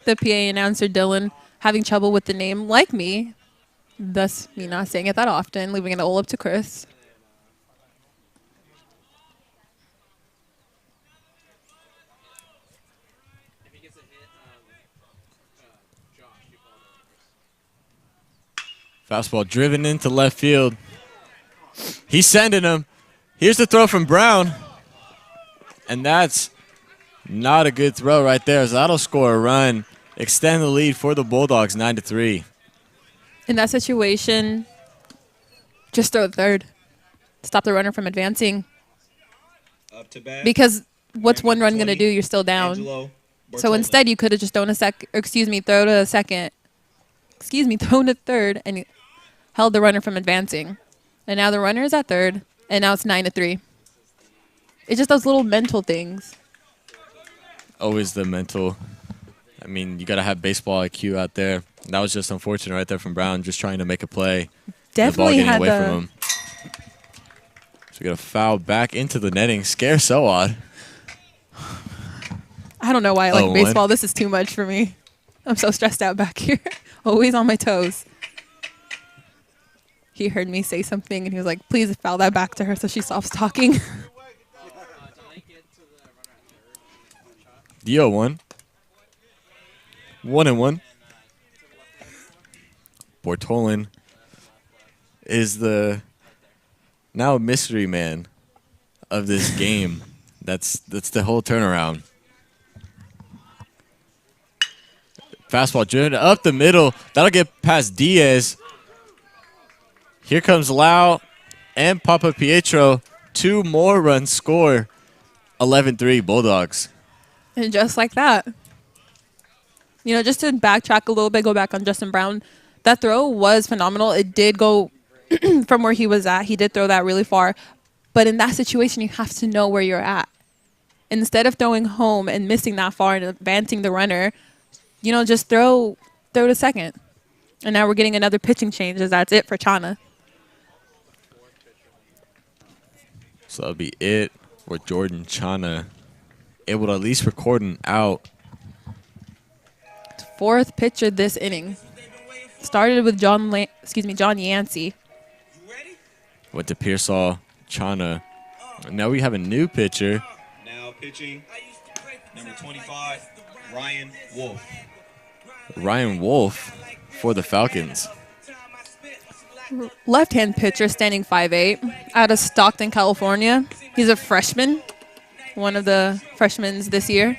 The PA announcer, Dylan, having trouble with the name, like me. Thus, me not saying it that often, leaving it all up to Chris. Fastball driven into left field. He's sending him. Here's the throw from Brown. And that's not a good throw right there. So that'll score a run. Extend the lead for the Bulldogs, 9-3. In that situation, just throw third. Stop the runner from advancing. Up to bat. Because what's one run going to do? You're still down. So instead, you could have just thrown a throw to second. Thrown to third and held the runner from advancing. And now the runner is at third, and now it's 9-3. It's just those little mental things. Always the mental. I mean, you got to have baseball IQ out there. That was just unfortunate right there from Brown, just trying to make a play. Definitely the ball had getting away from him. So we got a foul back into the netting. Scare so odd. I don't know why I like baseball. This is too much for me. I'm so stressed out back here. Always on my toes. He heard me say something, and he was like, please foul that back to her so she stops talking. The 0-1. 1-1. Bortolin is the now mystery man of this game. That's the whole turnaround. Fastball driven up the middle. That'll get past Diaz. Here comes Lau and Papa Pietro. 2 more runs score. 11-3 Bulldogs. And just like that. You know, just to backtrack a little bit, go back on Justin Brown. That throw was phenomenal. It did go from where he was at. He did throw that really far. But in that situation, you have to know where you're at. Instead of throwing home and missing that far and advancing the runner, you know, just throw to second. And now we're getting another pitching change, as that's it for Chana. So that'll be it for Jordan Chana. Able to at least record an out. 4th pitcher this inning. Started with John Yancey. Went to Pearsall, Chana. And now we have a new pitcher. Now pitching, number 25, Ryan Wolf. Ryan Wolf for the Falcons. Left-hand pitcher, standing 5'8", out of Stockton, California. He's a freshman, one of the freshmen this year.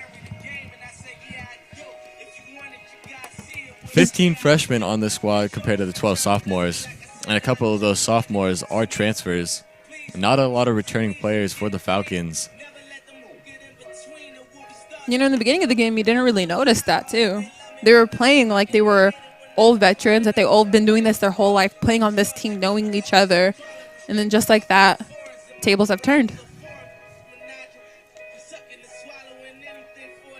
15 freshmen on the squad compared to the 12 sophomores. And a couple of those sophomores are transfers. Not a lot of returning players for the Falcons. You know, in the beginning of the game, you didn't really notice that, too. They were playing like they were old veterans, that they all been doing this their whole life, playing on this team, knowing each other. And then just like that, tables have turned.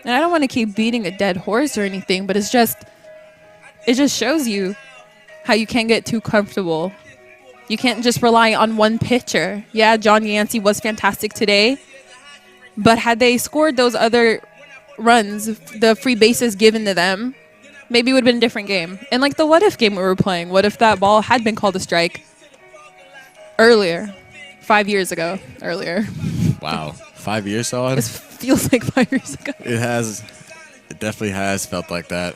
And I don't want to keep beating a dead horse or anything, but it just shows you how you can't get too comfortable. You can't just rely on one pitcher. Yeah, John Yancey was fantastic today, but had they scored those other runs, the free bases given to them, maybe it would have been a different game. And like the what-if game we were playing, what if that ball had been called a strike earlier, 5 years ago, earlier. Wow, 5 years on? This feels like 5 years ago. It has. It definitely has felt like that.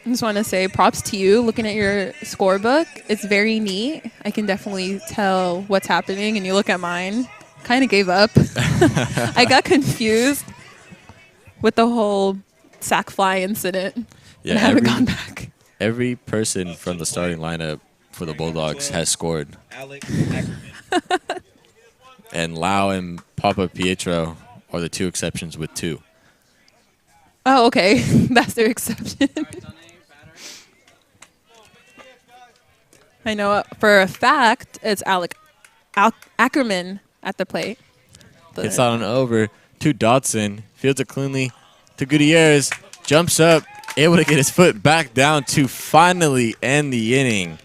I just want to say props to you. Looking at your scorebook, it's very neat. I can definitely tell what's happening, and you look at mine, kind of gave up. I got confused with the whole sack fly incident, Yeah, and I haven't gone back. Every person from the starting lineup for the Bulldogs has scored. And Lau and Papa Pietro are the two exceptions with 2. Oh, okay. That's their exception. I know for a fact it's Alec Ackerman at the plate. It's on over to Dodson. Fields it cleanly to Gutierrez. Jumps up, able to get his foot back down to finally end the inning.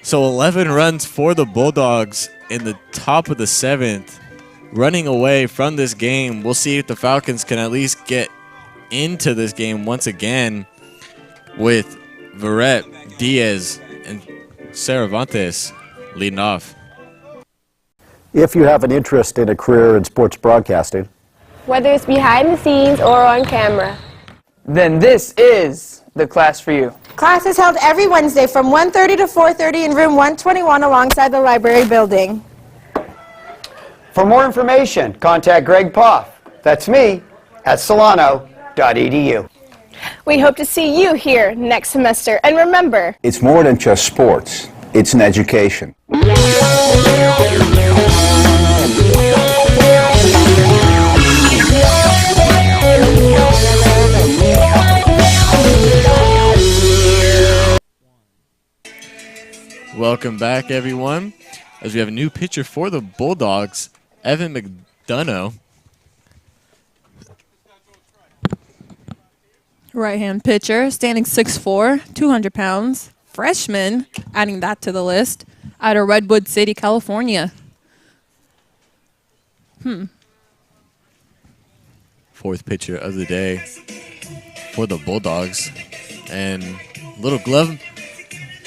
So 11 runs for the Bulldogs in the top of the 7th. Running away from this game. We'll see if the Falcons can at least get into this game once again with Verrett, Diaz, and Cervantes leading off. If you have an interest in a career in sports broadcasting, whether it's behind the scenes or on camera, then this is the class for you. Class is held every Wednesday from 1:30 to 4:30 in room 121 alongside the library building. For more information, contact Greg Poff. That's me at solano.edu. We hope to see you here next semester. And remember, It's more than just sports. It's an education. Welcome back, everyone, as we have a new pitcher for the Bulldogs, Evan McDonough. Right-hand pitcher, standing 6'4", 200 pounds. Freshman, adding that to the list, out of Redwood City, California. Fourth pitcher of the day for the Bulldogs. And little glove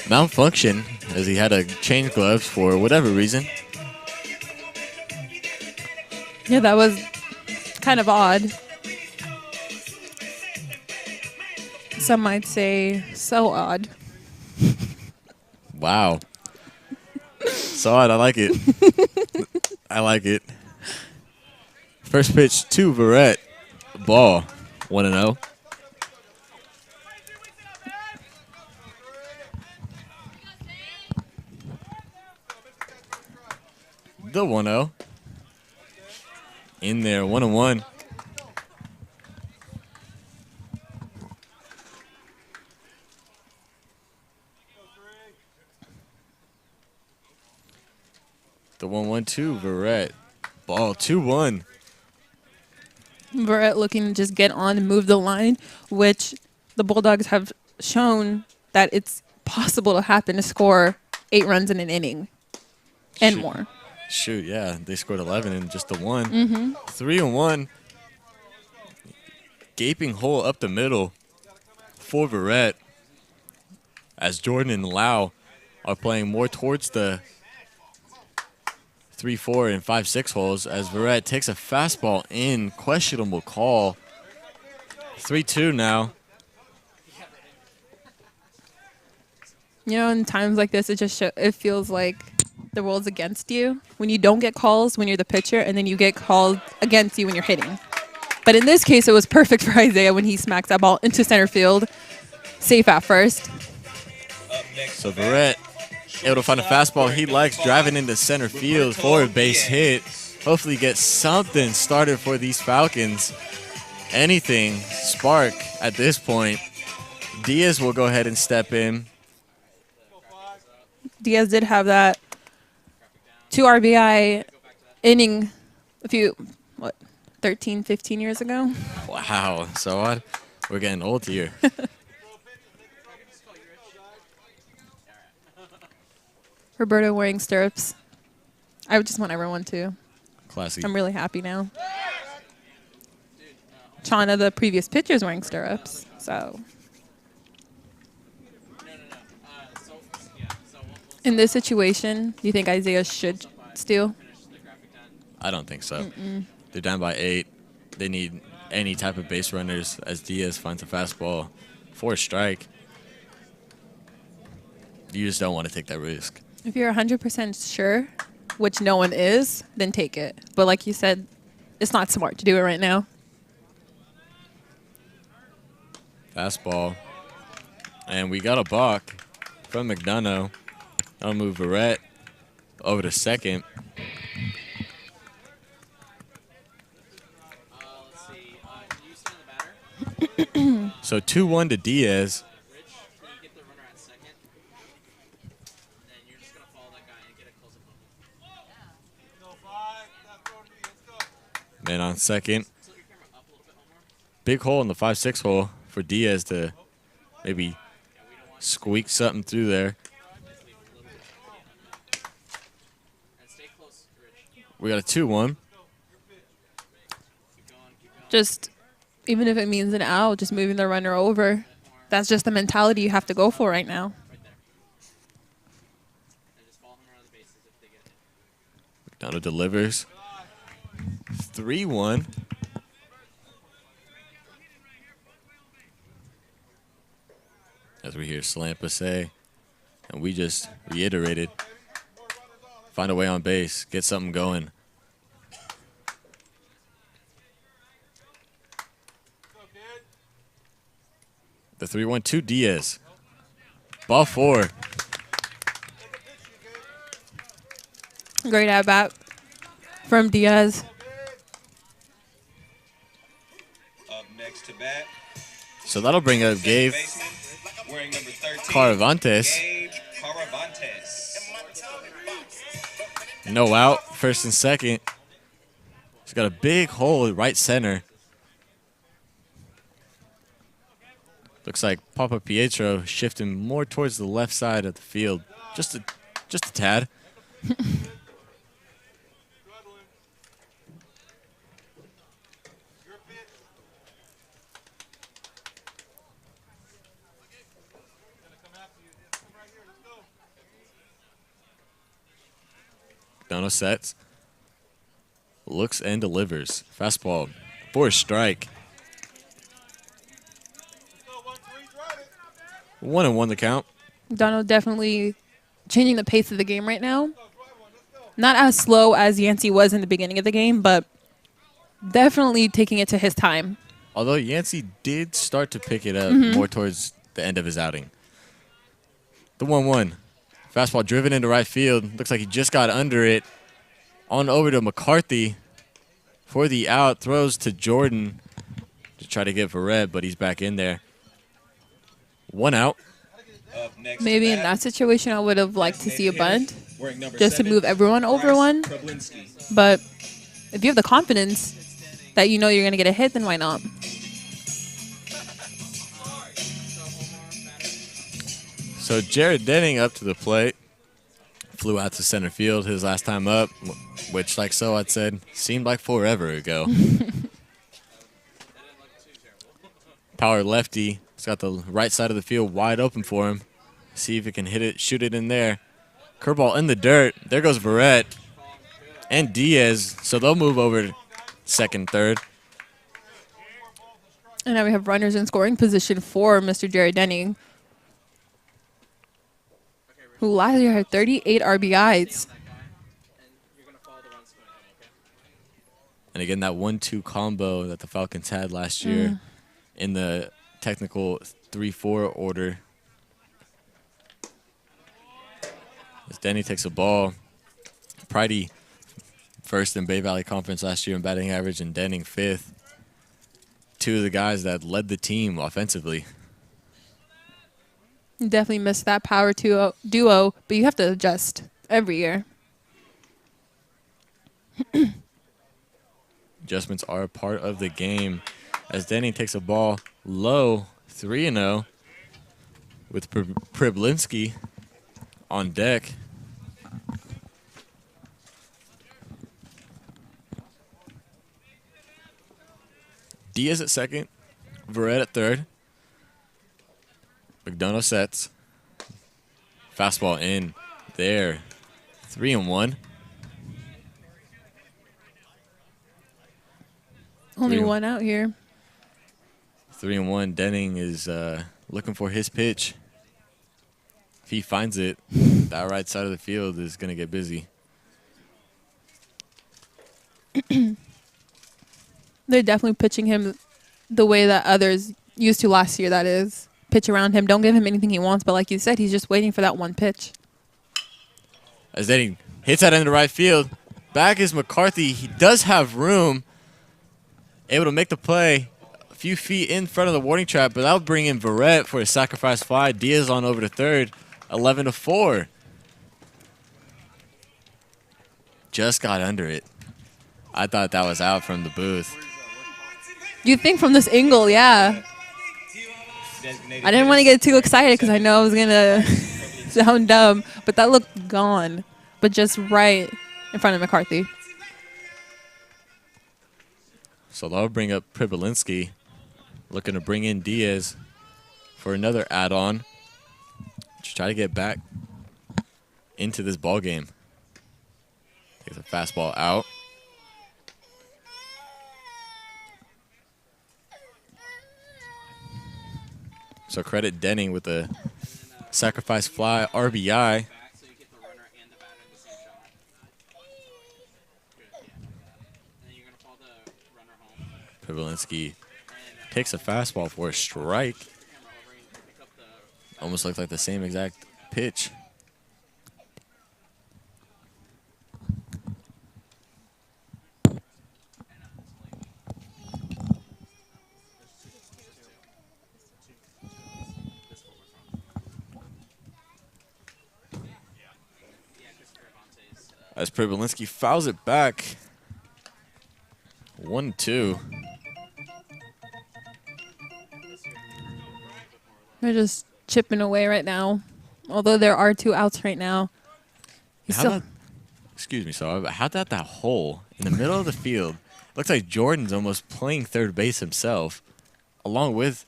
malfunction as he had to change gloves for whatever reason. Yeah, that was kind of odd. Some might say so odd. Wow. So odd. I like it. I like it. First pitch to Verrett. Ball. 1-0. The 1-0. In there. 1-1. The 1-1-2, Verrett. Ball 2-1. Verrett looking to just get on and move the line, which the Bulldogs have shown that it's possible to happen to score 8 runs in an inning and more. Shoot, yeah. They scored 11 in just the one. 3-1. Gaping hole up the middle for Verrett as Jordan and Lau are playing more towards the 3-4 and 5-6 holes as Verrett takes a fastball in. Questionable call. 3-2 now. You know, in times like this, it feels like the world's against you when you don't get calls when you're the pitcher, and then you get called against you when you're hitting. But in this case, it was perfect for Isaiah when he smacks that ball into center field, safe at first. So Verrett able to find a fastball he likes, driving into center field for a base hit. Hopefully get something started for these Falcons. Anything spark at this point. Diaz will go ahead and step in. Diaz did have that 2 RBI inning a few, 13, 15 years ago. Wow, so odd. We're getting old here. Roberto wearing stirrups. I just want everyone to. Classy. I'm really happy now. Chana, the previous pitcher, is wearing stirrups, so. In this situation, do you think Isaiah should steal? I don't think so. They're down by 8. They need any type of base runners as Diaz finds a fastball for a strike. You just don't want to take that risk. If you're 100% sure, which no one is, then take it. But like you said, it's not smart to do it right now. Fastball. And we got a balk from McDonough. I'll move Verrett over to second. So 2-1 to Diaz. Man on second. Big hole in the 5-6 hole for Diaz to maybe squeak something through there. We got a 2-1. Just, even if it means an out, just moving the runner over. That's just the mentality you have to go for right now. McDonough delivers. 3-1. As we hear Slampa say, and we just reiterated, find a way on base, get something going. The 3-1 to Diaz. Ball 4. Great at bat from Diaz. Up next to bat. So that'll bring up Gabe Wearing number 13, Caravantes. Gabe Caravantes. No out, first and second. He's got a big hole at right center. Looks like Papa Pietro shifting more towards the left side of the field. Just a tad. Dono sets. Looks and delivers. Fastball for a strike. 1-1 the count. Dono definitely changing the pace of the game right now. Not as slow as Yancey was in the beginning of the game, but definitely taking it to his time. Although Yancey did start to pick it up more towards the end of his outing. The 1-1. Fastball driven into right field. Looks like he just got under it. On over to McCarthy for the out. Throws to Jordan to try to get Verrett, but he's back in there. 1 out. Maybe in that situation, I would have liked to see a bunt just to move everyone over one. But if you have the confidence that you know you're going to get a hit, then why not? So Jared Denning up to the plate. Flew out to center field his last time up, which, like I'd said, seemed like forever ago. Power lefty. He's got the right side of the field wide open for him. See if he can hit it, shoot it in there. Curveball in the dirt. There goes Verrett and Diaz. So they'll move over to second, third. And now we have runners in scoring position for Mr. Jared Denning, who last year had 38 RBIs. And again, that 1-2 combo that the Falcons had last year in the technical 3-4 order. As Denny takes a ball. Pridey first in Bay Valley Conference last year in batting average, and Denning fifth. Two of the guys that led the team offensively. You definitely missed that power duo, but you have to adjust every year. Adjustments are a part of the game. As Denning takes a ball low, 3-0, with Priblinski on deck. Diaz at second, Verrett at third. McDonough sets. Fastball in there. 3-1. Only one out here. 3-1. Denning is looking for his pitch. If he finds it, that right side of the field is going to get busy. They're definitely pitching him the way that others used to last year, that is. Pitch around him. Don't give him anything he wants, but like you said, he's just waiting for that one pitch. As Denning hits that into right field. Back is McCarthy. He does have room. Able to make the play a few feet in front of the warning track, but that'll bring in Verrett for a sacrifice fly. Diaz on over to third, 11-4. Just got under it. I thought that was out from the booth. You think from this angle, yeah. I didn't want to get too excited because I know I was going to sound dumb, but that looked gone, but just right in front of McCarthy. So they'll bring up Pribolinski, looking to bring in Diaz for another add-on to try to get back into this ball game. Takes a fastball out. So credit Denning with the sacrifice fly RBI. Pribolinski takes a fastball for a strike. Almost looked like the same exact pitch. As Pribolinski fouls it back. 1-2. They're just chipping away right now. Although there are 2 outs right now. Excuse me, so how'd that hole in the middle of the field? Looks like Jordan's almost playing third base himself, along with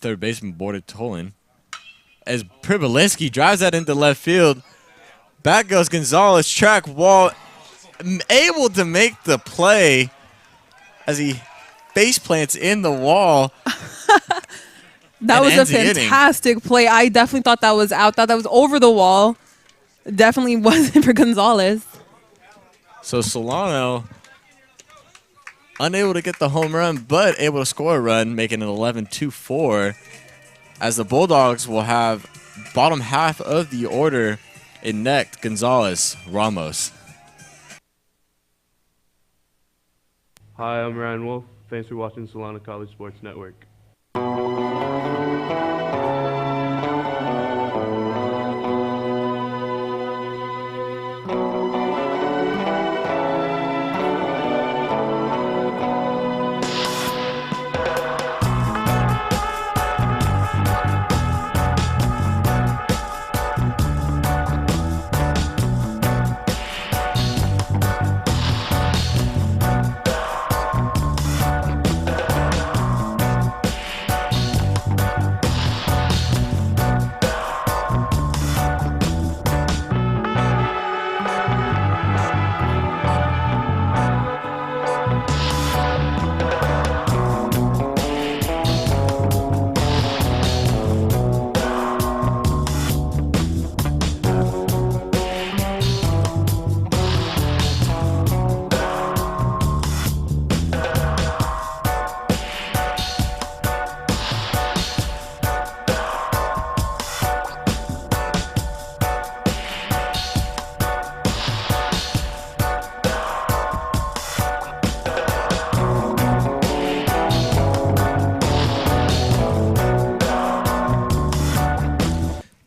third baseman Border-Tolan. As Pribolinski drives that into left field, back goes Gonzalez, track wall, able to make the play as he face plants in the wall. That was a fantastic play. I definitely thought that was out. Thought that was over the wall. Definitely wasn't for Gonzalez. So Solano unable to get the home run, but able to score a run, making it 11-4. As the Bulldogs will have bottom half of the order in net, Gonzalez, Ramos. Hi, I'm Ryan Wolf. Thanks for watching Solano College Sports Network.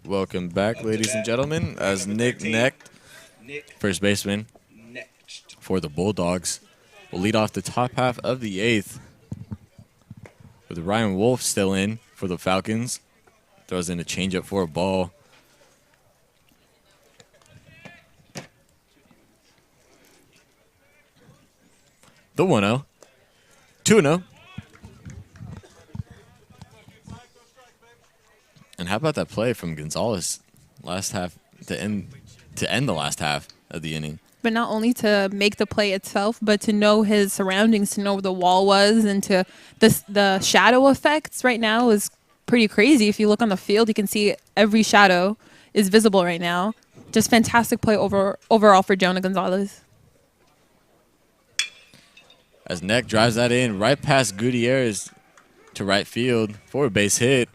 Welcome back, ladies and gentlemen, as Nick Necht, first baseman for the Bulldogs, will lead off the top half of the 8th with Ryan Wolf still in for the Falcons. Throws in a changeup for a ball. The 1-0. 2-0. And how about that play from Gonzalez last half to end the last half of the inning? but not only to make the play itself, but to know his surroundings, to know where the wall was, and to the shadow effects right now is pretty crazy. If you look on the field, you can see every shadow is visible right now. Just fantastic play overall for Jonah Gonzalez. As Neck drives that in right past Gutierrez to right field for a base hit.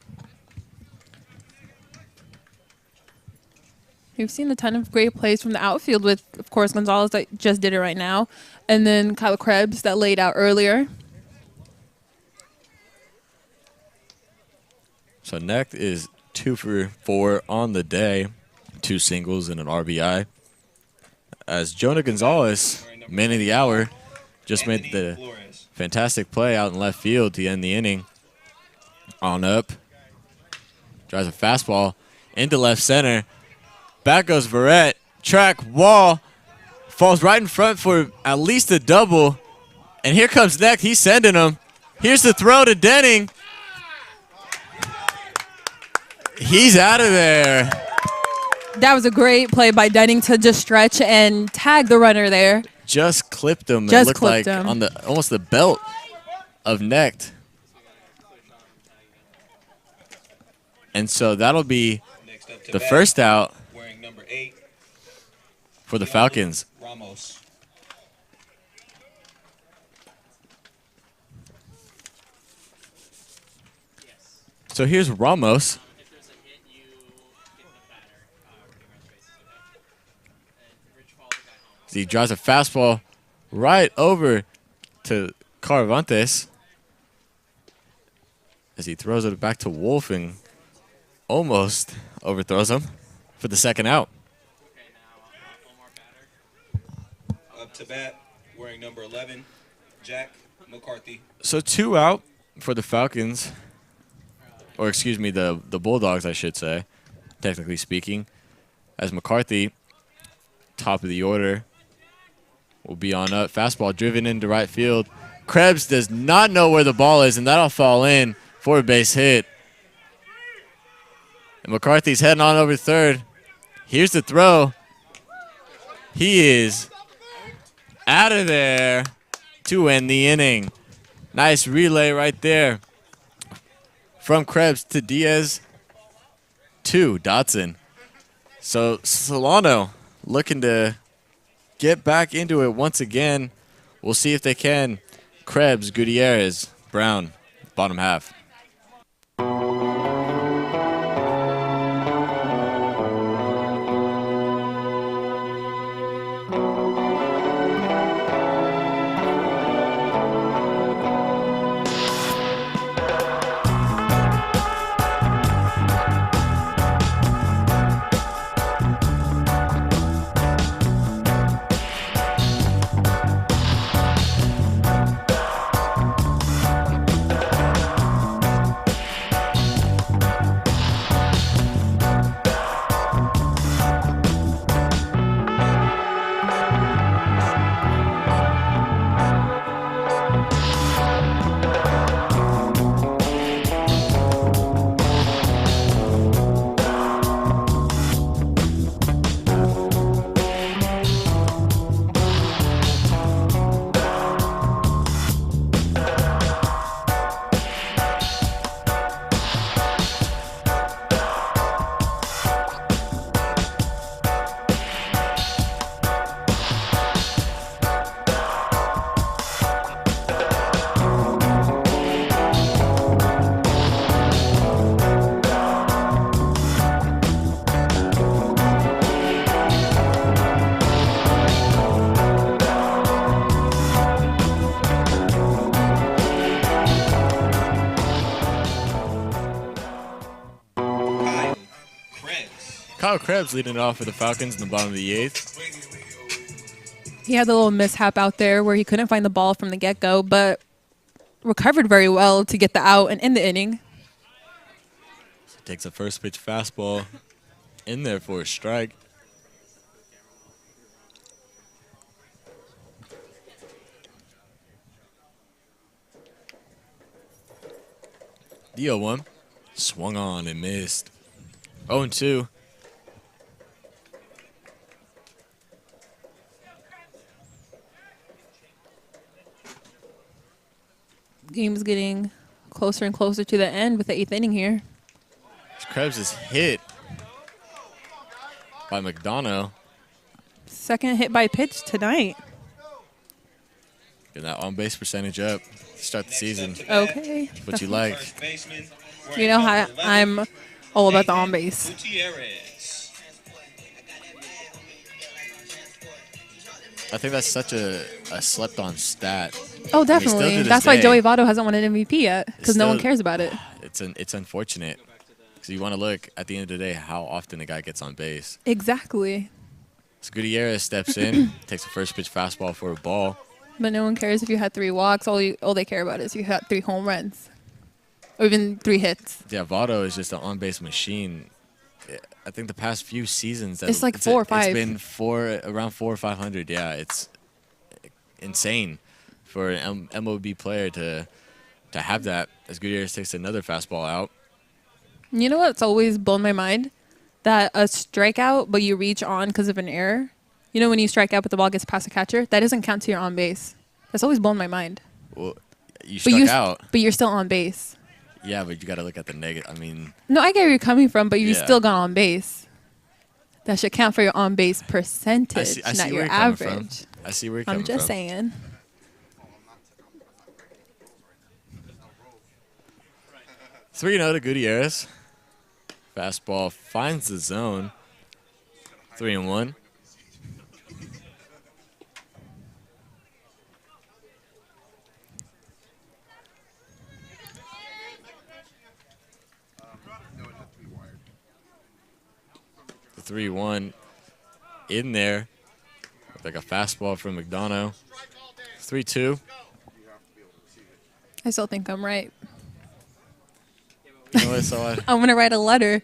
We've seen a ton of great plays from the outfield with, of course, Gonzalez that just did it right now, and then Kyle Krebs that laid out earlier. So Neck is 2 for 4 on the day, 2 singles and an RBI. As Jonah Gonzalez, man of the hour, just made the fantastic play out in left field to end the inning. On up, drives a fastball into left center. Back goes Verrett, track, wall, falls right in front for at least a double. And here comes Neck, he's sending him. Here's the throw to Denning. He's out of there. That was a great play by Denning to just stretch and tag the runner there. Just clipped him. Just it looked clipped like him. on the almost the belt of Neck. And so that'll be the first out for the Falcons. Ramos. So here's Ramos. He drives a fastball right over to Caravantes as he throws it back to Wolf and almost overthrows him for the second out. Up to bat, wearing number 11, Jack McCarthy. So 2 out for the Falcons, or excuse me, the Bulldogs, I should say, technically speaking, as McCarthy, top of the order, will be on up. Fastball driven into right field. Krebs does not know where the ball is, and that'll fall in for a base hit. And McCarthy's heading on over third. Here's the throw. He is out of there to end the inning. Nice relay right there from Krebs to Diaz to Dotson. So Solano looking to get back into it once again. We'll see if they can. Krebs, Gutierrez, Brown, bottom half. Kyle Krebs leading it off for the Falcons in the bottom of the 8th. He had a little mishap out there where he couldn't find the ball from the get-go, but recovered very well to get the out and end the inning. So takes a first pitch fastball in there for a strike. The 0-1 swung on and missed. 0-2. game's getting closer and closer to the end with the 8th inning here. Krebs is hit by McDonough. Second hit by pitch tonight. Getting that on-base percentage up to start the season. Okay. What you like. You know how I'm all about the on-base. I think that's such a slept-on stat. Oh, definitely. I mean, that's why Joey Votto hasn't won an MVP yet, because no one cares about it. It's unfortunate. Because you want to look, at the end of the day, how often the guy gets on base. Exactly. So Gutierrez steps in, takes a first pitch fastball for a ball. But no one cares if you had 3 walks. All they care about is you had 3 home runs. Or even 3 hits. Yeah, Votto is just an on-base machine. I think the past few seasons, it's like 4 or 5. It's been around 400 or 500. Yeah, it's insane for an MLB player to have that. As Gutierrez takes another fastball out. You know what's always blown my mind? That a strikeout, but you reach on because of an error. You know when you strike out but the ball gets past the catcher? That doesn't count to your on base. That's always blown my mind. Well, you struck out. But you're still on base. Yeah, but you got to look at the negative. I mean. No, I get where you're coming from, but you still got on base. That should count for your on base percentage, not your average. I see where you're coming from. I'm just saying. Three 0 to Gutierrez. Fastball finds the zone. 3-1. The 3-1 in there. Like a fastball from McDonough. 3-2. I still think I'm right. You know what, I'm going to write a letter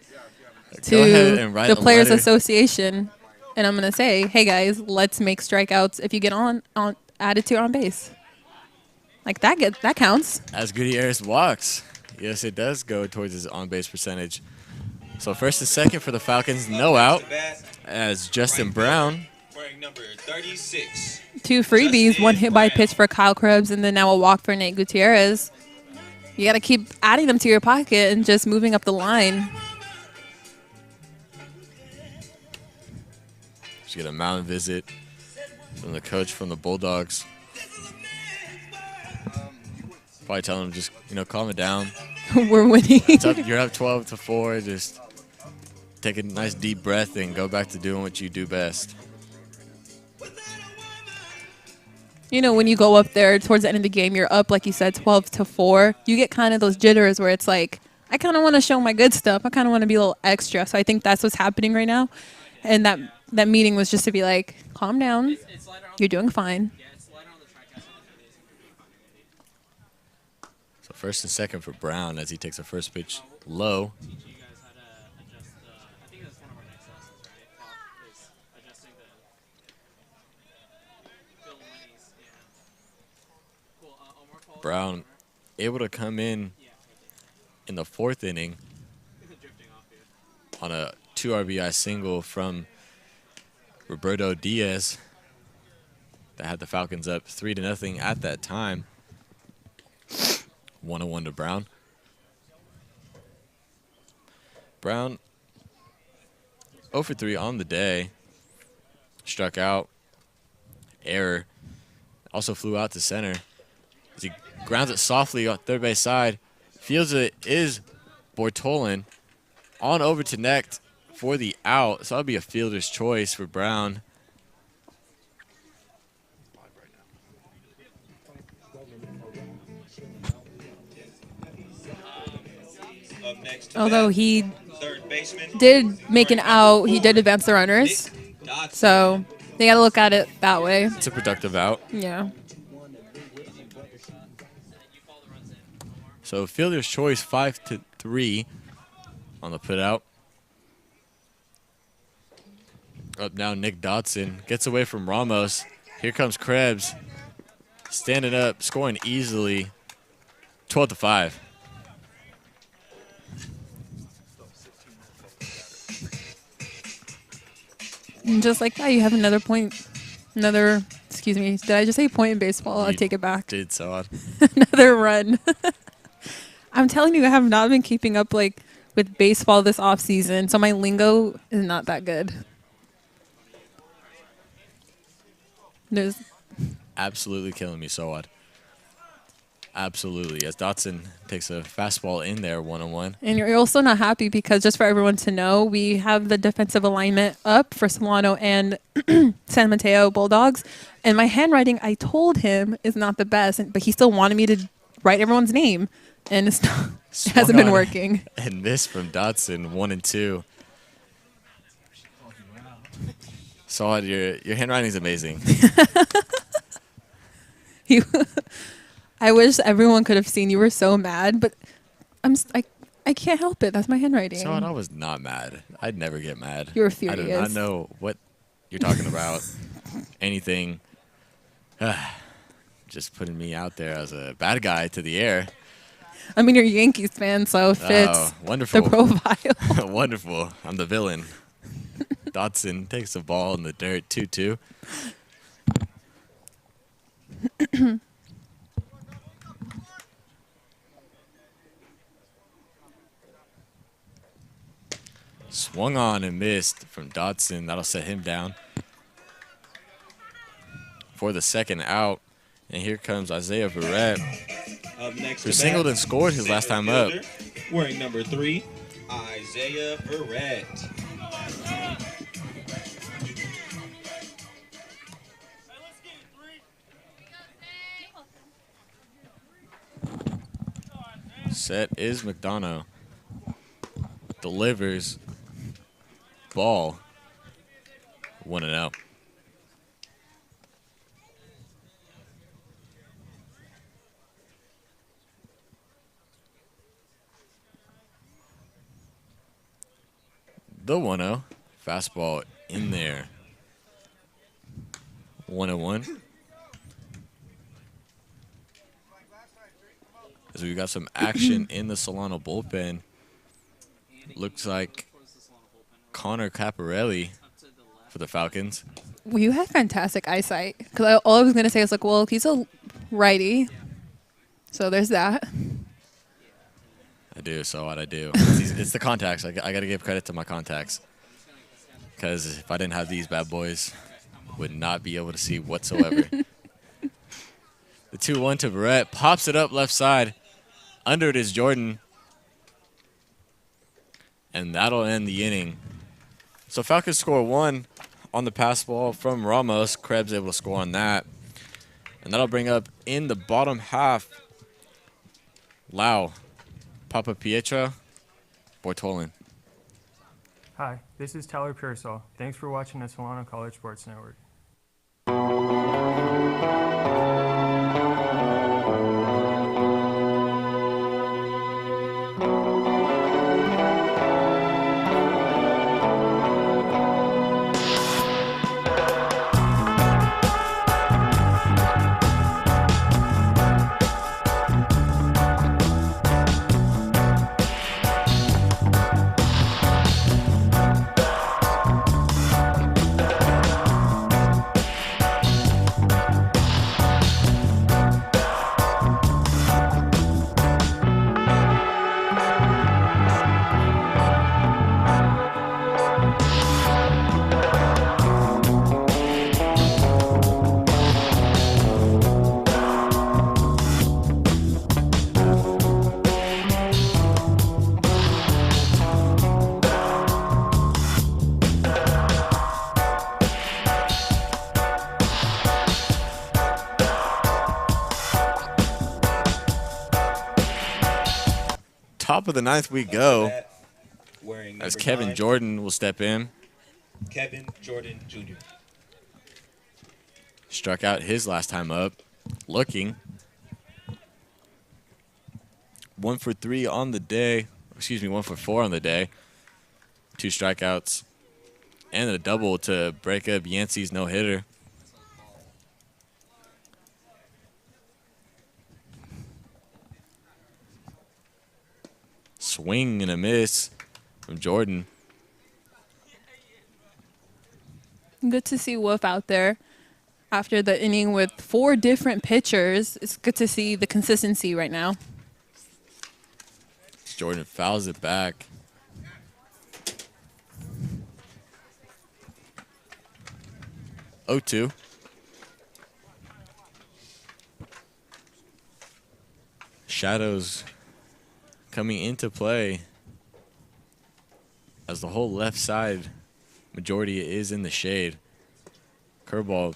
to the Players Association, and I'm going to say, hey, guys, let's make strikeouts. If you get on add it to your on base. Like, that counts. As Gutierrez walks. Yes, it does go towards his on-base percentage. So first and second for the Falcons, no out. As Justin Brown. Number 36. 2 freebies, 1 hit by pitch for Kyle Krebs, and then now a walk for Nate Gutierrez. You got to keep adding them to your pocket and just moving up the line. Just get a mound visit from the coach from the Bulldogs. Probably telling him just, calm it down. We're winning. You're up 12-4. Just take a nice deep breath and go back to doing what you do best. When you go up there towards the end of the game, you're up, like you said, 12-4. You get kind of those jitters where it's like, I kind of want to show my good stuff. I kind of want to be a little extra. So I think that's what's happening right now. And that meeting was just to be like, calm down. You're doing fine. So first and second for Brown as he takes a first pitch low. Brown able to come in the 4th inning on a 2 RBI single from Roberto Diaz that had the Falcons up 3-0 at that time. 1-1 to Brown. Brown 0 for 3 on the day. Struck out. Error. Also flew out to center. As he grounds it softly on third base side. Fields it is Bortolin. On over to Necht for the out. So that'll be a fielder's choice for Brown. Although he did make an out, he did advance the runners. So they got to look at it that way. It's a productive out. Yeah. So fielder's choice 5-3 on the put out. Up now Nick Dodson gets away from Ramos. Here comes Krebs. Standing up, scoring easily. 12-5. And just like that, you have another point, another Excuse me. Did I just say point in baseball? I'll take it back. Did so odd. Another run. I'm telling you, I have not been keeping up like with baseball this off season, so my lingo is not that good. There's Absolutely killing me, so odd. Absolutely. As Dotson takes a fastball in there, 1-1. And you're also not happy because, just for everyone to know, we have the defensive alignment up for Solano and San Mateo Bulldogs. And my handwriting, I told him, is not the best, but he still wanted me to write everyone's name. And it's not, it hasn't been working. And this from Dotson, 1-2. Saad, your handwriting is amazing. I wish everyone could have seen you were so mad, but I can't help it. That's my handwriting. Saad, I was not mad. I'd never get mad. You were I furious. do not know what you're talking about. Anything. Just putting me out there as a bad guy to the air. I mean, you're a Yankees fan, so it fits Oh, wonderful. the profile. Wonderful. I'm the villain. Dotson takes the ball in the dirt, 2-2. Swung on and missed from Dotson. That'll set him down for the second out. And here comes Isaiah Verrett, Up next, who singled and scored his last time up. Wearing number 3, Isaiah Verrett. Set is McDonough. Delivers. Ball. 1-0. The 1-0. Fastball in there. 1-1. As we've got some action in the Solano bullpen. Looks like Connor Caparelli for the Falcons. Well, you had fantastic eyesight. Because all I was going to say is, like, well, he's a righty. So there's that. I do, so what I do. It's the contacts. I got to give credit to my contacts. Because if I didn't have these bad boys, would not be able to see whatsoever. The 2-1 to Verrett. Pops it up left side. Under it is Jordan. And that'll end the inning. So Falcons score 1 on the pass ball from Ramos. Krebs able to score on that. And that'll bring up in the bottom half Lau, Papa Pietro, Bortolin. Hi, this is Tyler Pearsall. Thanks for watching the Solano College Sports Network. Top of the 9th we go. Wearing As number Kevin 9, Jordan will step in. Kevin Jordan Jr. Struck out his last time up. Looking. 1 for 3 on the day. Excuse me, 1 for 4 on the day. 2 strikeouts. And a double to break up Yancey's no-hitter. Swing and a miss from Jordan. Good to see Wolf out there. After the inning with 4 different pitchers, it's good to see the consistency right now. Jordan fouls it back. Oh, 2. Shadows coming into play as the whole left side majority is in the shade. Curveball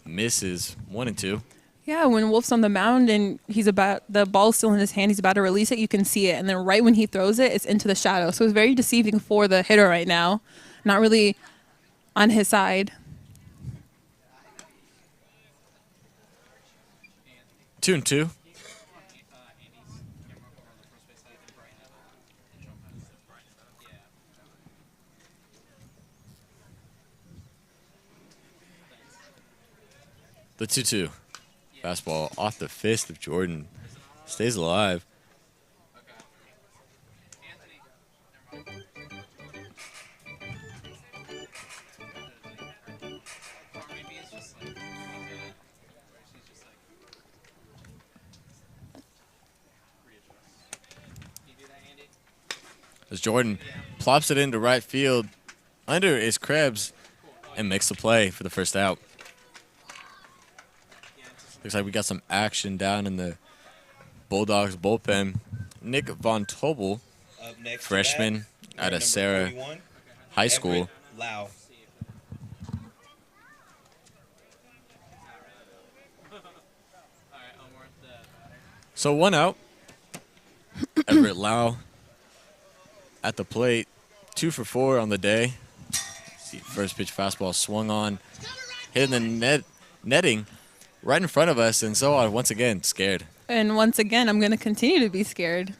misses 1-2. Yeah, when Wolf's on the mound and the ball's still in his hand, he's about to release it, you can see it. And then right when he throws it, it's into the shadow. So it's very deceiving for the hitter right now. Not really on his side. 2-2. The 2-2. Fastball off the fist of Jordan. Stays alive. As Jordan plops it into right field under is Krebs and makes the play for the first out. Looks like we got some action down in the Bulldogs bullpen. Nick Von Tobel, freshman out of Sarah High School. So 1 out. Everett Lau at the plate, 2 for 4 on the day. See, first pitch fastball swung on, hitting the netting right in front of us, and so on. Once again, scared. And once again, I'm going to continue to be scared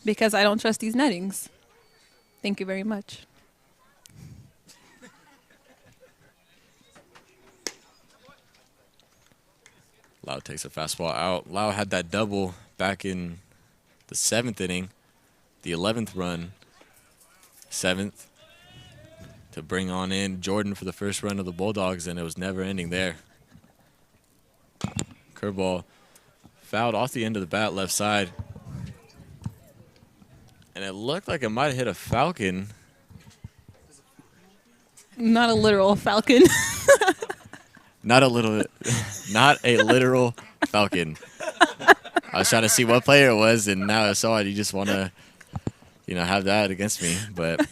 because I don't trust these nettings. Thank you very much. Lau takes a fastball out. Lau had that double back in the 7th inning, the 11th run, 7th, to bring on in Jordan for the first run of the Bulldogs, and it was never ending there. Curveball fouled off the end of the bat, left side. And it looked like it might have hit a Falcon. Not a literal Falcon. Not a literal Falcon. I was trying to see what player it was, and now I saw it. You just want to, have that against me. But okay.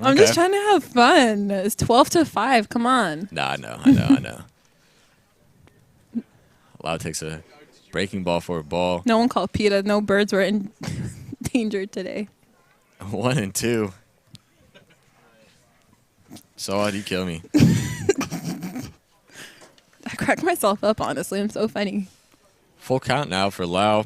I'm just trying to have fun. It's 12-5. Come on. Nah, I know. Lau takes a breaking ball for a ball. No one called PETA. No birds were in danger today. 1-2. So how'd you kill me? I cracked myself up, honestly. I'm so funny. Full count now for Lau.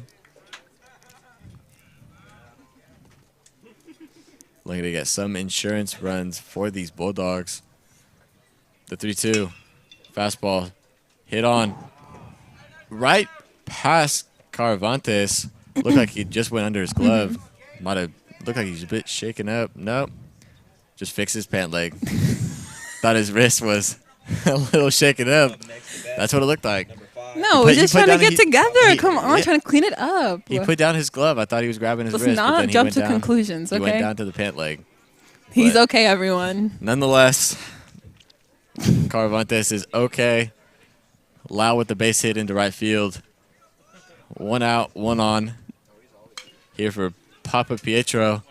Looking to get some insurance runs for these Bulldogs. The 3-2. Fastball hit on right past Caravantes. Looked like he just went under his glove. Might have looked like he's a bit shaken up. Nope. Just fixed his pant leg. Thought his wrist was a little shaken up. That's what it looked like. No, we're just trying to get together. Come on, yeah. Trying to clean it up. He put down his glove. I thought he was grabbing his Let's wrist. not but then jump he to went down, conclusions, He went okay? down to the pant leg. He's But okay, everyone. nonetheless, Caravantes is okay. Lau with the base hit into right field. 1 out, 1 on. Here for Papa Pietro.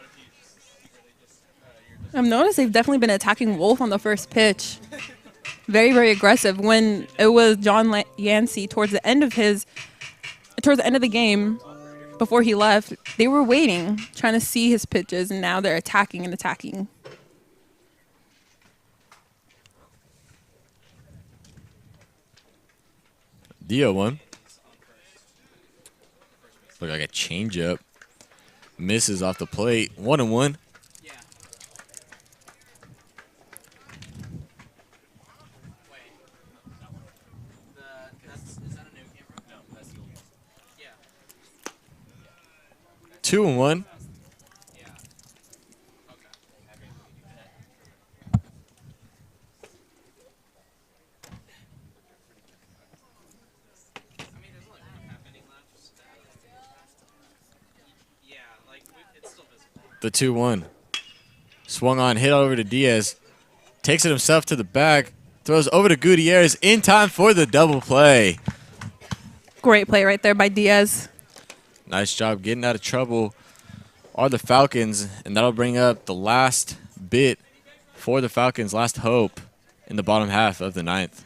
I've noticed they've definitely been attacking Wolf on the first pitch. Very, very aggressive. When it was John Yancey towards the end of the game, before he left, they were waiting, trying to see his pitches, and now they're attacking and attacking. The 0-1. Look like a changeup. Misses off the plate. 1-1. Two and 1. The 2-1. Swung on, hit over to Diaz. Takes it himself to the back. Throws over to Gutierrez in time for the double play. Great play right there by Diaz. Nice job getting out of trouble are the Falcons, and that'll bring up the last bit for the Falcons, last hope in the bottom half of the ninth.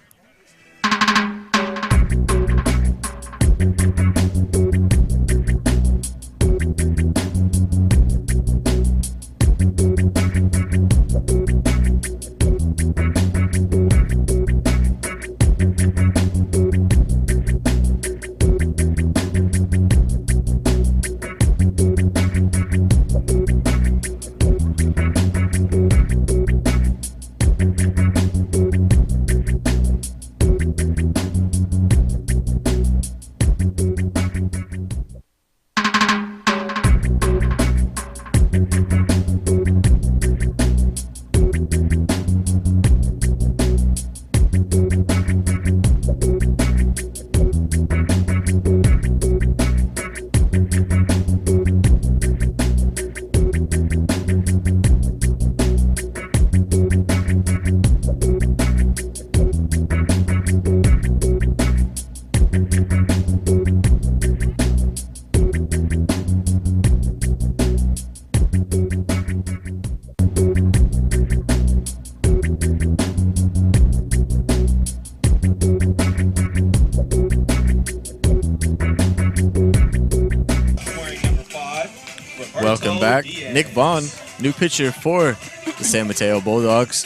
Welcome back. Nick Vaughn, new pitcher for the San Mateo Bulldogs.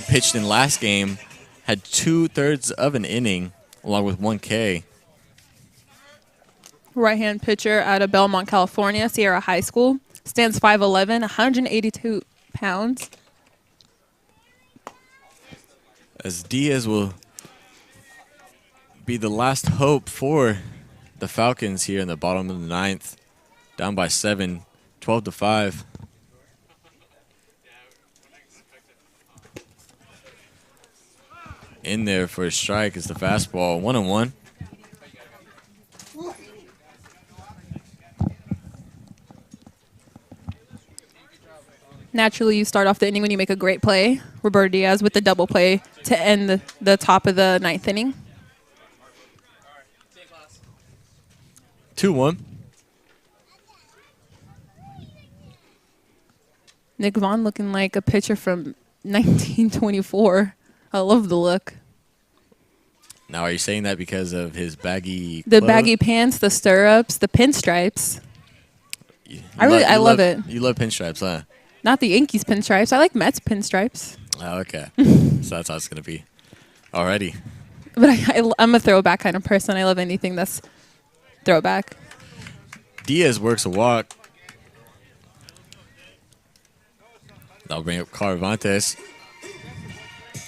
Pitched in last game, had 2/3 of an inning, along with 1 K. Right-hand pitcher out of Belmont, California, Sierra High School. Stands 5'11", 182 pounds. As Diaz will be the last hope for the Falcons here in the bottom of the ninth. Down by 7, 12-5. In there for a strike is the fastball, 1-1. Naturally, you start off the inning when you make a great play. Roberto Diaz with the double play to end the top of the ninth inning. 2-1. Nick Vaughn looking like a pitcher from 1924. I love the look. Now, are you saying that because of his baggy The clothes? baggy pants, the stirrups, the pinstripes. I love it. You love pinstripes, huh? Not the Yankees pinstripes. I like Mets pinstripes. Oh, okay. So that's how it's going to be. Alrighty. But I'm a throwback kind of person. I love anything that's throwback. Diaz works a walk. That'll bring up Carvantes.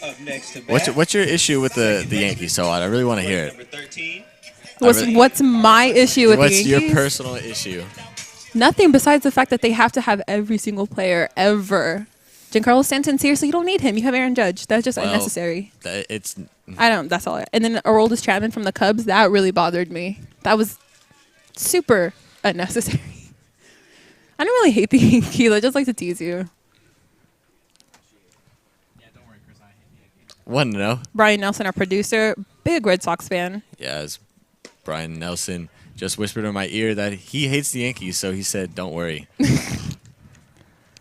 Up next to bat. What's your issue with the Yankees so on? I really want to hear it. What's my issue with the What's Yankees? your personal issue? Nothing besides the fact that they have to have every single player ever. Giancarlo Stanton, seriously, you don't need him. You have Aaron Judge. That's just unnecessary. That's all. And then Aroldis Chapman from the Cubs, that really bothered me. That was super unnecessary. I don't really hate the Yankees. I just like to tease you. 1-0. Brian Nelson, our producer, big Red Sox fan. Yeah, as Brian Nelson just whispered in my ear that he hates the Yankees, so he said, "Don't worry."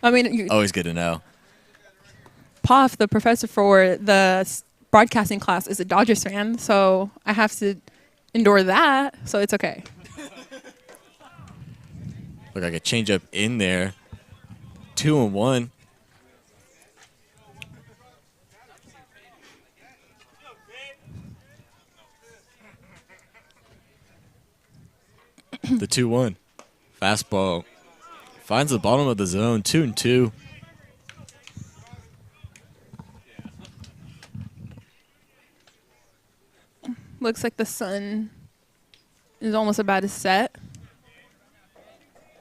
I mean, always good to know. Poff, the professor for the broadcasting class, is a Dodgers fan, so I have to endure that. So it's okay. Look like a changeup in there. 2-1. The 2-1. Fastball. Finds the bottom of the zone. 2-2. Looks like the sun is almost about to set.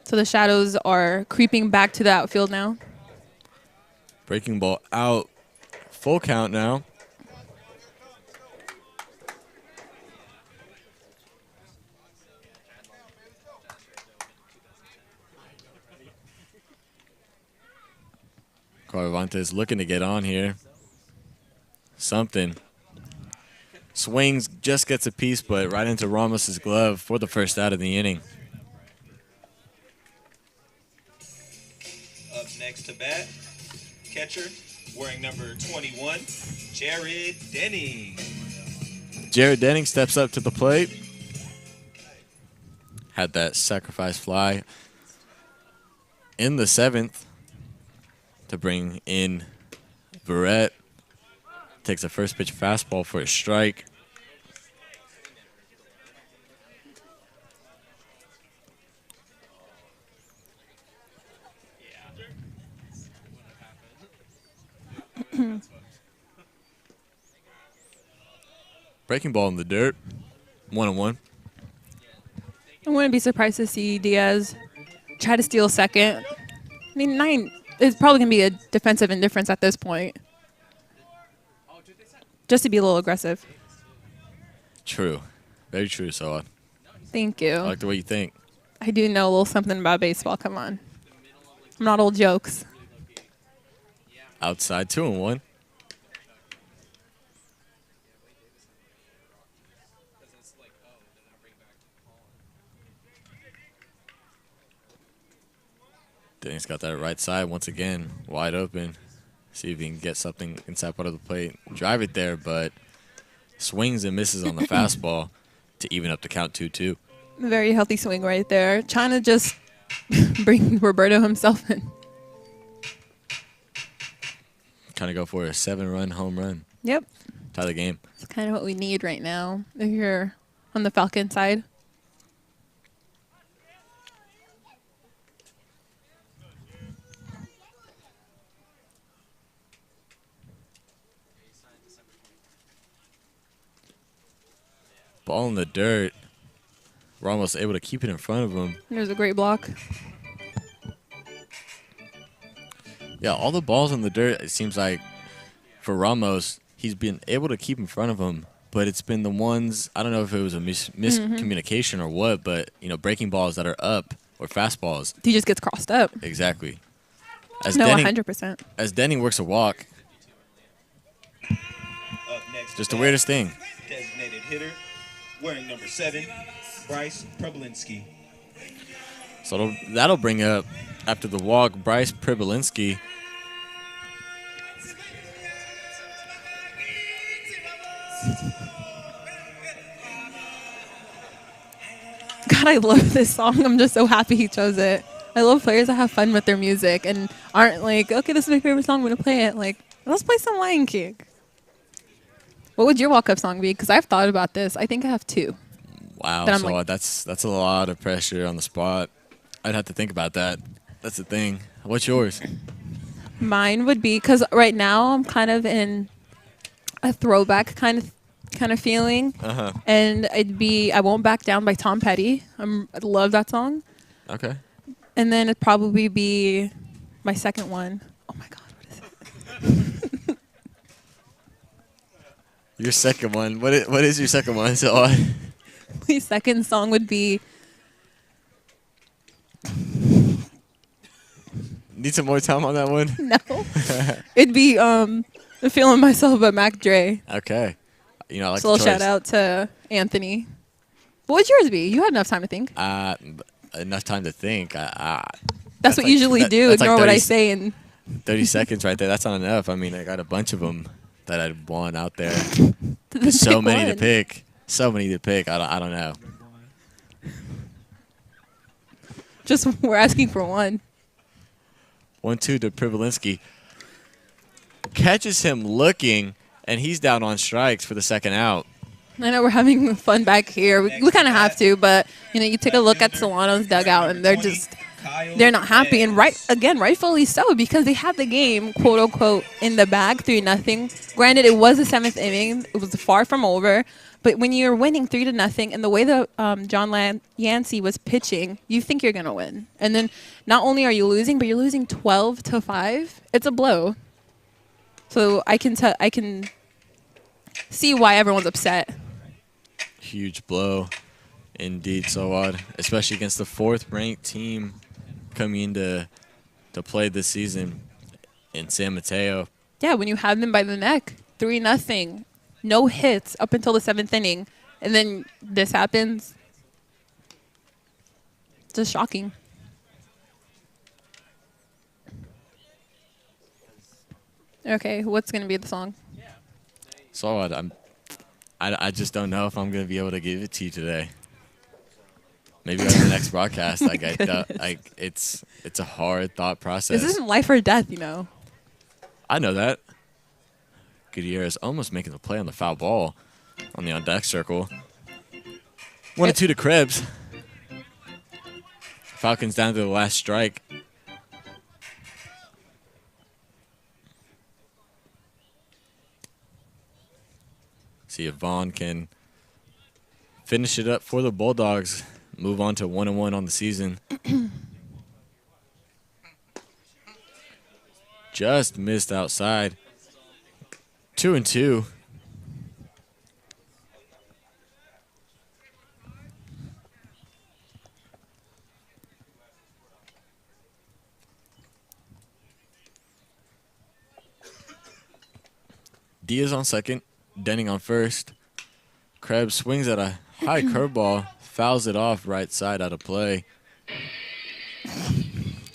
So the shadows are creeping back to the outfield now. Breaking ball out. Full count now. Parvantes looking to get on here. Something. Swings, just gets a piece, but right into Ramos's glove for the first out of the inning. Up next to bat, catcher, wearing number 21, Jared Denning. Jared Denning steps up to the plate. Had that sacrifice fly in the 7th to bring in Verrett. Takes a first pitch fastball for a strike. Breaking ball in the dirt. 1-1. I wouldn't be surprised to see Diaz try to steal second. I mean, 9 is probably going to be a defensive indifference at this point. Just to be a little aggressive. True. Very true, Saad. Thank you. I like the way you think. I do know a little something about baseball. Come on. I'm not old jokes. Outside, 2-1. Denning's got that right side once again, wide open. See if he can get something inside part of the plate. Drive it there, but swings and misses on the fastball to even up the count 2-2. Very healthy swing right there. Trying to just bring Roberto himself in. Trying to go for a 7-run home run. Yep. Tie the game. It's kind of what we need right now if you're on the Falcon side. Ball in the dirt. Ramos able to keep it in front of him. There's a great block. Yeah, all the balls in the dirt, it seems like for Ramos, he's been able to keep in front of him, but it's been the ones, I don't know if it was a miscommunication or what, but, you know, breaking balls that are up or fastballs. He just gets crossed up. Exactly. No, 100%. As Denning works a walk, just the weirdest thing. Designated hitter, wearing number 7, Bryce Prebelinski. So that'll bring up, after the walk, Bryce Prebelinski. God, I love this song. I'm just so happy he chose it. I love players that have fun with their music and aren't like, okay, this is my favorite song, I'm going to play it. Like, let's play some Lion King. What would your walk-up song be? Because I've thought about this. I think I have 2. Wow, so like, that's a lot of pressure on the spot. I'd have to think about that. That's the thing. What's yours? Mine would be, because right now I'm kind of in a throwback kind of feeling. Uh-huh. And it'd be I Won't Back Down by Tom Petty. I love that song. Okay. And then it'd probably be my second one. Oh, my God, what is it? Your second one. What is your second one? So, my second song would be... Need some more time on that one? No. It'd be Feeling Myself by Mac Dre. Okay. You know, I like so the choice. Shout out to Anthony. What would yours be? You had enough time to think. Enough time to think. That's what you usually do. Ignore what I say in 30 seconds right there. That's not enough. I mean, I got a bunch of them that I'd want out there. There's so many to pick. So many to pick. I don't know. Just we're asking for one. 1-2 to Prebelinski. Catches him looking, and he's down on strikes for the second out. I know we're having fun back here. We kind of have to, but you know, you take a look at Solano's dugout, and they're not happy, and rightfully so, because they had the game quote unquote in the bag, 3-0. Granted, it was the 7th inning; it was far from over. But when you're winning 3-0, and the way that John Yancey was pitching, you think you're gonna win, and then not only are you losing, but you're losing 12-5. It's a blow. So I can see why everyone's upset. Huge blow, indeed, Sawad, especially against the 4th-ranked team coming into play this season. in San Mateo. Yeah, when you have them by the neck, 3-0, no hits up until the 7th inning, and then this happens. Just shocking. Okay, what's going to be the song? So I just don't know if I'm going to be able to give it to you today. Maybe on the next broadcast. It's a hard thought process. This isn't life or death, you know. I know that. Gutierrez almost making the play on the foul ball on the on-deck circle. 1-2 to Krebs. Falcons down to the last strike. See if Vaughn can finish it up for the Bulldogs. Move on to 1-1 on the season. Just missed outside. 2-2. Diaz on second. Denning on first. Krebs swings at a high curveball. Fouls it off right side out of play.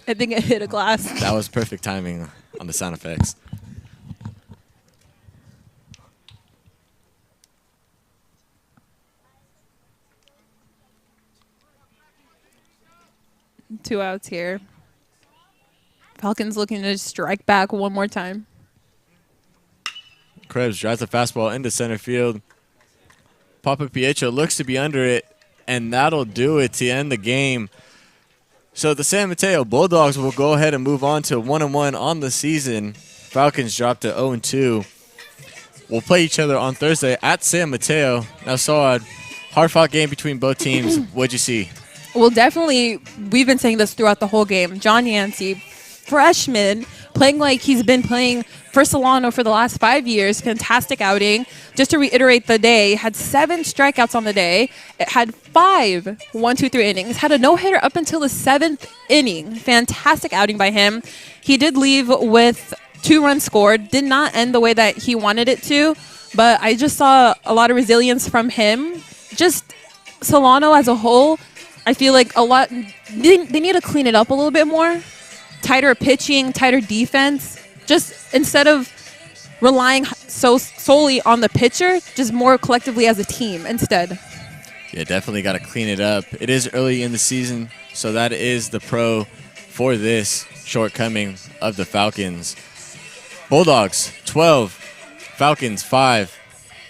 I think it hit a glass. That was perfect timing on the sound effects. Two outs here. Falcons looking to strike back one more time. Krebs drives the fastball into center field. Papa Pietro looks to be under it, and that'll do it to end the game. So the San Mateo Bulldogs will go ahead and move on to 1-1 on the season. Falcons drop to 0-2. We'll play each other on Thursday at San Mateo. Now, Saad, hard-fought game between both teams. What'd you see? Well, definitely, we've been saying this throughout the whole game. John Yancey, freshman, playing like he's been playing for Solano for the last 5 years. Fantastic outing. Just to reiterate the day, had 7 strikeouts on the day. It had 5 1-2-3 innings. Had a no-hitter up until the 7th inning. Fantastic outing by him. He did leave with 2 runs scored. Did not end the way that he wanted it to, but I just saw a lot of resilience from him. Just Solano as a whole, I feel like they need to clean it up a little bit more. Tighter pitching, tighter defense. Just instead of relying so solely on the pitcher, just more collectively as a team instead. Yeah, definitely got to clean it up. It is early in the season, so that is the pro for this shortcoming of the Falcons. Bulldogs, 12. Falcons, 5.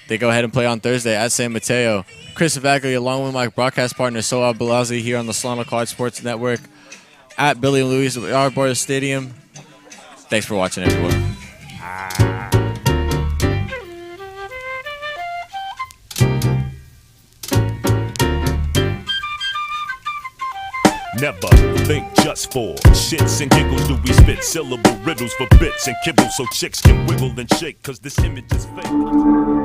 They go ahead and play on Thursday at San Mateo. Chris Evaglia, along with my broadcast partner, Soad Balazi, here on the Solano College Sports Network at Billy and Louis Arbor Stadium. Thanks for watching, everyone. Never think just for shits and giggles do we spit syllable riddles for bits and kibbles so chicks can wiggle and shake, cause this image is fake.